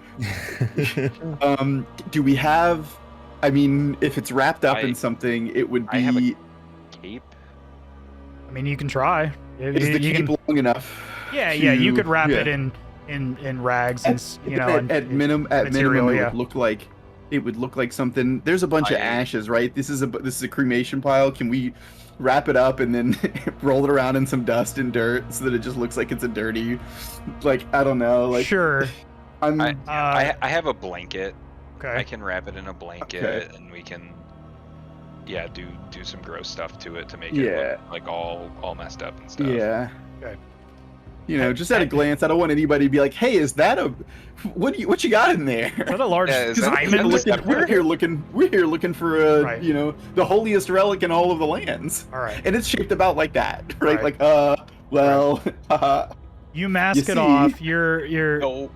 do we have? I mean, if it's wrapped up in something, it would I have be. cape. I mean, you can try. Is the You cape can, long enough? yeah, you could wrap yeah. it in rags and At minimum, material, it yeah. would look like something. There's a bunch of ashes, right? This is a cremation pile. Can we wrap it up and then roll it around in some dust and dirt so that it just looks like it's a dirty, like, I don't know, like. Sure. I'm. I have a blanket. Okay. I can wrap it in a blanket, Okay. and we can yeah, do some gross stuff to it to make it Yeah. look like all messed up and stuff. Yeah. Okay. You know, just at a glance, I don't want anybody to be like, "Hey, is that a what you got in there?" Is that a large Yeah, is that- diamond? is that- We're here looking for a Right. you know, the holiest relic in all of the lands, All right. and it's shaped about like that, right? Right. Like, well, You mask You it see- off. You're No.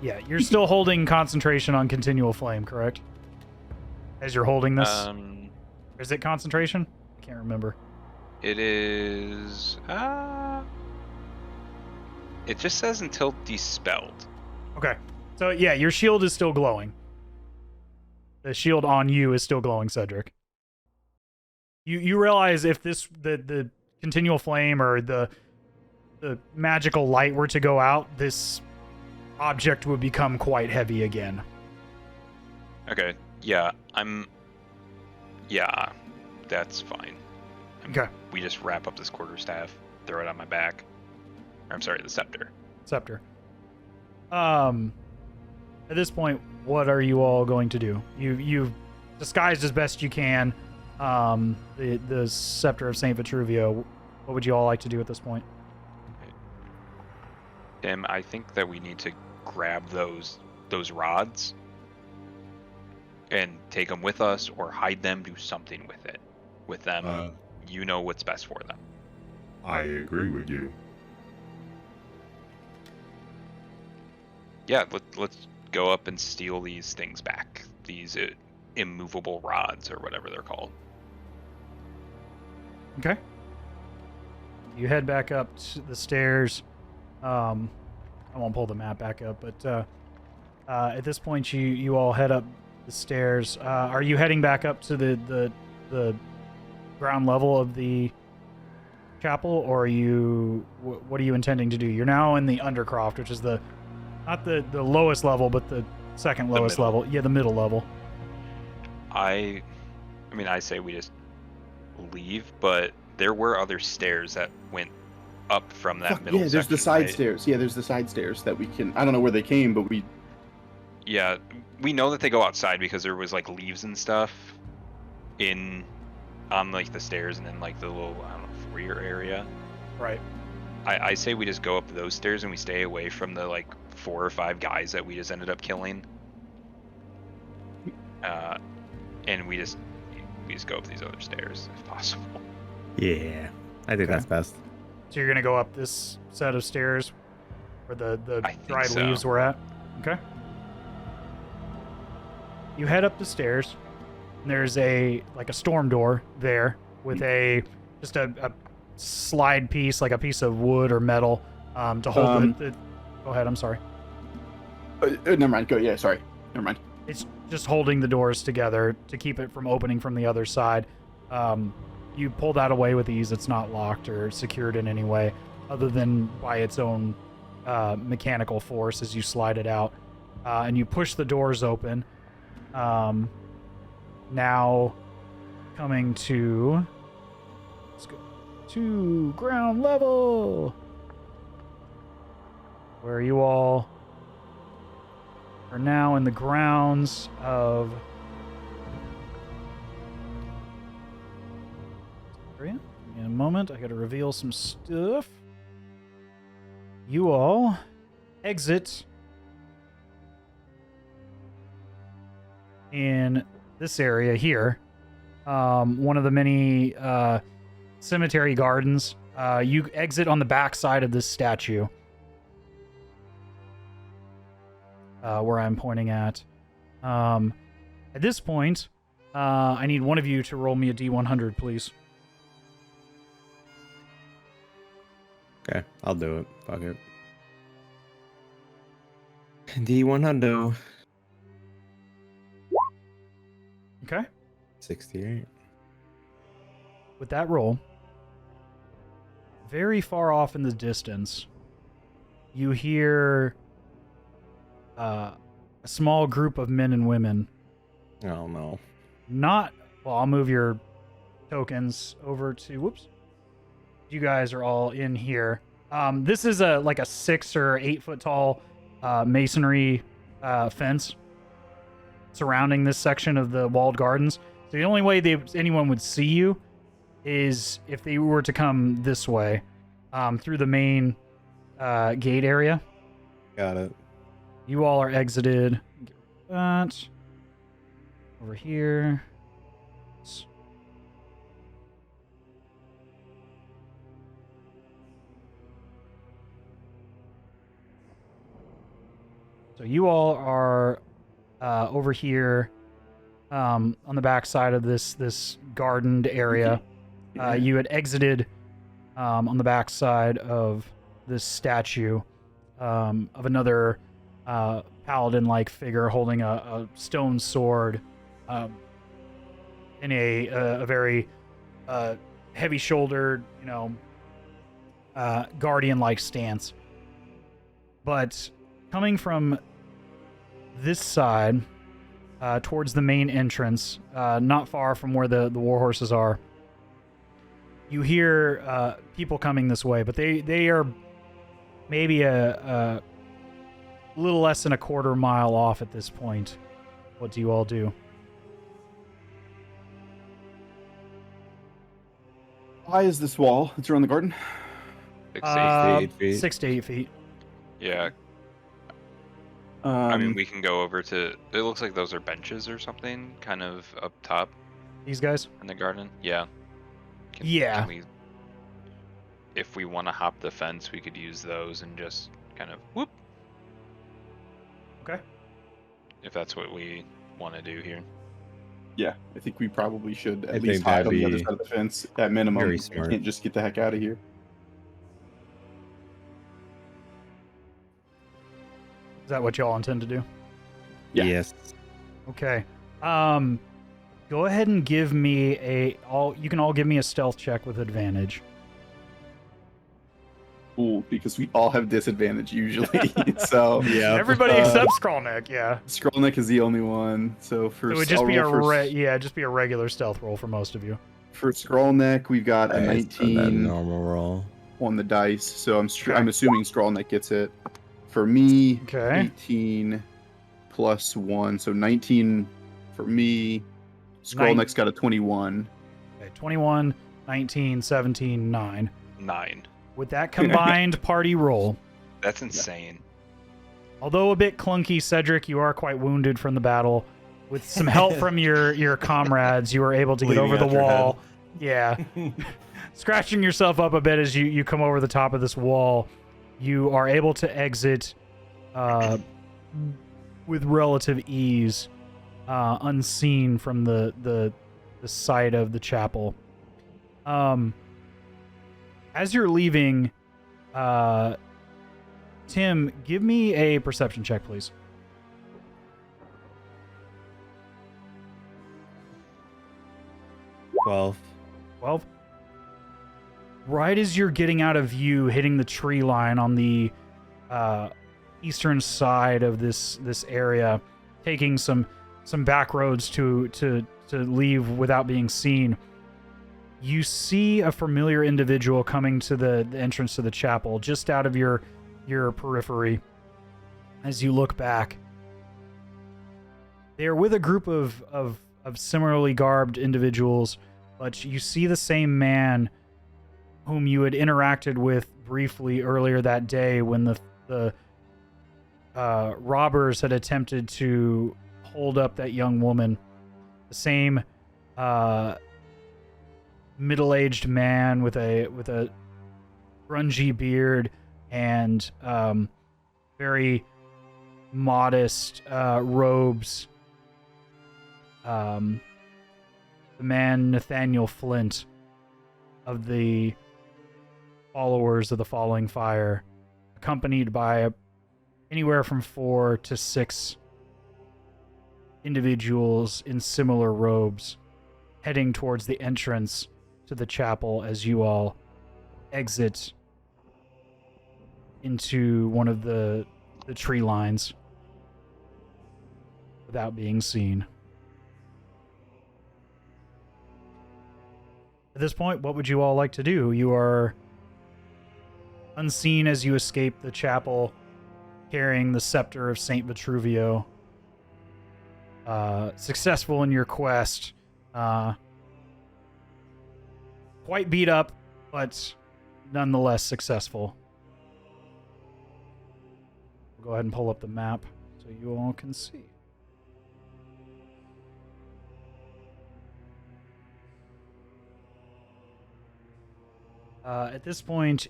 yeah. You're still holding concentration on continual flame, correct? As you're holding this, is it concentration? I can't remember. It is. It just says until dispelled. Okay. So yeah, your shield is still glowing. The shield on you is still glowing, Cedric. You realize if the continual flame or the magical light were to go out, this object would become quite heavy again. Okay. Yeah, Yeah, that's fine. Okay. We just wrap up this quarterstaff, throw it on my back. Or, I'm sorry, the scepter. Scepter. At this point, what are you all going to do? You've disguised as best you can the scepter of Saint Vitruvio. What would you all like to do at this point? Tim, I think that we need to grab those rods and take them with us, or hide them, do something with them. You know what's best for them. I agree with you. Yeah, let's go up and steal these things back. These immovable rods, or whatever they're called. Okay. You head back up to the stairs. I won't pull the map back up, but at this point, you all head up the stairs. Are you heading back up to the ground level of the chapel, or are you? What are you intending to do? You're now in the Undercroft, which is not the lowest level, but the second lowest middle. level. Yeah, the middle level. I mean, I say we just leave, but there were other stairs that went up from that middle yeah, there's the section, side right? stairs. Yeah, there's the side stairs that we can. I don't know where they came, but we. Yeah, we know that they go outside because there was like leaves and stuff on like the stairs and then like the little, I don't know, foyer area. Right. I say we just go up those stairs and we stay away from the like 4 or 5 guys that we just ended up killing. And we just go up these other stairs if possible. Yeah, I think that's best. So you're gonna go up this set of stairs where the I think dried so. leaves were at. Okay. You head up the stairs, and there's a storm door there with just a slide piece, like a piece of wood or metal, to hold the. Go ahead. I'm sorry. Never mind. Go. Yeah. Sorry. Never mind. It's just holding the doors together to keep it from opening from the other side. You pull that away with ease. It's not locked or secured in any way, other than by its own mechanical force as you slide it out. And you push the doors open. Now coming to... Let's go to ground level, where you all are now in the grounds of... In a moment, I gotta reveal some stuff. You all exit in this area here. One of the many cemetery gardens. You exit on the back side of this statue. Where I'm pointing at. At this point, I need one of you to roll me a D100, please. Okay, I'll do it. Fuck it. D100. Okay. 68. With that roll, very far off in the distance, you hear a small group of men and women. Oh no. Well, I'll move your tokens over to... Whoops. You guys are all in here. This is like a 6 or 8 foot tall masonry fence surrounding this section of the walled gardens. So The only way anyone would see you is if they were to come this way, through the main gate area. Got it. You all are exited. Get rid of that. Over here. So you all are over here on the back side of this gardened area. You had exited on the back side of this statue of another paladin-like figure holding a stone sword in a very heavy-shouldered, guardian-like stance. But coming from this side towards the main entrance, not far from where the war horses are, you hear people coming this way, but they are maybe a little less than a quarter mile off at this point. What do you all do? How high is this wall that's around the garden? 6 to 8 feet. 6 to 8 feet. Yeah. I mean, we can go over to... It looks like those are benches or something, kind of up top These guys? in the garden. Yeah. Yeah. If we want to hop the fence, we could use those and just kind of whoop. Okay. If that's what we want to do here. Yeah, I think we probably should I at least think hide that'd on the other be side of the fence at minimum. very We smart. can't just get the heck out of here. Is that what y'all intend to do? Yeah. Yes. Okay. Go ahead and give me you can all give me a stealth check with advantage. Cool, because we all have disadvantage usually. So Yeah. Everybody except Skrawneck, yeah. Scrollneck is the only one. So for It would just I'll be roll for, just be a regular stealth roll for most of you. for Scrollneck, we've got a Nice, so that 19 normal roll. on the dice. So I'm Okay. I'm assuming Scrollneck gets it. For me, Okay. 18 plus 1, so 19 for me. Scrollneck's got a 21. Okay, 21, 19, 17, 9. 9. With that combined party roll, That's insane. although a bit clunky, Cedric, you are quite wounded from the battle. With some help from your comrades, you were able to get Bleeding over the out your head. wall. Yeah. Scratching yourself up a bit as you come over the top of this wall. You are able to exit with relative ease, unseen from the side of the chapel. As you're leaving, Tim, give me a perception check, please. 12. 12. Right as you're getting out of view, hitting the tree line on the eastern side of this area, taking some back roads to leave without being seen, you see a familiar individual coming to the entrance to the chapel, just out of your periphery. As you look back, they are with a group of similarly garbed individuals, but you see the same man whom you had interacted with briefly earlier that day when the robbers had attempted to hold up that young woman. The same middle-aged man with a grungy beard and very modest robes. The man Nathaniel Flint of the followers of the Falling Fire, accompanied by anywhere from 4 to 6 individuals in similar robes, heading towards the entrance to the chapel as you all exit into one of the tree lines without being seen. At this point, what would you all like to do? You are unseen as you escape the chapel, carrying the scepter of Saint Vitruvio. Successful in your quest Quite beat up, but nonetheless successful. Go ahead and pull up the map so you all can see. At this point,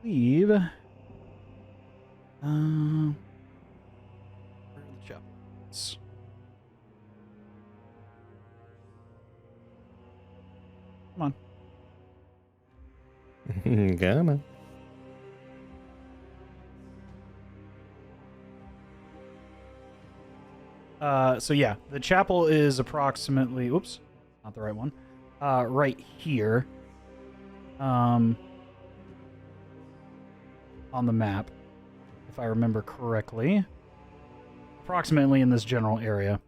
leave. Where are the chapels? Come on. Come on. So yeah, the chapel is approximately, oops, not the right one. Right here. On the map, if I remember correctly. Approximately in this general area.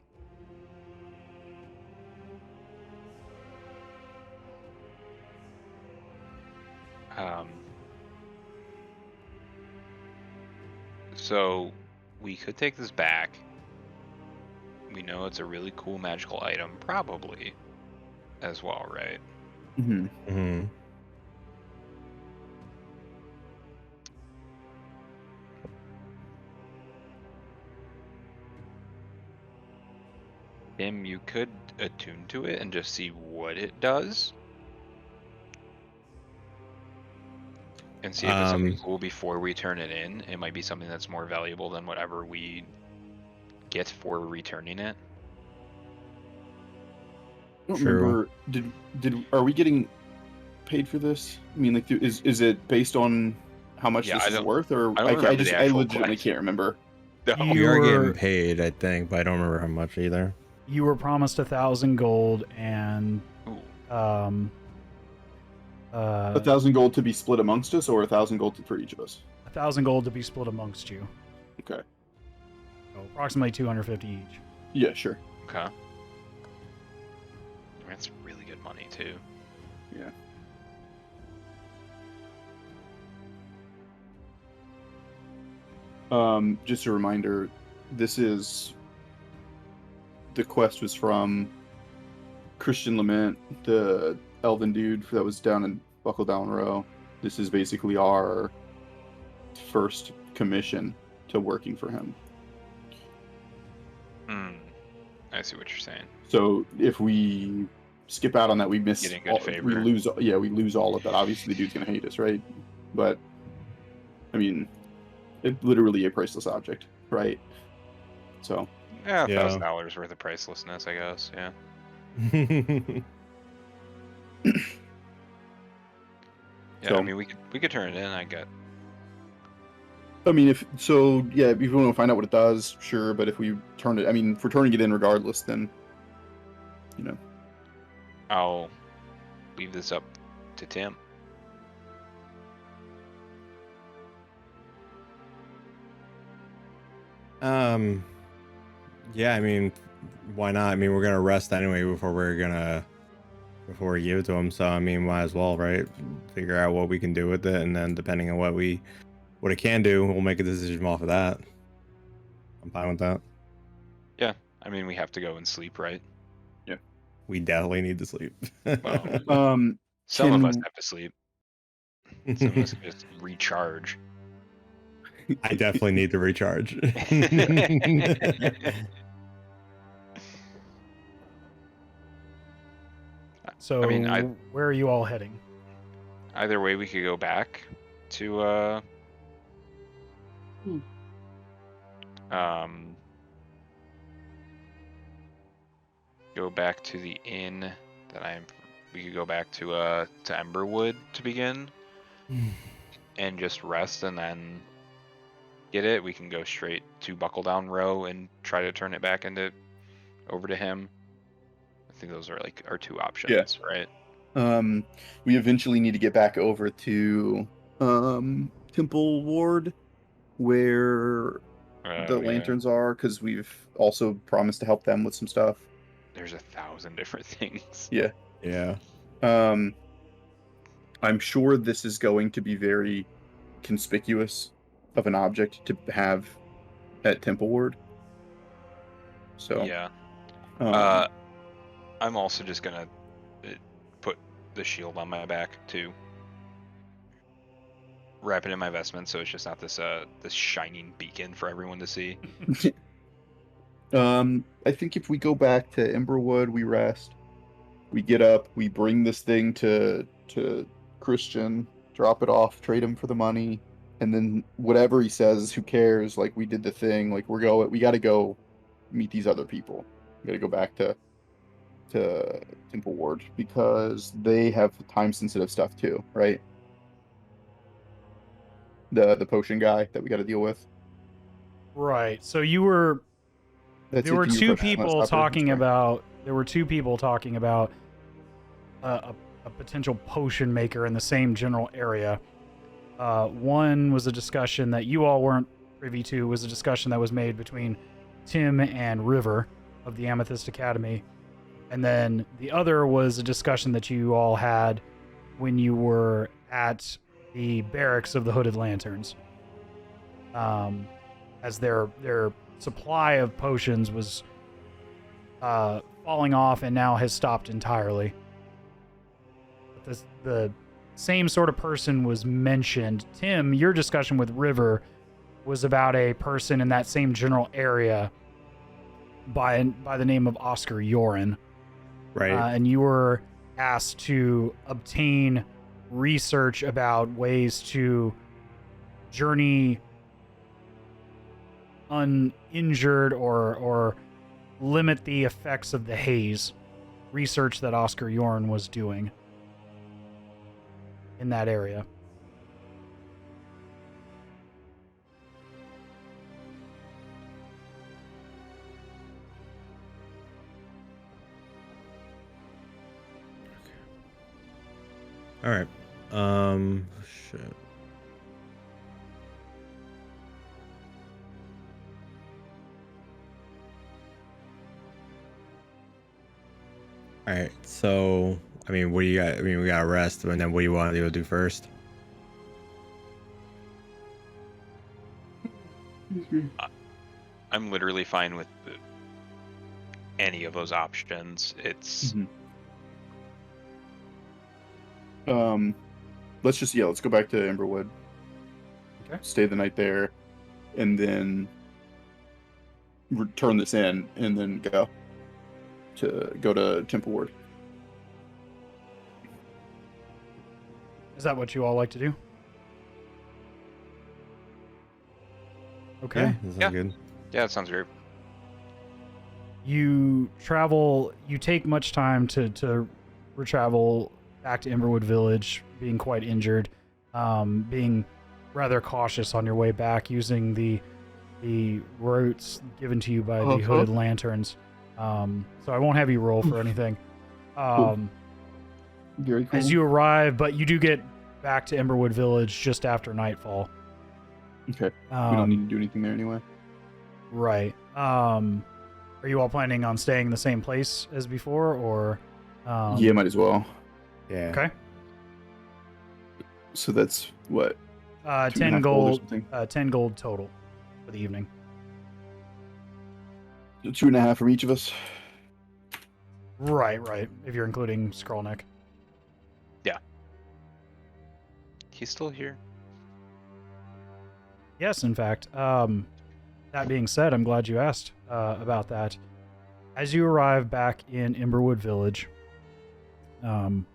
So we could take this back. We know it's a really cool magical item, probably, as well, right? Mm-hmm. Mm-hmm. Tim, you could attune to it and just see what it does. And see if it's something cool before we turn it in. It might be something that's more valuable than whatever we get for returning it. I don't True. remember. Are we getting paid for this? I mean, like, is it based on how much Yeah, this I is don't- worth, or I don't remember the I actual legitimately quest. can't remember. No. We are You're- getting paid, I think, but I don't remember how much either. You were promised 1,000 gold and Ooh. 1,000 gold to be split amongst us, or 1,000 gold for each of us. 1,000 gold to be split amongst you. Okay. So approximately 250 each. Yeah, sure. Okay. That's really good money too. Yeah. Just a reminder, the quest was from Christian Lament, the elven dude that was down in Buckle Down Row. This is basically our first commission to working for him. I see what you're saying. So if we skip out on that, we miss. Get in good We favor. lose. Yeah, we lose all of that. Obviously, the dude's gonna hate us, right? But I mean, it's literally a priceless object, right? So Yeah, Yeah. $1,000 worth of pricelessness, I guess. Yeah. Yeah, So- I mean, we could turn it in. I get. I mean, if we want to find out what it does, sure. But if we turn it, I mean, if we're turning it in regardless, then I'll leave this up to Tim. Yeah, I mean, why not? I mean, we're gonna rest anyway before we give it to him. So I mean, might as well, right? Figure out what we can do with it, and then depending on what it can do, we'll make a decision off of that. I'm fine with that. Yeah, I mean, we have to go and sleep, right? We definitely need to sleep. Well, some of us can- have to sleep. Some of us can just recharge. I definitely need to recharge. So I mean, where are you all heading? Either way, we could go back to go back to the inn that we could go back to Emberwood to begin and just rest, and then get it. We can go straight to Buckle Down Row and try to turn it back over to him. I think those are like our two options, right? we eventually need to get back over to Temple Ward, where the lanterns are, because we've also promised to help them with some stuff. There's 1,000 different things. Yeah. Yeah. I'm sure this is going to be very conspicuous of an object to have at Temple Ward. So Yeah. I'm also just gonna put the shield on my back too. Wrap it in my vestment so it's just not this this shining beacon for everyone to see. I think if we go back to Emberwood, we rest. We get up, we bring this thing to Christian, drop it off, trade him for the money, and then whatever he says, who cares? Like, we did the thing. Like, we got to go meet these other people. We got to go back to Temple Ward because they have time sensitive stuff too, right? The potion guy that we got to deal with. Right. So you were. That's There were if you two refresh my people stopper, talking sorry. about. There were two people talking about a potential potion maker in the same general area. One was a discussion that you all weren't privy to. Was a discussion that was made between Tim and River of the Amethyst Academy, and then the other was a discussion that you all had when you were at the barracks of the Hooded Lanterns. As their supply of potions was falling off and now has stopped entirely. But the same sort of person was mentioned. Tim, your discussion with River was about a person in that same general area by the name of Oscar Yoren. Right. And you were asked to obtain research about ways to journey uninjured or limit the effects of the haze. Research that Oscar Yorn was doing in that area. All right. Shit. All right. So, I mean, what do you got? I mean, we got to rest, and then what do you want to do first? I'm literally fine with any of those options. It's Let's go back to Emberwood. Okay. Stay the night there, and then return this in, and then go to Temple Ward. Is that what you all like to do? Okay. Yeah, that sounds Yeah. good. yeah, it sounds great. You take much time to travel back to Emberwood Village, being quite injured, being rather cautious on your way back, using the routes given to you by the Hooded Lanterns. So I won't have you roll for anything. Very cool. As you arrive, but you do get back to Emberwood Village just after nightfall. Okay. We don't need to do anything there anyway. Right. Are you all planning on staying in the same place as before, or? Yeah, might as well. Yeah. Okay. So that's what? 10 2.5 gold. or something? 10 gold total for the evening. 2.5 from each of us. Right. If you're including Scrollneck. He's still here. Yes, in fact. That being said, I'm glad you asked about that. As you arrive back in Emberwood Village, and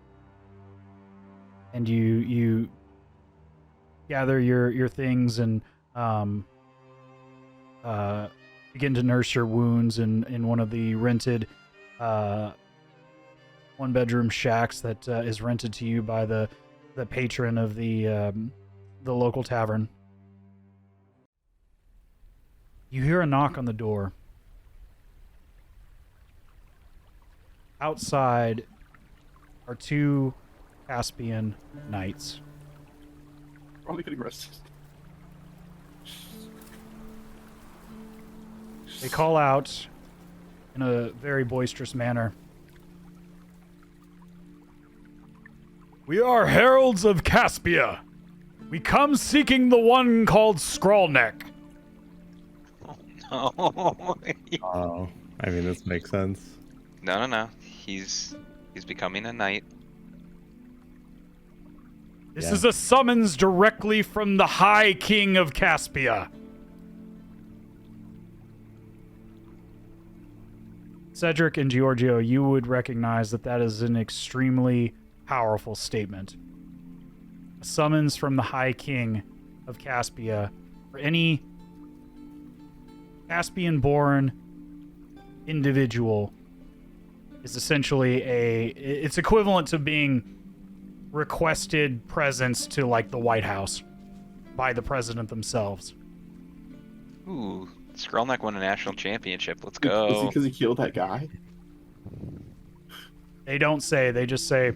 you gather your things and begin to nurse your wounds in one of the rented one-bedroom shacks that is rented to you by the patron of the local tavern. You hear a knock on the door. Outside are two Caspian knights. Probably getting rested. They call out in a very boisterous manner. We are heralds of Caspia. We come seeking the one called Scrollneck. Oh No. Oh, I mean, this makes sense. No. He's becoming a knight. This Yeah. is a summons directly from the High King of Caspia. Cedric and Georgio, you would recognize that that is an extremely powerful statement. A summons from the High King of Caspia for any Caspian-born individual is essentially it's equivalent to being requested presence to like the White House by the president themselves. Ooh, Skrullneck won a national championship. Let's Is go. it because he killed that guy? They don't say, they just say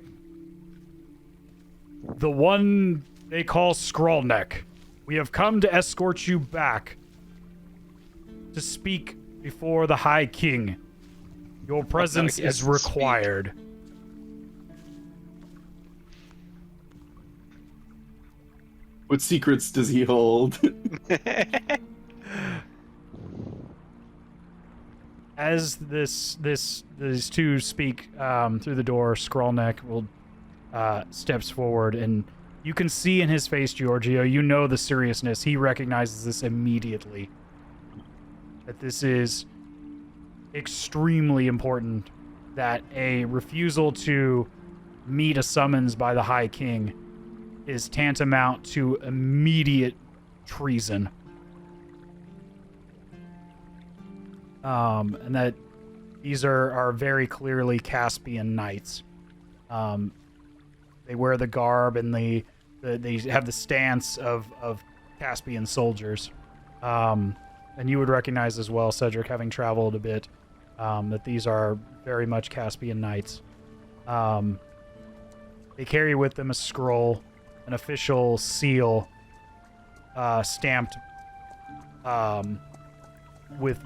the one they call Skrullneck. We have come to escort you back to speak before the High King. Your presence he has is to speak. required. What secrets does he hold? As these two speak through the door, Skrullneck will steps forward, and you can see in his face, Georgio, you know the seriousness. He recognizes this immediately. That this is extremely important. That a refusal to meet a summons by the High King is tantamount to immediate treason. And that these are very clearly Caspian knights. They wear the garb and they have the stance of Caspian soldiers. And you would recognize as well, Cedric, having traveled a bit, that these are very much Caspian knights. They carry with them a scroll, an official seal, stamped with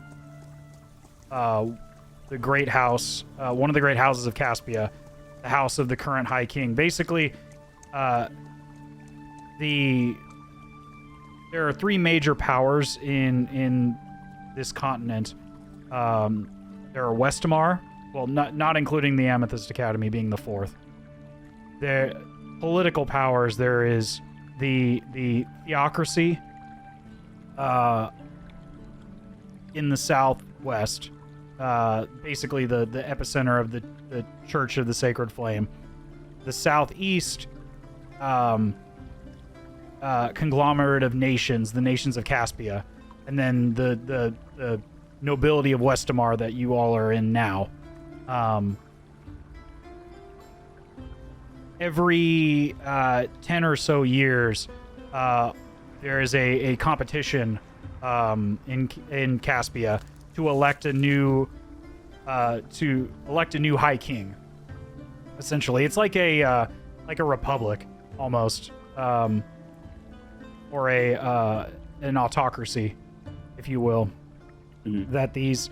the great house, one of the great houses of Caspia, the house of the current High King. Basically, there are three major powers in this continent. There are Westamar, well, not including the Amethyst Academy being the fourth. The political powers, there is the theocracy in the southwest, basically the epicenter of the Church of the Sacred Flame. The southeast conglomerate of nations, the nations of Caspia, and then the nobility of Westamar that you all are in now. Every 10 or so years, there is a competition in Caspia to elect a new High King. Essentially, it's like a republic almost, or an autocracy, if you will. Mhm. That these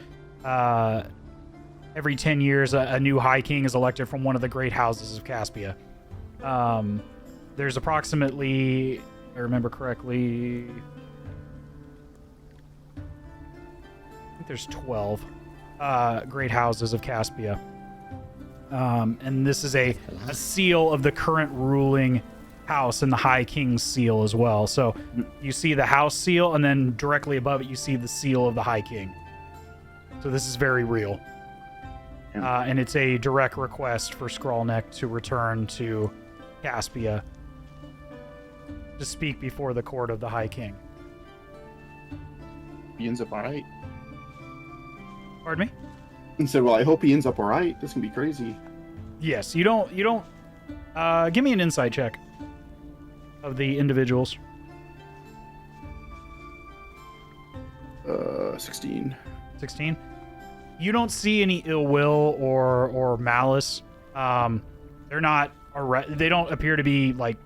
every 10 years a new High King is elected from one of the great houses of Caspia. There's approximately, if I remember correctly, I think there's 12 great houses of Caspia. And this is a seal of the current ruling house and the High King's seal as well. So you see the house seal, and then directly above it you see the seal of the High King. So this is very real. And it's a direct request for Skrullneck to return to Caspia to speak before the court of the High King. He ends up all right. Pardon me? And said, "Well, I hope he ends up all right. This can be crazy." Yes, you don't give me an insight check of the individuals. 16. 16. You don't see any ill will or malice. They're not they don't appear to be like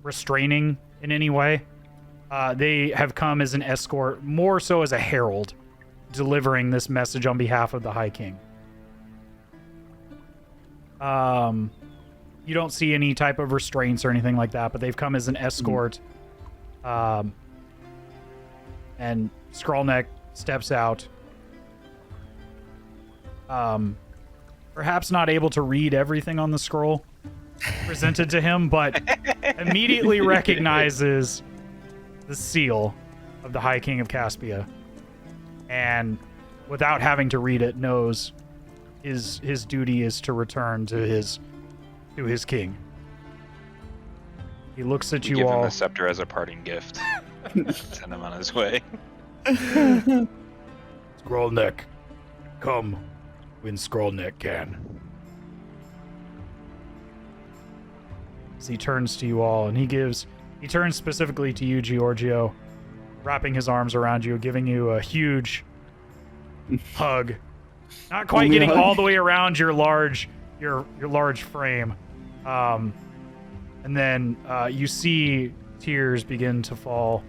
restraining in any way. They have come as an escort, more so as a herald, delivering this message on behalf of the High King. You don't see any type of restraints or anything like that, but they've come as an escort. And Skrullneck steps out. Perhaps not able to read everything on the scroll presented to him, but immediately recognizes the seal of the High King of Caspia, and without having to read it, knows his duty is to return to his king. He looks at We you give him all. the scepter as a parting gift. Send him on his way. Scrollneck, come when Scrollneck can. As he turns to you all, and he turns specifically to you, Georgio, wrapping his arms around you, giving you a huge hug. Not quite Only a getting hug? all the way around your large frame. And then you see tears begin to fall.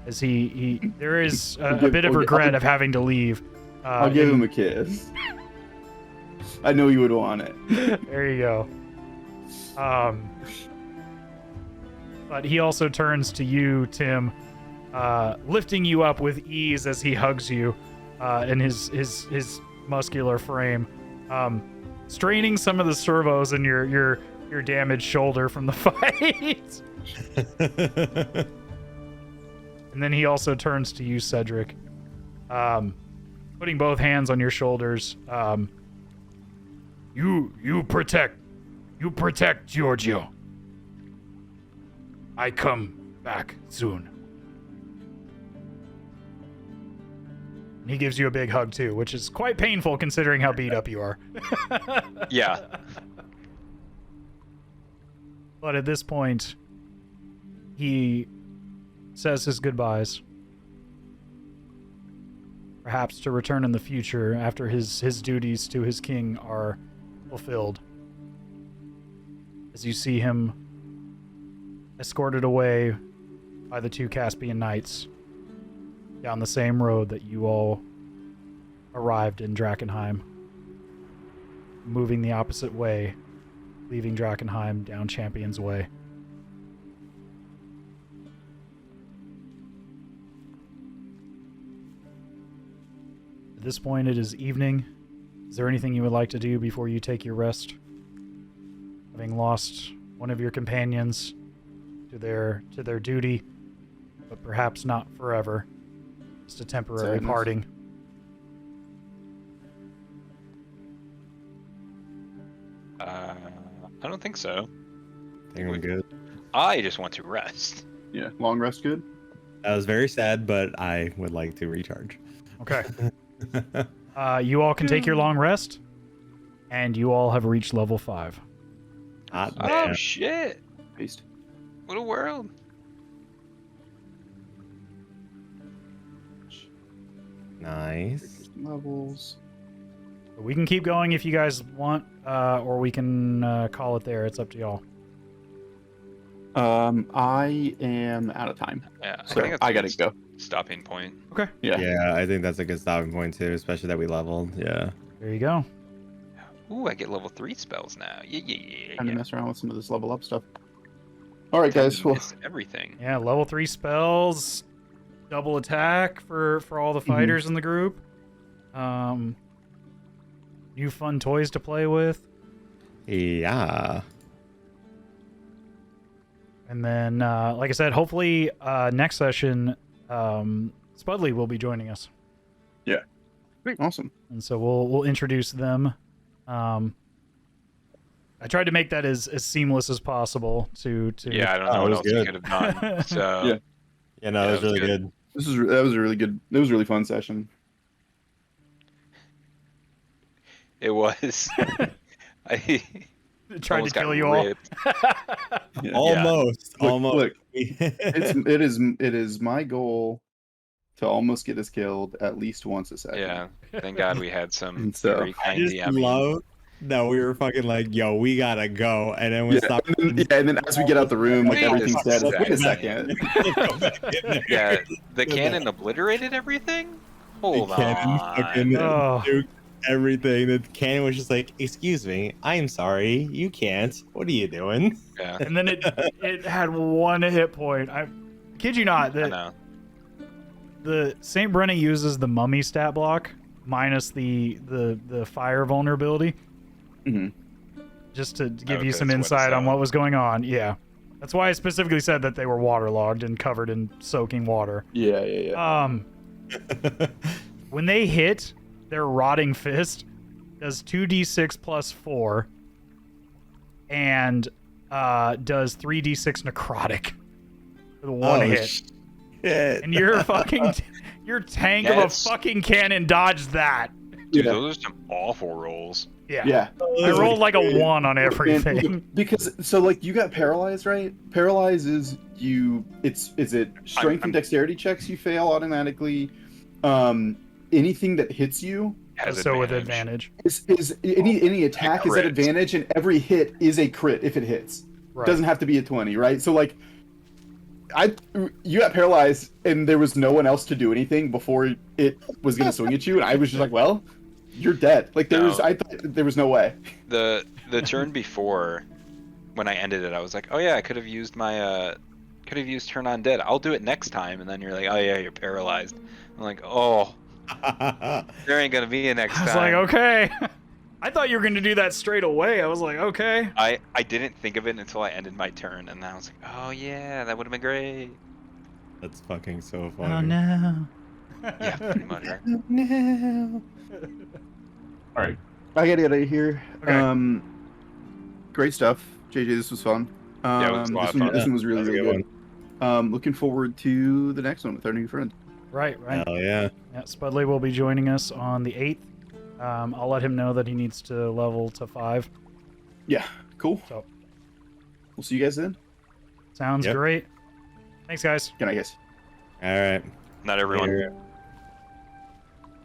As there is a bit of regret of having to leave. I'll give him a kiss. I know you would want it. There you go. But he also turns to you, Tim, lifting you up with ease as he hugs you in his muscular frame, straining some of the servos in your damaged shoulder from the fight. And then he also turns to you, Cedric, putting both hands on your shoulders. You protect Giorgio. I come back soon. And he gives you a big hug too, which is quite painful considering how beat up you are. Yeah. But at this point, he says his goodbyes. Perhaps to return in the future after his duties to his king are fulfilled. As you see him escorted away by the two Caspian knights down the same road that you all arrived in Drakenheim, moving the opposite way, leaving Drakenheim down Champion's Way. At this point, it is evening. Is there anything you would like to do before you take your rest? Having lost one of your companions to their duty, but perhaps not forever. Just a temporary Sadness. parting. I don't think so. I think we're good. I just want to rest. Yeah, long rest good. That was very sad, but I would like to recharge. Okay. You all can take your long rest, and you all have reached level 5. Hot Oh damn. shit! Paste. What a world! Nice. Levels. We can keep going if you guys want, or we can call it there. It's up to y'all. I am out of time, Yeah, so that's I a gotta good go. stopping point. Okay. Yeah. Yeah, I think that's a good stopping point too, especially that we leveled. Yeah. There you go. Ooh, I get level 3 spells now. Yeah. Time to mess around with some of this level up stuff. All right, guys. Well, It's everything. Yeah, level 3 spells, double attack for all the fighters in the group. New fun toys to play with. Yeah. And then, like I said, hopefully next session, Spudley will be joining us. awesome. And so we'll introduce them. I tried to make that as seamless as possible to Yeah, I don't Oh, know it what was else you good. could have done. So Yeah. Yeah, no, Yeah, it was that was really good. good. That was a really good. It was a really fun session. it was. I tried to almost got kill you all. ripped. Yeah. Almost. Look, almost. look. It is my goal to almost get us killed at least once a session. Yeah, thank God we had some And so, very I kind just DMing. love that we were fucking like, yo, we gotta go. And then we Yeah, stopped. and then as we get out the room, like Wait a everything's dead. Like, wait a second. second. Yeah, the cannon obliterated everything? Hold Cannon on. fucking Oh. nuked everything. The cannon was just like, excuse me, I'm sorry, you can't. What are you doing? Yeah, And then it had one hit point. I kid you not. I know. the St. Brenna uses the mummy stat block minus the fire vulnerability. Mhm. Just to give Okay, you some that's what insight it's on what was going on. Yeah. That's why I specifically said that they were waterlogged and covered in soaking water. Yeah. When they hit, their rotting fist does 2d6 plus 4 and does 3d6 necrotic with one hit. Shit. And your fucking your tank of a fucking cannon dodged that. Dude, Yeah. those are some awful rolls. Yeah. I rolled like a 1 on everything. And because so like you got paralyzed, right? Paralyze is is it strength and dexterity checks you fail automatically. Anything that hits you Has so with advantage. advantage. is any attack is at Crit. advantage, and every hit is a crit if it hits. Right. Doesn't have to be a 20, right? So like you got paralyzed and there was no one else to do anything before it was gonna swing at you, and I was just like, well, you're dead. Like I thought there was no way. The turn before, when I ended it, I was like, oh yeah, I could have used my turn on dead. I'll do it next time. And then you're like, oh yeah, you're paralyzed. I'm like, oh, there ain't gonna be a next time. I was like, okay. I thought you were going to do that straight away. I was like, okay. I didn't think of it until I ended my turn, and then I was like, oh yeah, that would have been great. That's fucking so funny. Oh no. Yeah, pretty much, right? No. All right. I gotta get out of here. Okay. Great stuff, JJ. This was fun. Yeah, it was a lot of fun. This one was really, That was a really good good. Looking forward to the next one with our new friend. Right. Hell yeah. Yeah, Spudley will be joining us on the 8th. I'll let him know that he needs to level to 5. Yeah, cool. So. We'll see you guys then. Sounds Yep. great. Thanks, guys. Good night, guys. All right. Not everyone. Later.